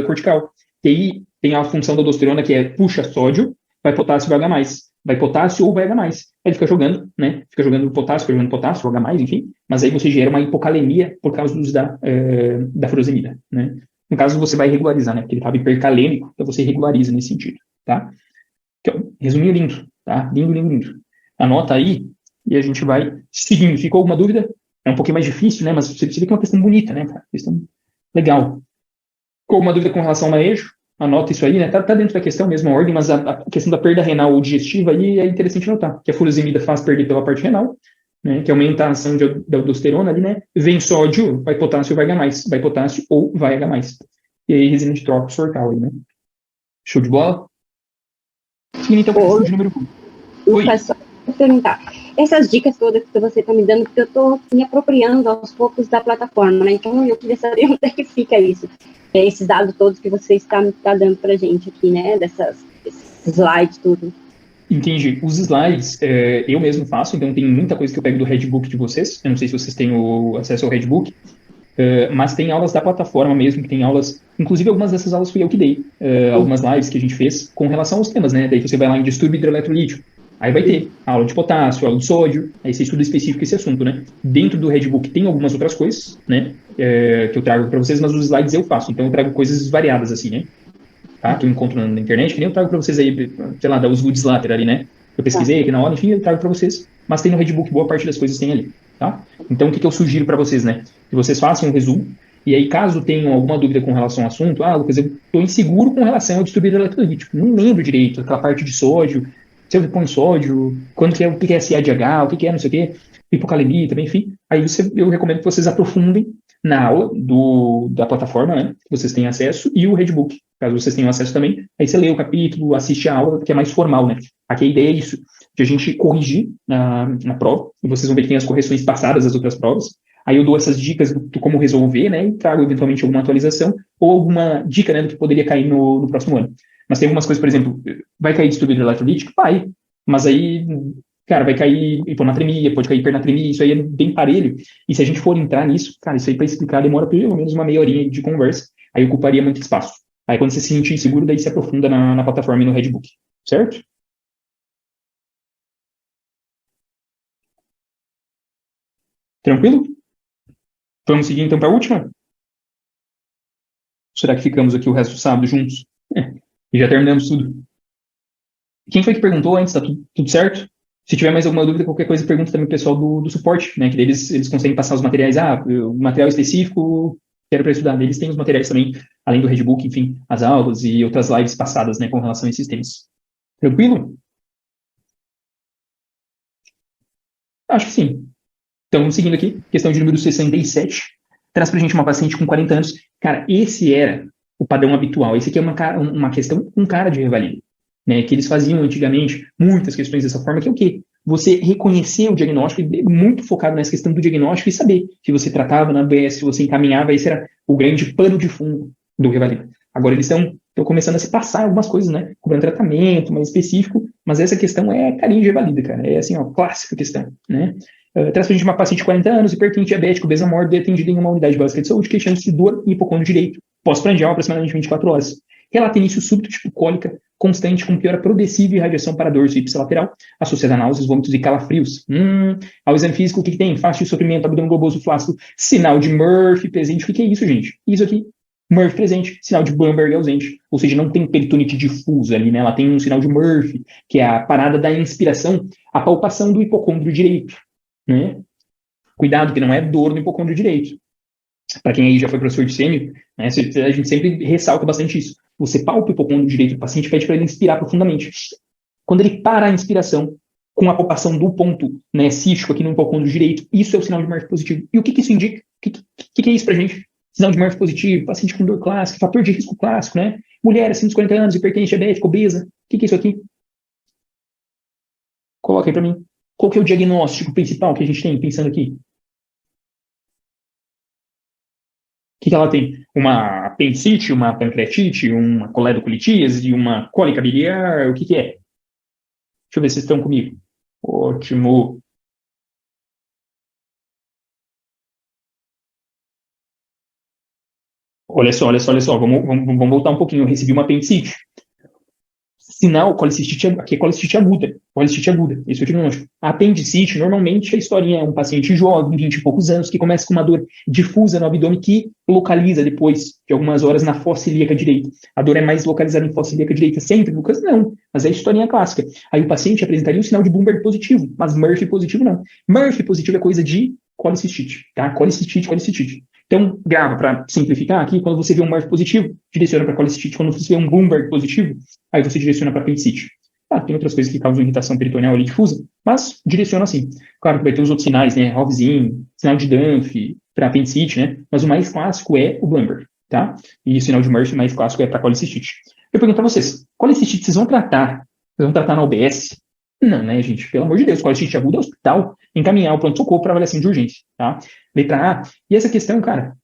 cortical. E aí tem a função da aldosterona, que é puxa sódio, vai potássio, vai H+. Vai potássio ou vai H+. Aí ele fica jogando, né? Fica jogando potássio, H+, enfim. Mas aí você gera uma hipocalemia por causa do uso da furosemida, né? No caso, você vai regularizar, né? Porque ele estava hipercalêmico, então você regulariza nesse sentido, tá? Então, resuminho lindo, tá? Lindo, lindo, lindo. Anota aí e a gente vai seguindo. Ficou alguma dúvida? É um pouquinho mais difícil, né? Mas você vê que é uma questão bonita, né, cara? Questão legal. Ficou alguma dúvida com relação ao manejo? Anota isso aí, né? Tá dentro da questão mesmo, a ordem, mas a questão da perda renal ou digestiva aí é interessante notar, que a furosemida faz perder pela parte renal, né? Que aumenta a ação da aldosterona ali, né? Vem sódio, vai potássio, vai H+. Vai potássio ou vai H+. E aí resina de troca, Sorcal aí, né? Show de bola? Sim, então, questão de número 1. Oi. Só perguntar. Essas dicas todas que você está me dando, porque eu estou me apropriando aos poucos da plataforma, né? Então, eu queria saber onde é que fica isso. Esses dados todos que você está dando para a gente aqui, né? Desses slides, tudo. Entendi. Os slides eu mesmo faço, então tem muita coisa que eu pego do Redbook de vocês. Eu não sei se vocês têm o acesso ao Redbook, mas tem aulas da plataforma mesmo, que tem aulas, inclusive algumas dessas aulas fui eu que dei, algumas lives que a gente fez com relação aos temas, né? Daí você vai lá em distúrbio hidroeletrolítico, aí vai ter aula de potássio, aula de sódio, aí você estuda específico esse assunto, né? Dentro do Redbook tem algumas outras coisas, né? Que eu trago para vocês, mas os slides eu faço, então eu trago coisas variadas assim, né? Tá? Que eu encontro na internet, que nem eu trago para vocês aí, sei lá, da Osgood Slater ali, né? Eu pesquisei aqui na hora, enfim, eu trago para vocês, mas tem no Redbook, boa parte das coisas tem ali, tá? Então, o que eu sugiro para vocês, né? Que vocês façam um resumo, e aí, caso tenham alguma dúvida com relação ao assunto, Lucas, eu estou inseguro com relação ao distúrbio eletrolítico, não lembro direito, aquela parte de sódio, se eu põe sódio, quando que é, o que é SADH, o que é não sei o quê, hipocalemia também, enfim. Aí eu recomendo que vocês aprofundem na aula da plataforma, né, que vocês têm acesso, e o Redbook, caso vocês tenham acesso também. Aí você lê o capítulo, assiste a aula, que é mais formal, né? Aqui a ideia é isso, de a gente corrigir na prova, e vocês vão ver que tem as correções passadas das outras provas. Aí eu dou essas dicas do como resolver, né, e trago eventualmente alguma atualização, ou alguma dica, né, do que poderia cair no próximo ano. Mas tem algumas coisas, por exemplo, vai cair distúrbio eletrolítico? Vai. Mas aí, cara, vai cair hiponatremia, pode cair hipernatremia, isso aí é bem parelho. E se a gente for entrar nisso, cara, isso aí para explicar demora pelo menos uma meia horinha de conversa, aí ocuparia muito espaço. Aí quando você se sentir inseguro, daí se aprofunda na plataforma e no Redbook, certo? Tranquilo? Vamos seguir então para a última? Será que ficamos aqui o resto do sábado juntos? E já terminamos tudo. Quem foi que perguntou antes? Tá tudo certo? Se tiver mais alguma dúvida, qualquer coisa, pergunta também o pessoal do suporte, né? Que eles conseguem passar os materiais. O material específico, quero para estudar. Eles têm os materiais também, além do Redbook, enfim, as aulas e outras lives passadas, né? Com relação a esses temas. Tranquilo? Acho que sim. Então, seguindo aqui, questão de número 67. Traz pra gente uma paciente com 40 anos. Cara, esse era o padrão habitual. Esse aqui é uma questão com cara de revalida, né? Que eles faziam antigamente muitas questões dessa forma, que é o quê? Você reconhecer o diagnóstico, muito focado nessa questão do diagnóstico e saber se você tratava na ABS, se você encaminhava, esse era o grande pano de fundo do revalida. Agora eles estão começando a se passar algumas coisas, né? Com um tratamento mais específico, mas essa questão é carinho de revalida, cara. É assim, ó, clássica questão, né? Traz pra gente uma paciente de 40 anos, hipertenso, diabético, obesa mórbida, atendida em uma unidade básica de saúde, queixando-se de dor e hipocôndrio direito, pós-prandial, aproximadamente 24 horas. Relata início súbito, tipo cólica, constante, com piora progressiva e radiação para dorso e ipsilateral, associada a náuseas, vômitos e calafrios. Ao exame físico, o que tem? Fácil sofrimento, abdômen globoso flácido, sinal de Murphy presente. O que é isso, gente? Isso aqui, Murphy presente, sinal de Bamberg ausente. Ou seja, não tem peritonite difusa ali, né? Ela tem um sinal de Murphy, que é a parada da inspiração, a palpação do hipocôndrio direito, né? Cuidado, que não é dor no hipocôndrio direito. Para quem aí já foi professor de sêmio, né, a gente sempre ressalta bastante isso. Você palpa o hipocôndrio direito do paciente, pede para ele inspirar profundamente. Quando ele para a inspiração, com a palpação do ponto, né, cístico aqui no hipocôndrio direito, isso é o sinal de Murphy positivo. E o que isso indica? O que é isso para a gente? Sinal de Murphy positivo, paciente com dor clássica, fator de risco clássico, né? Mulher acima dos 40 anos, hipertensa, diabética, obesa. O que é isso aqui? Coloca aí para mim. Qual que é o diagnóstico principal que a gente tem pensando aqui? que ela tem? Uma apendicite, uma pancreatite, uma coledocolitíase, uma cólica biliar, o que é? Deixa eu ver se vocês estão comigo. Ótimo. Olha só, olha só, olha só. Vamos voltar um pouquinho. Eu recebi uma apendicite. Sinal, colicistite, aqui é colicistite aguda. Colicistite aguda, esse é o diagnóstico. A apendicite, normalmente, a historinha é um paciente jovem, 20 e poucos anos, que começa com uma dor difusa no abdômen que localiza depois de algumas horas na fossa ilíaca direita. A dor é mais localizada em fossa ilíaca direita sempre, Lucas? Não, mas é a historinha clássica. Aí o paciente apresentaria o sinal de Bloomberg positivo, mas Murphy positivo não. Murphy positivo é coisa de colicistite, tá? Colicistite, colicistite. Então, grava, para simplificar aqui, quando você vê um Murphy positivo, direciona para colicistite. Quando você vê um Bloomberg positivo, aí você direciona para apendicite. Tem outras coisas que causam irritação peritoneal ali difusa, mas direciona assim. Claro que vai ter os outros sinais, né? Rovzinho, sinal de Dunphy, para apendicite, né? Mas o mais clássico é o Bloomberg, tá? E o sinal de Murphy mais clássico é para colicistite. Eu pergunto a vocês, colicistite vocês vão tratar? Vocês vão tratar na UBS? Não, né, gente? Pelo amor de Deus, colicistite aguda é hospital, encaminhar o pronto-socorro para avaliação de urgência, tá? Letra A. E essa questão, cara,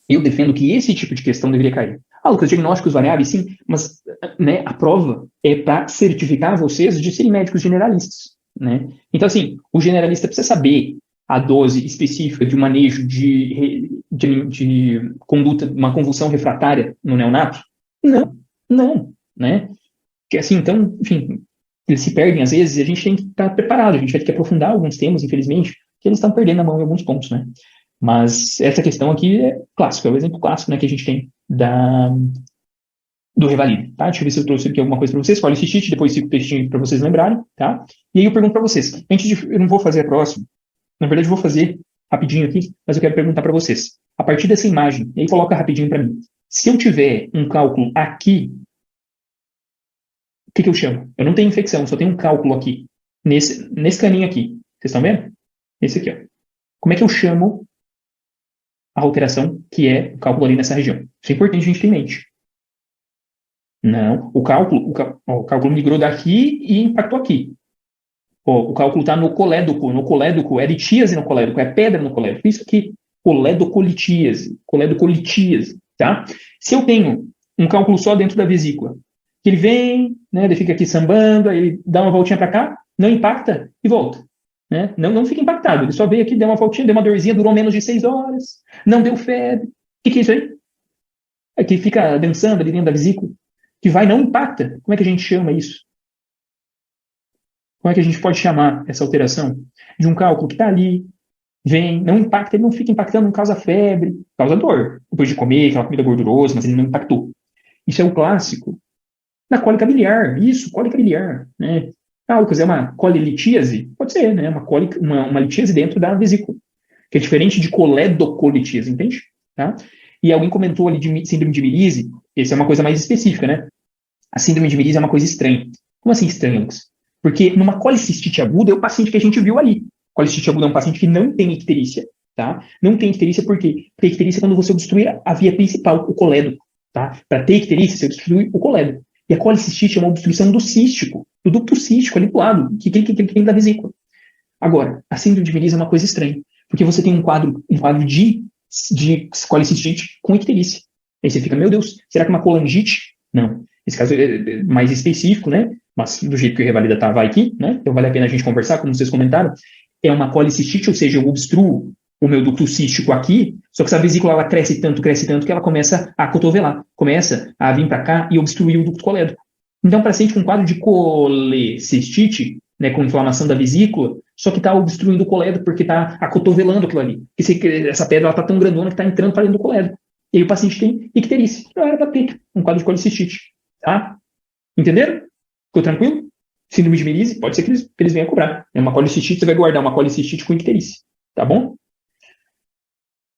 eu defendo que esse tipo de questão deveria cair. Lucas, diagnósticos variáveis, sim, mas né, a prova é para certificar vocês de serem médicos generalistas, né? Então, assim, o generalista precisa saber a dose específica de um manejo de conduta, uma convulsão refratária no neonato? Não, né? Que assim, então, enfim, eles se perdem às vezes e a gente tem que estar preparado, a gente vai ter que aprofundar alguns temas, infelizmente, que eles estão perdendo a mão em alguns pontos, né? Mas essa questão aqui é clássica, é o exemplo clássico, né, que a gente tem do Revalide, tá? Deixa eu ver se eu trouxe aqui alguma coisa para vocês. Colicistite, depois fica o textinho para vocês lembrarem, tá? E aí eu pergunto para vocês, eu não vou fazer a próxima, na verdade eu vou fazer rapidinho aqui, mas eu quero perguntar para vocês, a partir dessa imagem, e aí coloca rapidinho para mim, se eu tiver um cálculo aqui, o que eu chamo? Eu não tenho infecção, só tenho um cálculo aqui, nesse caninho aqui, vocês estão vendo? Esse aqui, ó. Como é que eu chamo a alteração que é o cálculo ali nessa região? Isso é importante a gente ter em mente. Não, o cálculo migrou daqui e impactou aqui. O cálculo está no colédoco, é litíase no colédoco, é pedra no colédoco. Isso aqui, coledocolitíase, tá? Se eu tenho um cálculo só dentro da vesícula, que ele vem, né, ele fica aqui sambando, aí ele dá uma voltinha para cá, não impacta e volta. Né? Não fica impactado, ele só veio aqui, deu uma voltinha, deu uma dorzinha, durou menos de 6 horas, não deu febre. O que é isso aí? É que fica dançando ali dentro da vesícula, que vai, não impacta. Como é que a gente chama isso? Como é que a gente pode chamar essa alteração? De um cálculo que está ali, vem, não impacta, ele não fica impactando, não causa febre, causa dor. Depois de comer aquela comida gordurosa, mas ele não impactou. Isso é o clássico da cólica biliar. Isso, cólica biliar, né? Lucas, é uma colelitíase? Pode ser, né? Uma litíase dentro da vesícula, que é diferente de coledocolitíase, entende? Tá? E alguém comentou ali de síndrome de Merise, essa é uma coisa mais específica, né? A síndrome de Merise é uma coisa estranha. Como assim estranha, Lucas? Porque numa colicistite aguda é o paciente que a gente viu ali. Colicistite aguda é um paciente que não tem icterícia, tá? Não tem icterícia por quê? Porque a icterícia é quando você obstrui a via principal, o colédoco, tá? Para ter icterícia, você obstrui o colédoco. E a colicistite é uma obstrução do cístico, do ducto cístico ali do lado, que tem da vesícula. Agora, a síndrome de Merise é uma coisa estranha, porque você tem um quadro de colicistite com icterícia. Aí você fica, meu Deus, será que é uma colangite? Não. Esse caso é mais específico, né? Mas do jeito que o Revalida tá, vai aqui, né? Então vale a pena a gente conversar, como vocês comentaram. É uma colicistite, ou seja, eu obstruo o meu ducto cístico aqui, só que essa vesícula ela cresce tanto que ela começa a cotovelar, começa a vir para cá e obstruir o ducto colédoco. Então, paciente com quadro de colecistite, né, com inflamação da vesícula, só que está obstruindo o colédoco porque está acotovelando aquilo ali. Essa pedra está tão grandona que está entrando para dentro do colédoco. E aí o paciente tem icterícia. Não era da PIC, um quadro de colecistite. Tá? Entenderam? Ficou tranquilo? Síndrome de Merise, pode ser que eles venham a cobrar. É uma colecistite, você vai guardar uma colecistite com icterícia. Tá bom?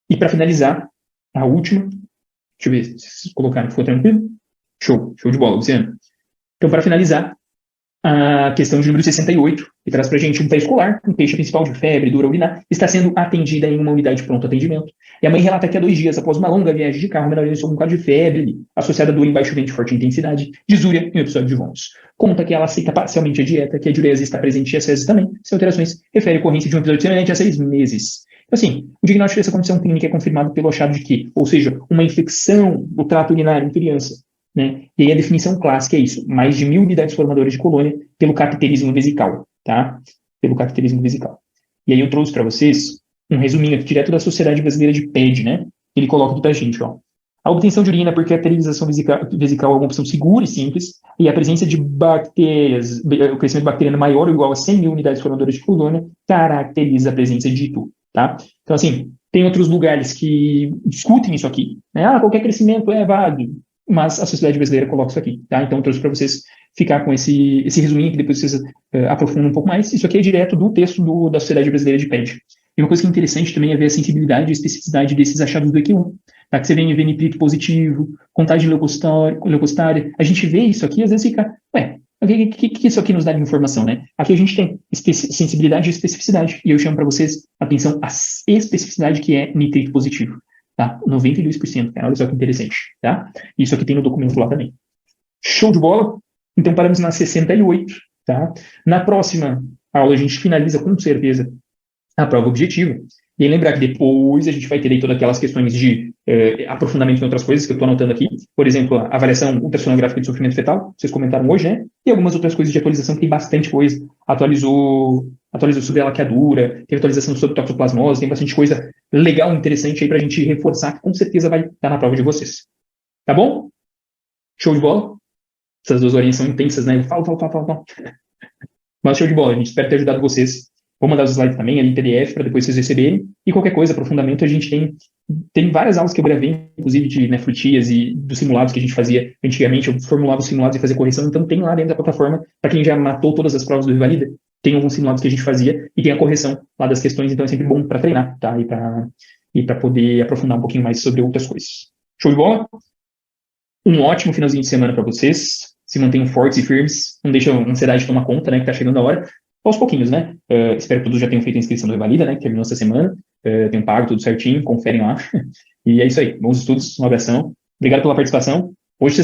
E para finalizar, a última. Deixa eu ver se vocês colocaram. Ficou tranquilo? Show de bola, Luciano. Então, para finalizar, a questão de número 68, que traz para a gente um pé escolar, um queixa principal de febre, dura urinar, está sendo atendida em uma unidade de pronto atendimento. E a mãe relata que há 2 dias, após uma longa viagem de carro, a menor sob um quadro de febre, associada a dor em baixo vento de forte intensidade, disúria e um episódio de vômitos. Conta que ela aceita parcialmente a dieta, que a diurese está presente e as fezes também, sem alterações, refere a ocorrência de um episódio semelhante há 6 meses. assim, o diagnóstico dessa condição clínica é confirmado pelo achado de que, ou seja, uma infecção do trato urinário em criança, né? E aí a definição clássica é isso, mais de 1.000 unidades formadoras de colônia pelo cateterismo vesical, tá? Pelo cateterismo vesical. E aí eu trouxe para vocês um resuminho aqui direto da Sociedade Brasileira de PED, né? Ele coloca aqui pra gente, ó. A obtenção de urina por cateterização vesical é uma opção segura e simples, e a presença de bactérias, o crescimento bacteriano maior ou igual a 100.000 unidades formadoras de colônia, caracteriza a presença de ITU, tá? Então, assim, tem outros lugares que discutem isso aqui, né? Qualquer crescimento é válido, mas a Sociedade Brasileira coloca isso aqui, tá? Então, eu trouxe para vocês ficar com esse resuminho, que depois vocês aprofundam um pouco mais. Isso aqui é direto do texto da Sociedade Brasileira de PED. E uma coisa que é interessante também é ver a sensibilidade e especificidade desses achados do EQ1. Tá? Que você vê em nitrito positivo, contagem leucocitária. A gente vê isso aqui, às vezes fica, o que isso aqui nos dá de informação, né? Aqui a gente tem sensibilidade e especificidade. E eu chamo para vocês atenção à especificidade que é nitrito positivo. Tá? 92%, cara. Olha só que interessante. Tá? Isso aqui tem no documento lá também. Show de bola? Então paramos na 68. Tá? Na próxima aula a gente finaliza com certeza a prova objetiva. E aí lembrar que depois a gente vai ter aí todas aquelas questões de aprofundamento em outras coisas que eu estou anotando aqui. Por exemplo, a avaliação ultrassonográfica de sofrimento fetal, vocês comentaram hoje, né? E algumas outras coisas de atualização, que tem bastante coisa. Atualizou sobre a laqueadura, teve atualização sobre toxoplasmose, tem bastante coisa legal, interessante aí para a gente reforçar, que com certeza vai estar na prova de vocês. Tá bom? Show de bola? Essas duas horinhas são intensas, né? Eu falo. Mas show de bola, a gente espera ter ajudado vocês. Vou mandar os slides também ali em PDF para depois vocês receberem. E qualquer coisa, aprofundamento, a gente tem várias aulas que eu gravei, inclusive de nefrotias e dos simulados que a gente fazia antigamente. Eu formulava os simulados e fazia correção. Então tem lá dentro da plataforma, para quem já matou todas as provas do Revalida, tem alguns simulados que a gente fazia e tem a correção lá das questões. Então é sempre bom para treinar, tá? E para poder aprofundar um pouquinho mais sobre outras coisas. Show de bola? Um ótimo finalzinho de semana para vocês. Se mantenham fortes e firmes. Não deixem a ansiedade tomar conta, né? Que tá chegando a hora. Aos pouquinhos, né? Espero que todos já tenham feito a inscrição do Revalida, né? Que terminou essa semana. Tenham pago tudo certinho, conferem lá. E é isso aí. Bons estudos, um abração. Obrigado pela participação. Hoje